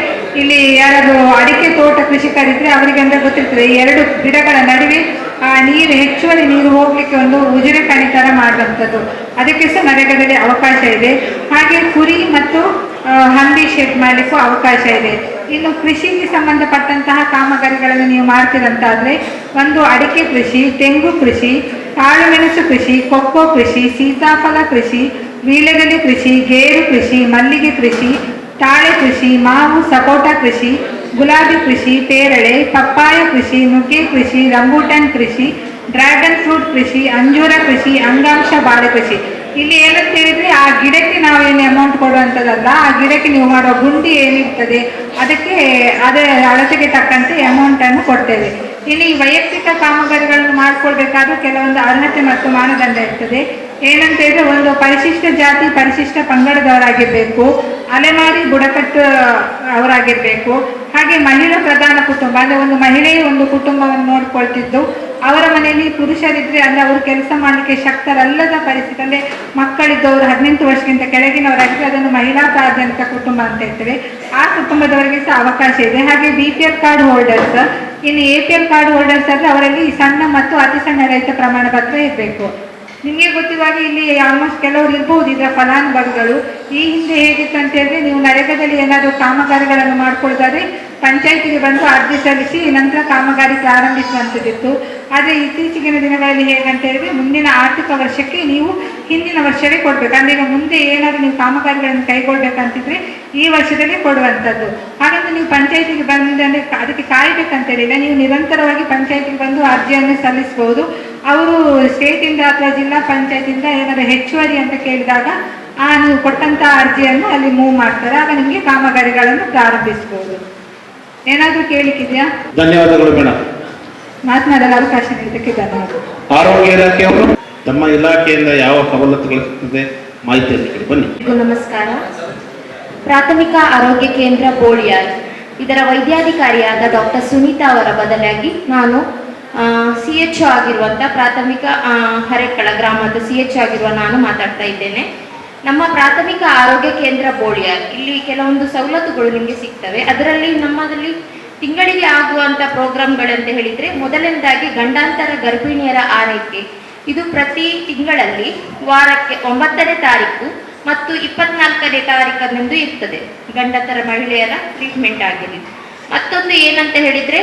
ಇಲ್ಲಿ ಯಾರಾದ್ರು ಅಡಿಕೆ ತೋಟ ಕೃಷಿಕರಿದ್ರೆ ಅವರಿಗೆ ಅಂದ್ರೆ ಗೊತ್ತಿರ್ತದೆ, ಈ ಎರಡು ಗಿಡಗಳ ನಡುವೆ ನೀರು ಹೆಚ್ಚುವರಿ ನೀರು ಹೋಗ್ಲಿಕ್ಕೆ ಒಂದು ಉಜಿರೆ ಕಣಿ ತರ ಮಾಡುವಂಥದ್ದು, ಅದಕ್ಕೆ ಸಹ ನರೇಗಾದಲ್ಲಿ ಅವಕಾಶ ಇದೆ. ಹಾಗೆ ಕುರಿ ಮತ್ತು ಹಂದಿ ಶೆಡ್ ಮಾಡಲಿಕ್ಕೂ ಅವಕಾಶ ಇದೆ. ಇನ್ನು ಕೃಷಿಗೆ ಸಂಬಂಧಪಟ್ಟಂತಹ ಕಾಮಗಾರಿಗಳನ್ನು ನೀವು ಮಾಡ್ತೀರಂತಾದ್ರೆ, ಒಂದು ಅಡಿಕೆ ಕೃಷಿ, ತೆಂಗು ಕೃಷಿ, ಕಾಳುಮೆಣಸು ಕೃಷಿ, ಕೊಕ್ಕೋ ಕೃಷಿ, ಸೀತಾಫಲ ಕೃಷಿ, ವೀಳ್ಯದೆಲೆ ಕೃಷಿ, ಗೇರು ಕೃಷಿ, ಮಲ್ಲಿಗೆ ಕೃಷಿ, ತಾಳೆ ಕೃಷಿ, ಮಾವು ಸಪೋಟ ಕೃಷಿ, ಗುಲಾಬಿ ಕೃಷಿ, ಪೇರಳೆ, ಪಪ್ಪಾಯ ಕೃಷಿ, ನುಗ್ಗೆ ಕೃಷಿ, ರಂಬೂಟನ್ ಕೃಷಿ, ಡ್ರ್ಯಾಗನ್ ಫ್ರೂಟ್ ಕೃಷಿ, ಅಂಜೂರ ಕೃಷಿ, ಅಂಗಾಂಶ ಬಾಳೆ ಕೃಷಿ. ಇಲ್ಲಿ ಏನಂತ ಹೇಳಿದ್ರೆ, ಆ ಗಿಡಕ್ಕೆ ನಾವೇನು ಅಮೌಂಟ್ ಕೊಡುವಂಥದ್ದಲ್ಲ, ಆ ಗಿಡಕ್ಕೆ ನೀವು ಮಾಡುವ ಗುಂಡಿ ಏನಿರ್ತದೆ ಅದಕ್ಕೆ ಅದರ ಅಳತೆಗೆ ತಕ್ಕಂತೆ ಅಮೌಂಟನ್ನು ಕೊಡ್ತೇವೆ. ಇಲ್ಲಿ ವೈಯಕ್ತಿಕ ಕಾಮಗಾರಿಗಳನ್ನು ಮಾಡಿಕೊಳ್ಬೇಕಾದ್ರೂ ಕೆಲವೊಂದು ಅರ್ಹತೆ ಮತ್ತು ಮಾನದಂಡ ಇರ್ತದೆ. ಏನಂತ ಹೇಳಿದ್ರೆ, ಒಂದು ಪರಿಶಿಷ್ಟ ಜಾತಿ ಪರಿಶಿಷ್ಟ ಪಂಗಡದವರಾಗಿರ್ಬೇಕು, ಅಲೆಮಾರಿ ಬುಡಕಟ್ಟು ಅವರಾಗಿರ್ಬೇಕು. ಹಾಗೆ ಮಹಿಳಾ ಪ್ರಧಾನ ಕುಟುಂಬ ಅಂದ್ರೆ ಒಂದು ಮಹಿಳೆಯು ಒಂದು ಕುಟುಂಬವನ್ನು ನೋಡ್ಕೊಳ್ತಿದ್ದು, ಅವರ ಮನೆಯಲ್ಲಿ ಪುರುಷರಿದ್ರೆ ಅಂದ್ರೆ ಅವರು ಕೆಲಸ ಮಾಡಲಿಕ್ಕೆ ಶಕ್ತರಲ್ಲದ ಪರಿಸ್ಥಿತಿ, ಅಂದ್ರೆ ಮಕ್ಕಳಿದ್ದವರು 18 ವರ್ಷಕ್ಕಿಂತ ಕೆಳಗಿನವರಾಗಿದ್ರೆ ಅದನ್ನು ಮಹಿಳಾ ಸಾರ್ವಜನಿಕ ಕುಟುಂಬ ಅಂತ ಹೇಳ್ತೇವೆ. ಆ ಕುಟುಂಬದವರಿಗೆ ಸಹ ಅವಕಾಶ ಇದೆ. ಹಾಗೆ BPL ಕಾರ್ಡ್ ಹೋಲ್ಡರ್ಸ್, ಇನ್ನು APL ಕಾರ್ಡ್ ಹೋಲ್ಡರ್ಸ್ ಅಂದ್ರೆ ಅವರಲ್ಲಿ ಸಣ್ಣ ಮತ್ತು ಅತಿ ಸಣ್ಣ ರೈತ ಪ್ರಮಾಣ ಪತ್ರ ಇರಬೇಕು. ನಿಮಗೆ ಗೊತ್ತಿರುವಾಗ ಇಲ್ಲಿ ಆಲ್ಮೋಸ್ಟ್ ಕೆಲವರು ಇರ್ಬೋದು ಇದರ ಫಲಾನುಭವಿಗಳು. ಈ ಹಿಂದೆ ಹೇಗಿತ್ತು ಅಂತ ಹೇಳಿದ್ರೆ, ನೀವು ನರೇಗಾದಲ್ಲಿ ಏನಾದರೂ ಕಾಮಗಾರಿಗಳನ್ನು ಮಾಡ್ಕೊಳ್ಳೋದಾದ್ರೆ ಪಂಚಾಯತಿಗೆ ಬಂದು ಅರ್ಜಿ ಸಲ್ಲಿಸಿ ನಂತರ ಕಾಮಗಾರಿ ಪ್ರಾರಂಭಿಸುವಂಥದ್ದಿತ್ತು. ಆದರೆ ಇತ್ತೀಚಿನ ದಿನಗಳಲ್ಲಿ ಹೇಗಂತ ಹೇಳಿದ್ರೆ, ಮುಂದಿನ ಆರ್ಥಿಕ ವರ್ಷಕ್ಕೆ ನೀವು ಹಿಂದಿನ ವರ್ಷವೇ ಕೊಡ್ಬೇಕು. ಅಂದ್ರೆ ಈಗ ಮುಂದೆ ಏನಾದರೂ ನೀವು ಕಾಮಗಾರಿಗಳನ್ನು ಕೈಗೊಳ್ಬೇಕಂತಿದ್ರೆ ಈ ವರ್ಷದಲ್ಲಿ ಕೊಡುವಂಥದ್ದು. ಹಾಗಂದ್ರೆ ನೀವು ಪಂಚಾಯತಿಗೆ ಬಂದಂದ್ರೆ ಅದಕ್ಕೆ ಕಾಯ್ಬೇಕಂತೇಳಿಲ್ಲ, ನೀವು ನಿರಂತರವಾಗಿ ಪಂಚಾಯತಿಗೆ ಬಂದು ಅರ್ಜಿಯನ್ನು ಸಲ್ಲಿಸಬಹುದು. ಅವರು ಸ್ಟೇಟಿಂದ ಅಥವಾ ಜಿಲ್ಲಾ ಪಂಚಾಯತಿಂದ ಏನಾದರೂ ಹೆಚ್ಚುವರಿ ಅಂತ ಕೇಳಿದಾಗ ನೀವು ಕೊಟ್ಟಂತ ಅರ್ಜಿಯನ್ನು ಅಲ್ಲಿ ಮೂವ್ ಮಾಡ್ತಾರೆ. ಆಗ ನಿಮಗೆ ಕಾಮಗಾರಿಗಳನ್ನು ಪ್ರಾರಂಭಿಸಬಹುದು. ಏನಾದರೂ ಕೇಳಿಕ್ಕಿದೆಯಾ? ಧನ್ಯವಾದಗಳು ಮೇಡಮ್. ಮಾತನಾಡಲು ಅವಕಾಶ ನೀಡಿದ್ದಕ್ಕೆ ಧನ್ಯವಾದ. ಆರೋಗ್ಯ ಇಲಾಖೆಯವರು ತಮ್ಮ ಇಲಾಖೆಯಿಂದ ಯಾವ ಸವಲತ್ತುಗಳು ಸಿಗ್ತದೆ ಮಾಹಿತಿ ಹಂಚಿಕೊಳ್ಳಿ ಬನ್ನಿ. ನಮಸ್ಕಾರ. ಪ್ರಾಥಮಿಕ ಆರೋಗ್ಯ ಕೇಂದ್ರ ಬೋಳಿಯಾರ್, ಇದರ ವೈದ್ಯಾಧಿಕಾರಿಯಾದ ಡಾಕ್ಟರ್ ಸುನೀತಾ ಅವರ ಬದಲಾಗಿ ನಾನು CHO ಆಗಿರುವಂಥ ಪ್ರಾಥಮಿಕ ಹರೇಕಳ ಗ್ರಾಮದ CHO ಆಗಿರುವ ನಾನು ಮಾತಾಡ್ತಾ ಇದ್ದೇನೆ. ನಮ್ಮ ಪ್ರಾಥಮಿಕ ಆರೋಗ್ಯ ಕೇಂದ್ರ ಬೋಳಿಯಾರ್, ಇಲ್ಲಿ ಕೆಲವೊಂದು ಸವಲತ್ತುಗಳು ನಿಮಗೆ ಸಿಗ್ತವೆ. ಅದರಲ್ಲಿ ನಮ್ಮಲ್ಲಿ ತಿಂಗಳಿಗೆ ಆಗುವಂಥ ಪ್ರೋಗ್ರಾಮ್ಗಳಂತ ಹೇಳಿದರೆ, ಮೊದಲನೇದಾಗಿ ಗಂಡಾಂತರ ಗರ್ಭಿಣಿಯರ ಆರೈಕೆ. ಇದು ಪ್ರತಿ ತಿಂಗಳಲ್ಲಿ ವಾರಕ್ಕೆ 9ನೇ ತಾರೀಕು ಮತ್ತು 24ನೇ ತಾರೀಕಂದು ಇರ್ತದೆ. ಗಂಡಾಂತರ ಮಹಿಳೆಯರ ಟ್ರೀಟ್ಮೆಂಟ್ ಆಗಿದೆ. ಮತ್ತೊಂದು ಏನಂತ ಹೇಳಿದರೆ,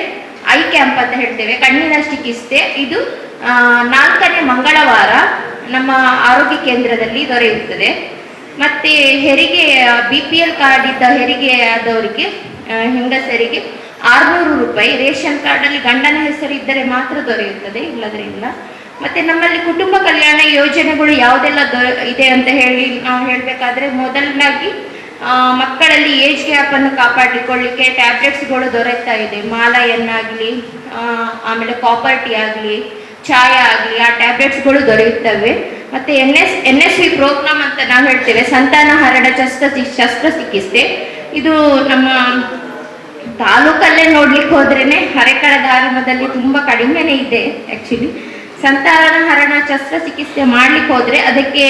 ಐ ಕ್ಯಾಂಪ್ ಅಂತ ಹೇಳ್ತೇವೆ, ಕಣ್ಣಿನ ಚಿಕಿತ್ಸೆ. ಇದು 4ನೇ ಮಂಗಳವಾರ ನಮ್ಮ ಆರೋಗ್ಯ ಕೇಂದ್ರದಲ್ಲಿ ದೊರೆಯುತ್ತದೆ. ಮತ್ತೆ ಹೆರಿಗೆ, BPL ಕಾರ್ಡ್ ಇದ್ದ ಹೆರಿಗೆ ಆದವರಿಗೆ, ಹೆಂಗಸರಿಗೆ 600 ರೂಪಾಯಿ. ರೇಷನ್ ಕಾರ್ಡಲ್ಲಿ ಗಂಡನ ಹೆಸರು ಇದ್ದರೆ ಮಾತ್ರ ದೊರೆಯುತ್ತದೆ, ಇಲ್ಲದ್ರೆ ಇಲ್ಲ. ಮತ್ತೆ ನಮ್ಮಲ್ಲಿ ಕುಟುಂಬ ಕಲ್ಯಾಣ ಯೋಜನೆಗಳು ಯಾವುದೆಲ್ಲ ಇದೆ ಅಂತ ನಾವು ಹೇಳಬೇಕಾದ್ರೆ, ಮೊದಲನಾಗಿ ಮಕ್ಕಳಲ್ಲಿ ಏಜ್ ಗ್ಯಾಪ್ ಅನ್ನು ಕಾಪಾಡಿಕೊಳ್ಳಿಕ್ಕೆ ಟ್ಯಾಬ್ಲೆಟ್ಸ್ಗಳು ದೊರೆಯುತ್ತಾ ಇದೆ. ಮಾಲಯನ್ನಾಗಲಿ, ಆಮೇಲೆ ಕಾಪರ್ ಟೀ ಆಗಲಿ, ಚಾಯ ಆಗಲಿ ಆ ಟ್ಯಾಬ್ಲೆಟ್ಸ್ಗಳು ದೊರೆಯುತ್ತವೆ. ಮತ್ತೆ NSV ಪ್ರೋಗ್ರಾಮ್ ಅಂತ ನಾವು ಹೇಳ್ತೇವೆ, ಸಂತಾನಹರಣ ಶಸ್ತ್ರಚಿಕಿತ್ಸೆ. ಇದು ನಮ್ಮ ತಾಲೂಕಲ್ಲೇ ನೋಡ್ಲಿಕ್ಕೆ ಹೋದ್ರೇನೆ ಹರೇಕಳ ಗ್ರಾಮದಲ್ಲಿ ತುಂಬಾ ಕಡಿಮೆನೇ ಇದೆ. ಆಕ್ಚುಲಿ ಸಂತಾನಹರಣ ಶಸ್ತ್ರಚಿಕಿತ್ಸೆ ಮಾಡ್ಲಿಕ್ಕೆ ಹೋದ್ರೆ ಅದಕ್ಕೆ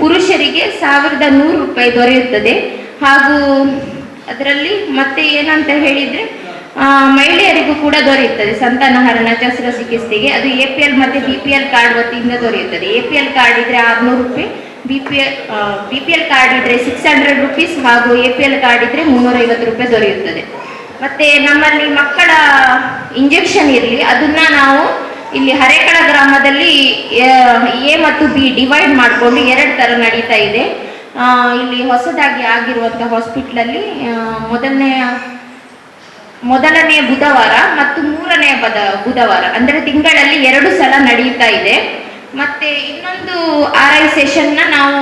ಪುರುಷರಿಗೆ 1100 ರೂಪಾಯಿ ದೊರೆಯುತ್ತದೆ. ಹಾಗೂ ಅದರಲ್ಲಿ ಮತ್ತೆ ಏನಂತ ಹೇಳಿದ್ರೆ ಮಹಿಳೆಯರಿಗೂ ಕೂಡ ದೊರೆಯುತ್ತದೆ ಸಂತಾನಹರಣ ಶಸ್ತ್ರಚಿಕಿತ್ಸೆಗೆ. ಅದು APL ಮತ್ತೆ BPL ಕಾರ್ಡ್ ವತಿಯಿಂದ ದೊರೆಯುತ್ತದೆ. APL ಕಾರ್ಡ್ ಇದ್ರೆ 600 ರೂಪಾಯಿ, BPL ಕಾರ್ಡ್ ಇದ್ರೆ 600 ರುಪೀಸ್ ಹಾಗೂ APL ಕಾರ್ಡ್ ಇದ್ರೆ 350 ರೂಪಾಯಿ ದೊರೆಯುತ್ತದೆ. ಮತ್ತೆ ನಮ್ಮಲ್ಲಿ ಮಕ್ಕಳ ಇಂಜೆಕ್ಷನ್ ಇರಲಿ ಅದನ್ನ ನಾವು ಇಲ್ಲಿ ಹರೇಕಳ ಗ್ರಾಮದಲ್ಲಿ A ಮತ್ತು B ಡಿವೈಡ್ ಮಾಡಿಕೊಂಡು 2 ತರ ನಡೀತಾ ಇದೆ. ಇಲ್ಲಿ ಹೊಸದಾಗಿ ಆಗಿರುವಂತಹ ಹಾಸ್ಪಿಟ್ಲಲ್ಲಿ ಮೊದಲನೆಯ ಬುಧವಾರ ಮತ್ತು 3ನೇ ಬುಧವಾರ ಅಂದ್ರೆ ತಿಂಗಳಲ್ಲಿ 2 ಸಲ ನಡೆಯುತ್ತಾ ಇದೆ. ಮತ್ತೆ ಇನ್ನೊಂದು RI ಸೆಷನ್ನ ನಾವು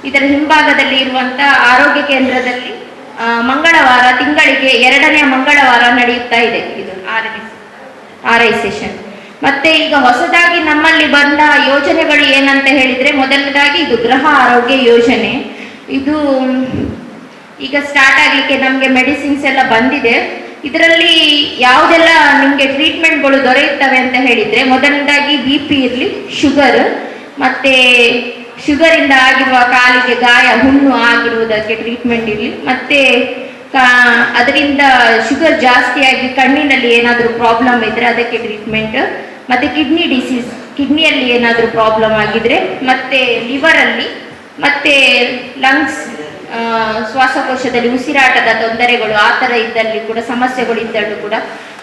ಇದರ ಹಿಂಭಾಗದಲ್ಲಿ ಇರುವಂತಹ ಆರೋಗ್ಯ ಕೇಂದ್ರದಲ್ಲಿ ಮಂಗಳವಾರ ತಿಂಗಳಿಗೆ 2ನೇ ಮಂಗಳವಾರ ನಡೆಯುತ್ತಾ ಇದೆ ಇದು RI ಸೆಷನ್. ಮತ್ತೆ ಈಗ ಹೊಸದಾಗಿ ನಮ್ಮಲ್ಲಿ ಬಂದ ಯೋಜನೆಗಳು ಏನಂತ ಹೇಳಿದ್ರೆ, ಮೊದಲನೇದಾಗಿ ಇದು ಗೃಹ ಆರೋಗ್ಯ ಯೋಜನೆ. ಇದು ಈಗ ಸ್ಟಾರ್ಟ್ ಆಗ್ಲಿಕ್ಕೆ ನಮ್ಗೆ ಮೆಡಿಸಿನ್ಸ್ ಎಲ್ಲ ಬಂದಿದೆ. ಇದರಲ್ಲಿ ಯಾವುದೆಲ್ಲ ನಿಮ್ಗೆ ಟ್ರೀಟ್ಮೆಂಟ್ಗಳು ದೊರೆಯುತ್ತವೆ ಅಂತ ಹೇಳಿದ್ರೆ, ಮೊದಲನೇದಾಗಿ BP ಇರಲಿ, ಶುಗರ್, ಮತ್ತೆ ಶುಗರ್ ಇಂದ ಆಗಿರುವ ಕಾಲಿಗೆ ಗಾಯ ಹುಣ್ಣು ಆಗಿರುವುದಕ್ಕೆ ಟ್ರೀಟ್ಮೆಂಟ್ ಇರಲಿ, ಮತ್ತೆ ಅದರಿಂದ ಶುಗರ್ ಜಾಸ್ತಿಯಾಗಿ ಕಣ್ಣಿನಲ್ಲಿ ಏನಾದರೂ ಪ್ರಾಬ್ಲಮ್ ಇದ್ರೆ ಅದಕ್ಕೆ ಟ್ರೀಟ್ಮೆಂಟ್, ಮತ್ತೆ ಕಿಡ್ನಿ ಡಿಸೀಸ್, ಕಿಡ್ನಿಯಲ್ಲಿ ಏನಾದರೂ ಪ್ರಾಬ್ಲಮ್ ಆಗಿದ್ರೆ, ಮತ್ತೆ ಲಿವರಲ್ಲಿ, ಮತ್ತೆ ಲಂಗ್ಸ್ ಶ್ವಾಸಕೋಶದಲ್ಲಿ ಉಸಿರಾಟದ ತೊಂದರೆಗಳು ಆ ಥರ ಇದ್ದಲ್ಲಿ ಕೂಡ ಸಮಸ್ಯೆಗಳು ಇದ್ದಲ್ಲೂ ಕೂಡ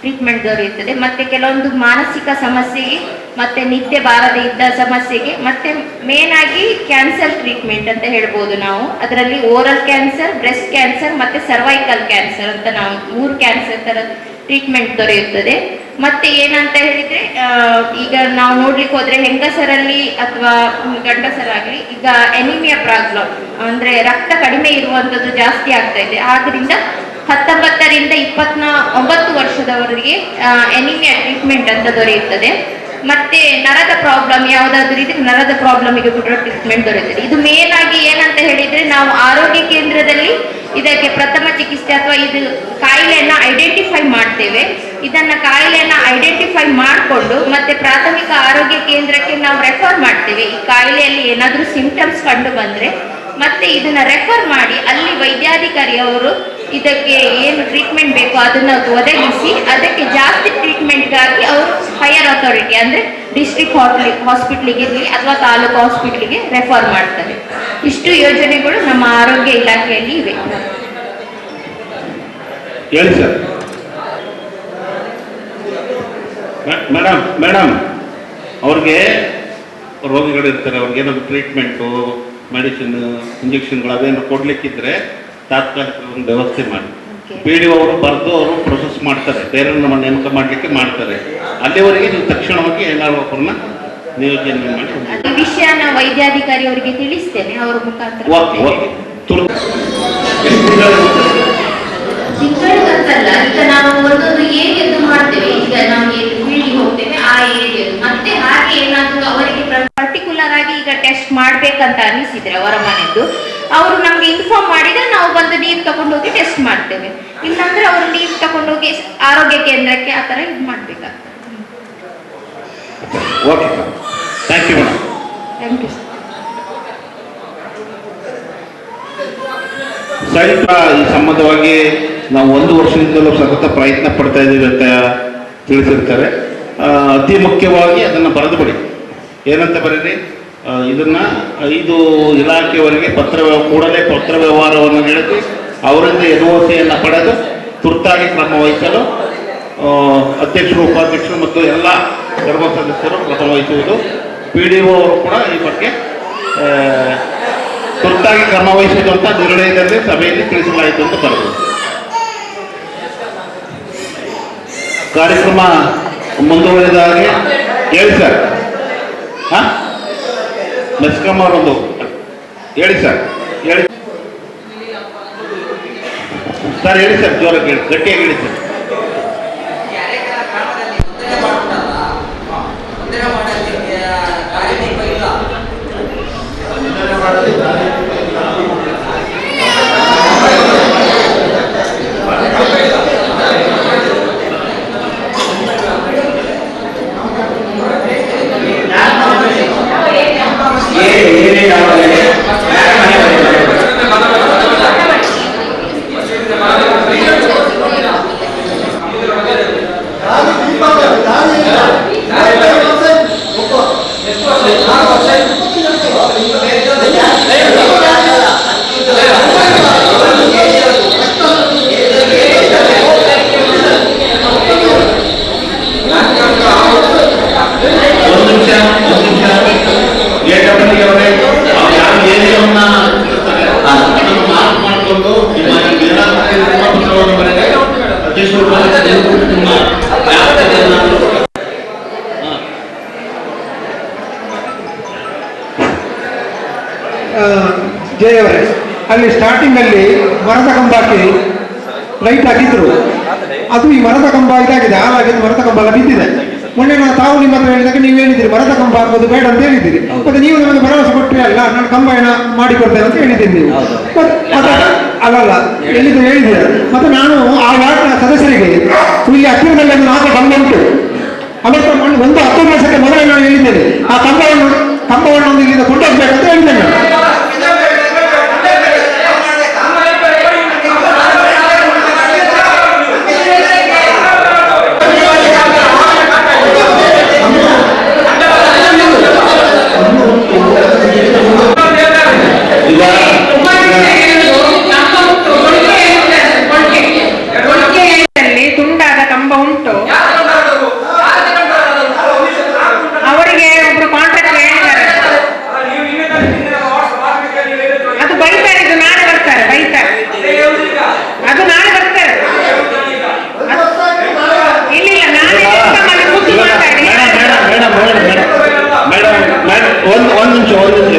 ಟ್ರೀಟ್ಮೆಂಟ್ ದೊರೆಯುತ್ತದೆ. ಮತ್ತೆ ಕೆಲವೊಂದು ಮಾನಸಿಕ ಸಮಸ್ಯೆಗೆ, ಮತ್ತೆ ನಿದ್ದೆ ಬಾರದೆ ಇದ್ದ ಸಮಸ್ಯೆಗೆ, ಮತ್ತೆ ಮೇನ್ ಆಗಿ ಕ್ಯಾನ್ಸರ್ ಟ್ರೀಟ್ಮೆಂಟ್ ಅಂತ ಹೇಳ್ಬೋದು ನಾವು. ಅದರಲ್ಲಿ ಓರಲ್ ಕ್ಯಾನ್ಸರ್, ಬ್ರೆಸ್ಟ್ ಕ್ಯಾನ್ಸರ್ ಮತ್ತೆ ಸರ್ವೈಕಲ್ ಕ್ಯಾನ್ಸರ್ ಅಂತ ನಾವು 3 ಕ್ಯಾನ್ಸರ್ ತರ ಟ್ರೀಟ್ಮೆಂಟ್ ದೊರೆಯುತ್ತದೆ. ಮತ್ತೆ ಏನಂತ ಹೇಳಿದ್ರೆ, ಈಗ ನಾವು ನೋಡ್ಲಿಕ್ಕೆ ಹೋದ್ರೆ ಹೆಂಗಸರಲ್ಲಿ ಅಥವಾ ಗಂಡಸರಾಗ್ಲಿ ಈಗ ಎನಿಮಿಯಾ ಪ್ರಾಬ್ಲಮ್ ಅಂದ್ರೆ ರಕ್ತ ಕಡಿಮೆ ಇರುವಂತದ್ದು ಜಾಸ್ತಿ ಆಗ್ತಾ ಇದೆ. ಆದ್ರಿಂದ 19 ರಿಂದ 29 ವರ್ಷದವರಿಗೆ ಎನಿಮಿಯಾ ಟ್ರೀಟ್ಮೆಂಟ್ ಅಂತ ದೊರೆಯುತ್ತದೆ. ಮತ್ತೆ ನರದ ಪ್ರಾಬ್ಲಮ್ ಯಾವುದಾದ್ರೂ ಇದ್ರೆ ನರದ ಪ್ರಾಬ್ಲಮ್ಗೆ ಕೂಡ ಟ್ರೀಟ್ಮೆಂಟ್ ದೊರೆಯುತ್ತದೆ. ಇದು ಮೇನ್ ಆಗಿ ಏನಂತ ಹೇಳಿದ್ರೆ, ನಾವು ಆರೋಗ್ಯ ಕೇಂದ್ರದಲ್ಲಿ ಇದಕ್ಕೆ ಪ್ರಥಮ ಚಿಕಿತ್ಸೆ ಅಥವಾ ಇದು ಕಾಯಿಲೆಯನ್ನ ಐಡೆಂಟಿಫೈ ಮಾಡ್ತೇವೆ. ಇದನ್ನ ಕಾಯಿಲೆಯನ್ನ ಐಡೆಂಟಿಫೈ ಮಾಡಿಕೊಂಡು ಮತ್ತೆ ಪ್ರಾಥಮಿಕ ಆರೋಗ್ಯ ಕೇಂದ್ರಕ್ಕೆ ನಾವು ರೆಫರ್ ಮಾಡ್ತೇವೆ. ಈ ಕಾಯಿಲೆಯಲ್ಲಿ ಏನಾದರೂ ಸಿಂಪ್ಟಮ್ಸ್ ಕಂಡು ಬಂದ್ರೆ ಮತ್ತೆ ಇದನ್ನ ರೆಫರ್ ಮಾಡಿ ಅಲ್ಲಿ ವೈದ್ಯಾಧಿಕಾರಿ ಅವರು ಇದಕ್ಕೆ ಏನು ಟ್ರೀಟ್ಮೆಂಟ್ ಬೇಕೋ ಅದನ್ನ ಒದಗಿಸಿ ಅದಕ್ಕೆ ಜಾಸ್ತಿ ಟ್ರೀಟ್ಮೆಂಟ್ಗಾಗಿ ಅವರು ಹೈಯರ್ ಅಥಾರಿಟಿ ಅಂದ್ರೆ ಡಿಸ್ಟ್ರಿಕ್ಟ್ ಹಾಸ್ಪಿಟ್ಲಿಗೆ ಇರಲಿ ಅಥವಾ ತಾಲೂಕು ಹಾಸ್ಪಿಟ್ಲಿಗೆ ರೆಫರ್ ಮಾಡ್ತಾರೆ. ಇಷ್ಟು ಯೋಜನೆಗಳು ನಮ್ಮ ಆರೋಗ್ಯ ಇಲಾಖೆಯಲ್ಲಿ ಇವೆ. ಹೇಳಿ ಸರ್. ಮೇಡಮ್ ಅವ್ರಿಗೆ ರೋಗಿಗಳಿರ್ತಾರೆ, ಅವ್ರಿಗೆ ಏನಾದ್ರು ಟ್ರೀಟ್ಮೆಂಟು, ಮೆಡಿಸಿನ್, ಇಂಜೆಕ್ಷನ್ಗಳು ಅವೇನು ಕೊಡ್ಲಿಕ್ಕಿದ್ರೆ ತಾತ್ಕಾಲಿಕ ಒಂದು ವ್ಯವಸ್ಥೆ ಮಾಡಿ. PDO ಅವರು ಬರೆದು ಅವರು ಪ್ರೊಸೆಸ್ ಮಾಡ್ತಾರೆ, ಬೇರೆ ನಮ್ಮ ನೇಮಕ ಮಾಡಲಿಕ್ಕೆ ಮಾಡ್ತಾರೆ. ಅಲ್ಲಿವರೆಗೆ ನೀವು ತಕ್ಷಣವಾಗಿ ಏನಾದ್ರು ಒಬ್ಬರನ್ನ ನಿಯೋಜನೆ ಮಾಡಿ ಈ ವಿಷಯನ ವೈದ್ಯಾಧಿಕಾರಿ ಅವರಿಗೆ ತಿಳಿಸ್ತೇನೆ, ಅವರ ಮುಖಾಂತರ. ತಿಂಗಳಿಗಂತಲ್ಲ, ಈಗ ನಾವು ಒಂದೊಂದು ಏರಿಯಾದ್ದು ಮಾಡ್ತೇವೆ. ಈಗ ನಾವು ಫೀಲ್ಡಿಗೆ ಹೋಗ್ತೇವೆ, ಆ ಏರಿಯಾದ್ದು ಮತ್ತೆ ಹಾಗೆ ಏನಾದರೂ ಅವರಿಗೆ ಪರ್ಟಿಕ್ಯುಲರ್ ಆಗಿ ಈಗ ಟೆಸ್ಟ್ ಮಾಡ್ಬೇಕಂತ ಅನಿಸಿದ್ರೆ ಅವರ ಮನೆಯದ್ದು ಅವರು ನಮ್ಗೆ ಇನ್ಫಾರ್ಮ್ ಮಾಡಿದ್ರೆ ನಾವು ಬಂದು ಲೀವ್ ತಗೊಂಡು ಹೋಗಿ ಟೆಸ್ಟ್ ಮಾಡ್ತೇವೆ. ಇಲ್ಲಾಂದ್ರೆ ಅವರು ಲೀವ್ ತಗೊಂಡು ಹೋಗಿ ಆರೋಗ್ಯ ಕೇಂದ್ರಕ್ಕೆ ಆ ಥರ ಇದು ಮಾಡ್ಬೇಕಾಗ್ತದೆ. Okay, thank you madam. Thank you sir. ಈ ಸಂಬಂಧವಾಗಿ ನಾವು 1 ವರ್ಷದಿಂದಲೂ ಸತತ ಪ್ರಯತ್ನ ಪಡ್ತಾ ಇದ್ದೀವಿ ಅಂತ ತಿಳಿಸಿರ್ತಾರೆ. ಅತಿ ಮುಖ್ಯವಾಗಿ ಅದನ್ನು ಬರೆದು ಬಿಡಿ. ಏನಂತ ಬರೀರಿ, ಇದನ್ನ 5 ಇಲಾಖೆಯವರಿಗೆ ಕೂಡಲೇ ಪತ್ರ ವ್ಯವಹಾರವನ್ನು ನಡೆಸಿ ಅವರಿಂದ NOCಯನ್ನು ಪಡೆದು ತುರ್ತಾಗಿ ಕ್ರಮ ವಹಿಸಲು ಅಧ್ಯಕ್ಷರು, ಉಪಾಧ್ಯಕ್ಷರು ಮತ್ತು ಎಲ್ಲ ಧರ್ಮ ಸದಸ್ಯರು ಕ್ರಮ ವಹಿಸುವುದು. PDO ಅವರು ಕೂಡ ಈ ಬಗ್ಗೆ ತುರ್ತಾಗಿ ಕ್ರಮ ವಹಿಸುವುದು ಅಂತ ನಿರ್ಣಯದಲ್ಲಿ ಸಭೆಯಲ್ಲಿ ತಿಳಿಸಲಾಯಿತು ಅಂತ ಬರೆದರು. ಕಾರ್ಯಕ್ರಮ ಮುಂದುವರೆದ ಹಾಗೆ ಹೇಳಿ ಸರ್. ಮೆಸ್ಕಾಂ ಅವರೊಂದು ಹೇಳಿ ಸರ್, ಹೇಳಿ ಸರ್, ಹೇಳಿ ಸರ್, ಜೋರಾಗಿ ಹೇಳಿ, ಗಟ್ಟಿಯಾಗಿ ಹೇಳಿ ಸರ್. ಪತ್ರವನ್ನ ಇರ್ತದೆ, ಅದನ್ನು ಮಾರ್ಕ್ ಮಾಡಿಕೊಂಡು ನಿಮ್ಮ ಪತ್ರವನ್ನು ಬರೆದು ಅಧ್ಯಕ್ಷ ನಿಮ್ಮ ವ್ಯಾಪ್ತಿಯನ್ನು ಜಯವರೇ, ಅಲ್ಲಿ ಸ್ಟಾರ್ಟಿಂಗ್ ಅಲ್ಲಿ ಮರದ ಕಂಬ ಹಾಕಿ ಲೈಟ್ ಹಾಕಿದ್ರು. ಅದು ಈ ಮರದ ಕಂಬ ಇದಾಗಿದೆ, ಹಾಳಾಗಿದ್ದು ಮರದ ಕಂಬ ಎಲ್ಲ ಬಿದ್ದಿದೆ. ಮೊನ್ನೆ ತಾವು ನಿಮ್ಮ ಹತ್ರ ಹೇಳಿದಾಗ ನೀವು ಹೇಳಿದ್ದೀರಿ ಮರದ ಕಂಬ ಹಾಕೋದು ಬೇಡ ಅಂತ ಹೇಳಿದ್ದೀರಿ. ಮತ್ತೆ ನೀವು ನಮಗೆ ಭರವಸೆ ಕೊಟ್ಟರೆ ಅಲ್ಲ, ನಾನು ಕಂಬ ಮಾಡಿಕೊಡ್ತೇನೆ ಅಂತ ಹೇಳಿದ್ದೀನಿ ನೀವು. ಅಲ್ಲಲ್ಲ ಎಲ್ಲಿದ್ದು ಹೇಳಿದ್ದೀರ. ಮತ್ತೆ ನಾನು ಆ ವಾರ್ಡ್ನ ಸದಸ್ಯರಿಗೆ ಇಲ್ಲಿ ಹತ್ತಿರದಲ್ಲಿ ಒಂದು 4 ಕಂಬ ಉಂಟು, ಆಮೇಲೆ ಒಂದು 10 ವರ್ಷಕ್ಕೆ ಮೊದಲೇ ನಾನು ಹೇಳಿದ್ದೇನೆ ಆ ಕಂಬವನ್ನು ಒಂದು ಇಲ್ಲಿಂದ ಕೊಂಡೋಗ್ಬೇಕಂತ ಹೇಳಿದ್ದೇನೆ. ತುಂಡಾದ ಕಂಬ ಉಂಟು, ಅವರಿಗೆ ಒಬ್ರು ಕಾಂಟ್ರಾಕ್ಟ್ ಹೇಳಿದ್ದಾರೆ, ಅದು ಬೈತಾರೆ, ಇದು ನಾಳೆ ಬರ್ತಾರೆ, ಬೈತಾರೆ, ಅದು ನಾಳೆ ಬರ್ತಾರೆ. ಇಲ್ಲ ನಾಳೆ ಕೂತು ಮಾತಾಡಿ.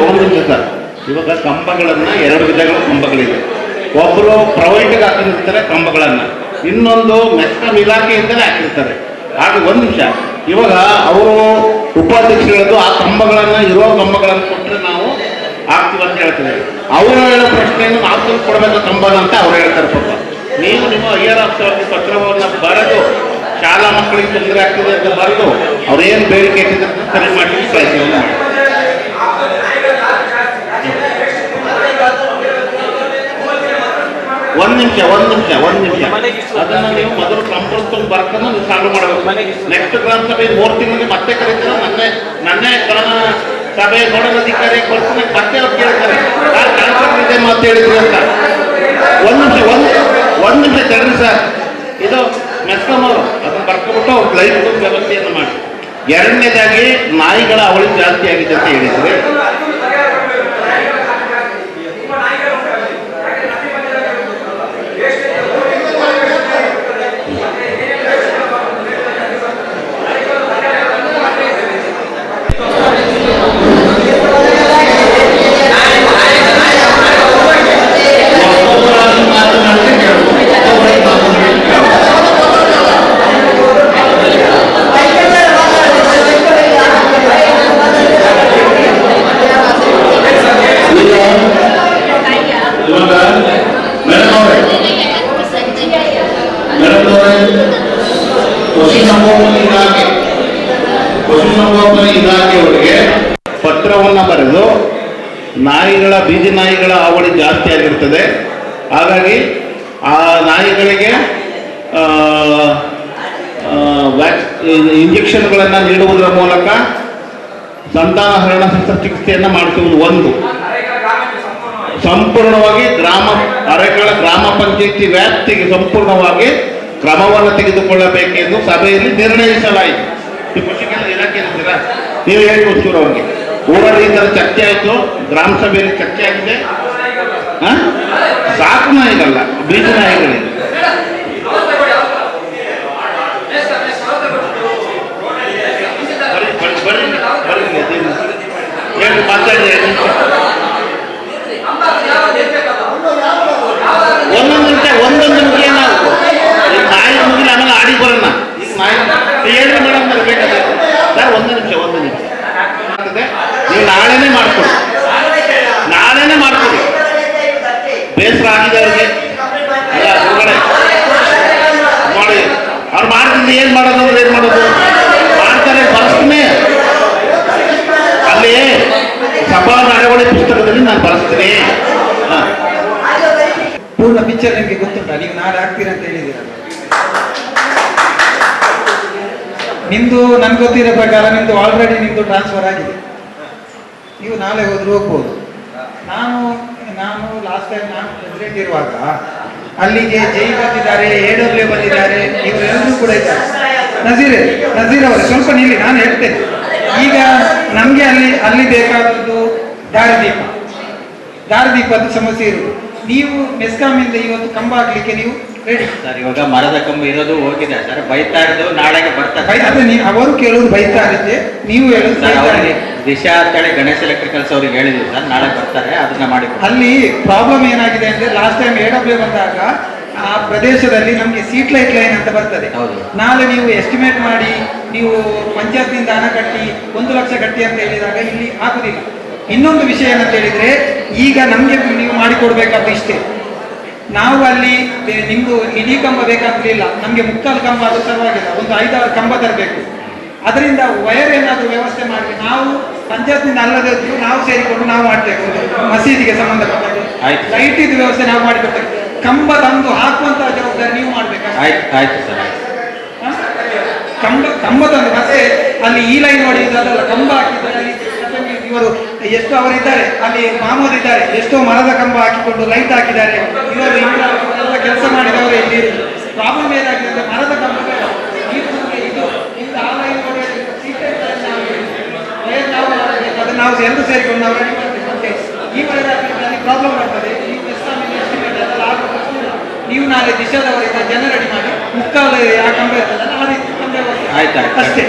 ಒಂದು ನಿಮಿಷ ಸರ್. ಇವಾಗ ಕಂಬಗಳನ್ನ 2 ವಿಧಗಳ ಕಂಬಗಳಿದೆ. ಒಬ್ಬರು ಪ್ರೈವೇಟ್ಗೆ ಹಾಕಿರ್ತಾರೆ ಕಂಬಗಳನ್ನ, ಇನ್ನೊಂದು ಮೆಸ್ಕಾಂ ಇಲಾಖೆಯಿಂದಲೇ ಹಾಕಿರ್ತಾರೆ. ಹಾಗೆ ಒಂದು ನಿಮಿಷ, ಇವಾಗ ಅವರು ಉಪಾಧ್ಯಕ್ಷರು ಹೇಳೋದು ಆ ಕಂಬಗಳನ್ನ ಇರೋ ಕಂಬಗಳನ್ನು ಕೊಟ್ಟರೆ ನಾವು ಹಾಕ್ತೀವಿ ಅಂತ ಹೇಳ್ತಾರೆ. ಅವರು ಹೇಳೋ ಪ್ರಶ್ನೆಯನ್ನು ನಾವು ತಂದು ಕೊಡಬೇಕು ಕಂಬನ ಅಂತ ಅವ್ರು ಹೇಳ್ತಾರೆ. ಪಾಪ ನೀವು ನಿಮ್ಮ ಹೈಯರ್ ಆಫೀಸರ್ಗೆ ಪತ್ರವನ್ನು ಬರೆದು ಶಾಲಾ ಮಕ್ಕಳಿಗೆ ತೊಂದರೆ ಆಗ್ತದೆ ಅಂತ ಬರೆದು ಅವ್ರೇನು ಬೇಡಿಕೆ ಇಟ್ಟಿದ್ರೆ ಸರಿ ಮಾಡಿ ಪ್ರಯತ್ನವನ್ನು ಮಾಡಿ. ಒಂದು ನಿಮಿಷ ಅದನ್ನು ನೀವು ಮೊದಲು ಕಂಪ್ಯೂಟರ್ ಬರ್ಕೊಂಡು ನೀವು ಸಾಲ್ವ್ ಮಾಡಬೇಕು. ನೆಕ್ಸ್ಟ್ ಗ್ರಾಮ ಸಭೆ 3 ತಿಂಗಳಿಗೆ ಮತ್ತೆ ಕರೀತಾರೆ. ನನ್ನೇ ಗ್ರಾಮ ಸಭೆ ನೋಡಲ್ ಅಧಿಕಾರಿ ಕೊಡ್ತೀನಿ, ಮತ್ತೆ ಅವ್ರು ಕೇಳ್ತಾರೆ ಇದೆ ಮಾತು ಹೇಳಿದ್ರಿ ಅಂತ. ಒಂದು ನಿಮಿಷ ತಡ್ರಿ ಸರ್. ಇದು ಮೆಸ್ಕಾಂ ಅವರು ಅದನ್ನು ಬರ್ಕೊಬಿಟ್ಟು ಅವ್ರ ಲೈಟ್ ವ್ಯವಸ್ಥೆಯನ್ನು ಮಾಡಿ. ಎರಡನೇದಾಗಿ ನಾಯಿಗಳ ಅವಳಿ ಜಾಸ್ತಿ ಆಗಿದೆ ಅಂತ ಹೇಳಿದ್ರೆ, ಪಶುಸಂಗೋಪನಾ ಇಲಾಖೆಯವರಿಗೆ ಪತ್ರವನ್ನ ಬರೆದು ನಾಯಿಗಳ ಬೀದಿ ನಾಯಿಗಳ ಹಾವಳಿ ಜಾಸ್ತಿ ಆಗಿರ್ತದೆ. ಹಾಗಾಗಿ ಆ ನಾಯಿಗಳಿಗೆ ಇಂಜೆಕ್ಷನ್ಗಳನ್ನು ನೀಡುವುದರ ಮೂಲಕ ಸಂತಾನಹರಣ ಶಸ್ತ್ರಚಿಕಿತ್ಸೆಯನ್ನು ಮಾಡಿಸುವುದು ಒಂದು. ಸಂಪೂರ್ಣವಾಗಿ ಅರೆಕಳ ಗ್ರಾಮ ಪಂಚಾಯಿತಿ ವ್ಯಾಪ್ತಿಗೆ ಸಂಪೂರ್ಣವಾಗಿ ಕ್ರಮವನ್ನು ತೆಗೆದುಕೊಳ್ಳಬೇಕೆಂದು ಸಭೆಯಲ್ಲಿ ನಿರ್ಣಯಿಸಲಾಯಿತು. ಈ ಖುಷಿಗೆಲ್ಲ ಇಲಾಖೆ ಇರ್ತೀರಾ ನೀವು ಹೇಳಿ ಒಂಚೂರು ಅವ್ರಿಗೆ. ಊರಲ್ಲಿ ಈ ಥರ ಚರ್ಚೆ ಆಯಿತು, ಗ್ರಾಮ ಸಭೆಯಲ್ಲಿ ಚರ್ಚೆ ಆಗಿದೆ. ಸಾಕು ನಾಯಿಗಲ್ಲ, ಬೀಜ ನಾಯಿಗಳಿಗೆ. ಹೇಳಿ ಮಾತಾಡಿ. ಒಂದೊಂದು ಮುಗಿಯ ನಾವು ನಾಯಿ ಮುಗಿಲ ಆಮೇಲೆ ಆಡಿ ಬರೋಣ. ಈಗ ನಾಯಿ ಹೇಳ್ರಿ ಮೇಡಮ್ ಬೇಕಾದ್ರೆ ಸರ್ ಒಂದು ನಿಮಿಷ ನೀವು ನಾಳೆನೇ ಮಾಡ್ಕೊಡಿ ಬೇಸರ ಆಗಿದೆ ಅವ್ರಿಗೆ. ಅಲ್ಲ ಹೊರಗಡೆ ಮಾಡಿ ಅವ್ರು ಮಾಡ್ತಿದ್ದು ಏನು ಮಾಡೋದು ಮಾಡ್ತಾರೆ ಬರ್ಸ್ತೀನಿ. ಅಲ್ಲಿ ಸಭಾ ನಡವಳಿ ಪುಸ್ತಕದಲ್ಲಿ ನಾನು ಬರ್ಸ್ತೀನಿ. ಪೂರ್ಣ ಪಿಕ್ಚರ್ ನಿಮಗೆ ಗೊತ್ತುಂಟಾ? ನೀವು ನಾಳೆ ಆಗ್ತೀರಾ ಅಂತ ಹೇಳಿದ್ದೀರಲ್ಲ. ನಿಮ್ದು ನನ್ಗೆ ಗೊತ್ತಿರೋ ಪ್ರಕಾರ ನಿಮ್ದು ಆಲ್ರೆಡಿ ಟ್ರಾನ್ಸ್ಫರ್ ಆಗಿದೆ. ನೀವು ನಾಳೆ ಹೋದ್ರು ಹೋಗ್ಬೋದು. ನಾನು ಲಾಸ್ಟ್ ಟೈಮ್ ನಾನು ಪ್ರೆಸಿಡೆಂಟ್ ಇರುವಾಗ ಅಲ್ಲಿಗೆ ಜೈ ಬಂದಿದ್ದಾರೆ, AW ಬಂದಿದ್ದಾರೆ, ಇವರೆಲ್ಲರೂ ಕೂಡ ಇದ್ದಾರೆ. ನಜೀರ್ ಅವರೇ ಸ್ವಲ್ಪ ನಿಲ್ಲಿ, ನಾನು ಹೇಳ್ತೇನೆ. ಈಗ ನಮಗೆ ಅಲ್ಲಿ ಬೇಕಾದದ್ದು ದಾರಿದೀಪ. ದಾರಿದೀಪದ ಸಮಸ್ಯೆ ಇರುವುದು. ನೀವು ಮೆಸ್ಕಾಮಿಂದ ಇವತ್ತು ಕಂಬ ಹಾಕ್ಲಿಕ್ಕೆ ನೀವು ರೆಡಿ ಸರ್? ಇವಾಗ ಮರದ ಕಂಬ ಇರೋದು ಹೋಗಿದೆ ಸರ್, ಬೈತಾ ಇರೋದು ನಾಳೆಗೆ ಬರ್ತಾರೆ. ಅದೇ ಅವರು ಕೇಳೋದು ಬೈತಾ ಇರುತ್ತೆ, ನೀವು ಹೇಳೋದು ಸರ್. ಅವರಿಗೆ ದಿಶಾ ಅಂತೇಳಿ ಗಣೇಶ್ ಎಲೆಕ್ಟ್ರಿಕಲ್ಸ್ ಅವ್ರಿಗೆ ಹೇಳಿದ್ವಿ ಸರ್, ನಾಳೆ ಬರ್ತಾರೆ, ಅದನ್ನ ಮಾಡಿ. ಅಲ್ಲಿ ಪ್ರಾಬ್ಲಮ್ ಏನಾಗಿದೆ ಅಂದ್ರೆ ಲಾಸ್ಟ್ ಟೈಮ್ AW ಬಂದಾಗ ಆ ಪ್ರದೇಶದಲ್ಲಿ ನಮಗೆ ಸೀಟ್ ಲೈಟ್ ಲೈನ್ ಅಂತ ಬರ್ತದೆ. ನಾಳೆ ನೀವು ಎಸ್ಟಿಮೇಟ್ ಮಾಡಿ ನೀವು ಪಂಚಾಯತ್ನಿಂದ ಹಣ ಕಟ್ಟಿ 1 ಲಕ್ಷ ಕಟ್ಟಿ ಅಂತ ಹೇಳಿದಾಗ ಇಲ್ಲಿ ಆಗುದಿಲ್ಲ. ಇನ್ನೊಂದು ವಿಷಯ ಏನಂತ ಹೇಳಿದ್ರೆ, ಈಗ ನಮ್ಗೆ ನೀವು ಮಾಡಿಕೊಡ್ಬೇಕಾದ ಇಷ್ಟೇ, ನಾವು ಅಲ್ಲಿ ನಿಮ್ದು ಇಡೀ ಕಂಬ ಬೇಕಾಗಲಿಲ್ಲ, ನಮ್ಗೆ ಮುಕ್ಕಾಲು ಕಂಬ ಅದು ಪರವಾಗಿಲ್ಲ, ಒಂದು 5-6 ಕಂಬ ತರಬೇಕು. ಅದರಿಂದ ವಯರ್ ಏನಾದರೂ ವ್ಯವಸ್ಥೆ ಮಾಡಿ ನಾವು ಪಂಚಾಯತ್ನಿಂದ ಅಲ್ಲದೆ ನಾವು ಸೇರಿಕೊಂಡು ನಾವು ಮಾಡ್ತೇವೆ. ಮಸೀದಿಗೆ ಸಂಬಂಧಪಟ್ಟ ಲೈಟ್ ಇದು ವ್ಯವಸ್ಥೆ ನಾವು ಮಾಡಿಕೊಡ್ತೇವೆ. ಕಂಬ ತಂದು ಹಾಕುವಂತಹ ಜವಾಬ್ದಾರಿ ನೀವು ಮಾಡ್ಬೇಕು. ಆಯ್ತು ಸರ್. ಕಂಬ ತಂದು ಮತ್ತೆ ಅಲ್ಲಿ ಈ ಲೈನ್ ಹೊಡೆಯುವುದಲ್ಲ, ಕಂಬ ಹಾಕಿದ್ದಾರೆ. ಇವರು ಎಷ್ಟು ಅವರಿದ್ದಾರೆ ಅಲ್ಲಿ, ಮಾಮೂದ್ ಇದ್ದಾರೆ, ಎಷ್ಟೋ ಮರದ ಕಂಬ ಹಾಕಿಕೊಂಡು ಲೈಟ್ ಹಾಕಿದ್ದಾರೆ. ಇವರು ಎಲ್ಲ ಕೆಲಸ ಮಾಡಿದವರು ಇಲ್ಲಿ. ಪ್ರಾಬ್ಲಮ್ ಏನಾಗಿದೆ ಅಂದ್ರೆ ಮರದ ಕಂಬ ಅದನ್ನು ನಾವು ಎಲ್ಲರೂ ಸೇರಿಕೊಂಡು ನಾವು ರೆಡಿ ಮಾಡ್ತೇವೆ. ಈ ವೈರ್ ಹಾಕಿದ್ರೆ ಪ್ರಾಬ್ಲಮ್ ಬರ್ತದೆ. ನೀವು ನಾಳೆ ದಿಶಾದವರಿಂದ ಜನ ರೆಡಿ ಮಾಡಿ ಮುಕ್ಕಾಲು ಆ ಕಂಬ ಇರ್ತದಲ್ಲ ಆ ರೀತಿ ಅಷ್ಟೇ.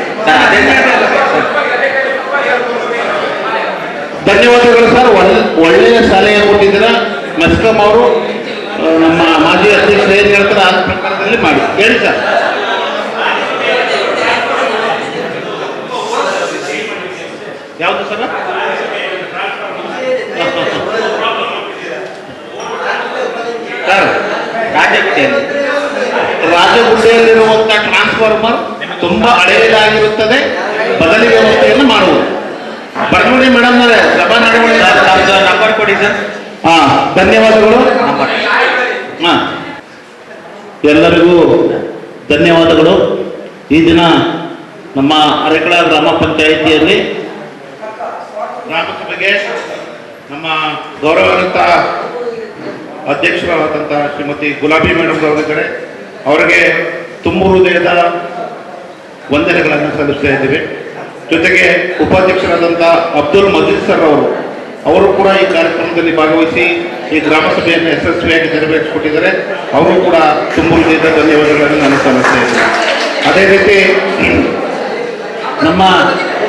ಧನ್ಯವಾದಗಳು ಸರ್. ಒಳ್ಳೆಯ ಸಲಹೆ ಕೊಟ್ಟಿದ್ದೀರಾ. ಮೆಸ್ಕಾಂ ಅವರು ನಮ್ಮ ಮಾಜಿ ಅಧ್ಯಕ್ಷರು ಏನು ಹೇಳ್ತಾರೆ ಆ ಪ್ರಕಾರದಲ್ಲಿ ಮಾಡಿ ಹೇಳಿ ಸರ್. ಯಾವುದು ಸರ್? ಸರ್, ರಾಜಗುಡ್ಡೆಯಲ್ಲಿರುವಂಥ ಟ್ರಾನ್ಸ್ಫಾರ್ಮರ್ ತುಂಬಾ ಹಳೆಯದಾಗಿರುತ್ತದೆ, ಬದಲಿ ವ್ಯವಸ್ಥೆಯನ್ನು ಮಾಡುವುದು. ಬರ್ನೋಡಿ ಮೇಡಮ್ ಸಭಾ ನಡವಳಿಕೆ ನಂಬರ್ ಕೊಡಿ ಸರ್. ಧನ್ಯವಾದಗಳು. ಎಲ್ಲರಿಗೂ ಧನ್ಯವಾದಗಳು. ಈ ದಿನ ನಮ್ಮ ಅರೆಕಳ ಗ್ರಾಮ ಪಂಚಾಯಿತಿಯಲ್ಲಿ ಗ್ರಾಮಸಭೆಗೆ ನಮ್ಮ ಗೌರವಾನ್ವಿತ ಅಧ್ಯಕ್ಷರಾದಂಥ ಶ್ರೀಮತಿ ಗುಲಾಬಿ ಮೇಡಮ್ ಅವರಿದ್ದಾರೆ. ಅವರಿಗೆ ತುಂಬ ಹೃದಯದ ವಂದನೆಗಳನ್ನು ಸಲ್ಲಿಸ್ತಾ ಇದ್ದೀವಿ. ಜೊತೆಗೆ ಉಪಾಧ್ಯಕ್ಷರಾದಂಥ ಅಬ್ದುಲ್ ಮಜೀದ್ ಸರ್ ಅವರು ಕೂಡ ಈ ಕಾರ್ಯಕ್ರಮದಲ್ಲಿ ಭಾಗವಹಿಸಿ ಈ ಗ್ರಾಮ ಸಭೆಯನ್ನು ಯಶಸ್ವಿಯಾಗಿ ನೆರವೇರಿಸಿಕೊಟ್ಟಿದ್ದಾರೆ. ಅವರು ಕೂಡ ತುಂಬ ಹೃದಯದ ಧನ್ಯವಾದಗಳನ್ನು ನಾನು ಸಲ್ಲಿಸ್ತಾ ಇದ್ದೀನಿ. ಅದೇ ರೀತಿ ನಮ್ಮ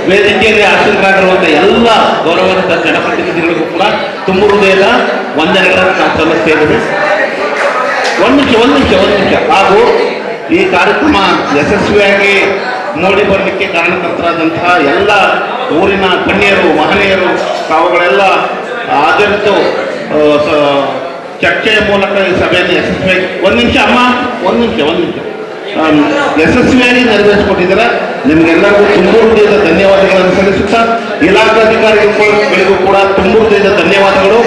ವೇದಿಕೆಯಲ್ಲಿ ಆಸೀನರಾಗಿರುವಂಥ ಎಲ್ಲ ಗೌರವಾನ್ವಿತ ಜನಪ್ರತಿನಿಧಿಗಳಿಗೂ ಕೂಡ ತುಂಬ ಹೃದಯದ ವಂದನೆಗಳನ್ನು ನಾವು ಸಲ್ಲಿಸ್ತಾ ಇದ್ದೀವಿ. ಒಂದು ನಿಮಿಷ. ಹಾಗೂ ಈ ಕಾರ್ಯಕ್ರಮ ಯಶಸ್ವಿಯಾಗಿ ನೋಡಿ ಬರಲಿಕ್ಕೆ ಕಾರಣಕರ್ತರಾದಂತಹ ಎಲ್ಲ ಊರಿನ ಗಣ್ಯರು, ಮಹನೀಯರು ತಾವುಗಳೆಲ್ಲ ಹಾಜರಿದ್ದು ಚರ್ಚೆಯ ಮೂಲಕ ಈ ಸಭೆಯನ್ನು ಯಶಸ್ವಿಯಾಗಿ ಒಂದು ನಿಮಿಷ ಯಶಸ್ವಿಯಾಗಿ ನೆರವೇರಿಸಿಕೊಟ್ಟಿದ್ದಾರೆ. ನಿಮಗೆಲ್ಲರಿಗೂ ತುಂಬ ಹೃದಯದ ಧನ್ಯವಾದಗಳನ್ನು ಸಲ್ಲಿಸುತ್ತಾ ಇಲಾಖಾಧಿಕಾರಿಗಳಿಗೂ ಕೂಡ ತುಂಬ ಹೃದಯದ ಧನ್ಯವಾದಗಳು.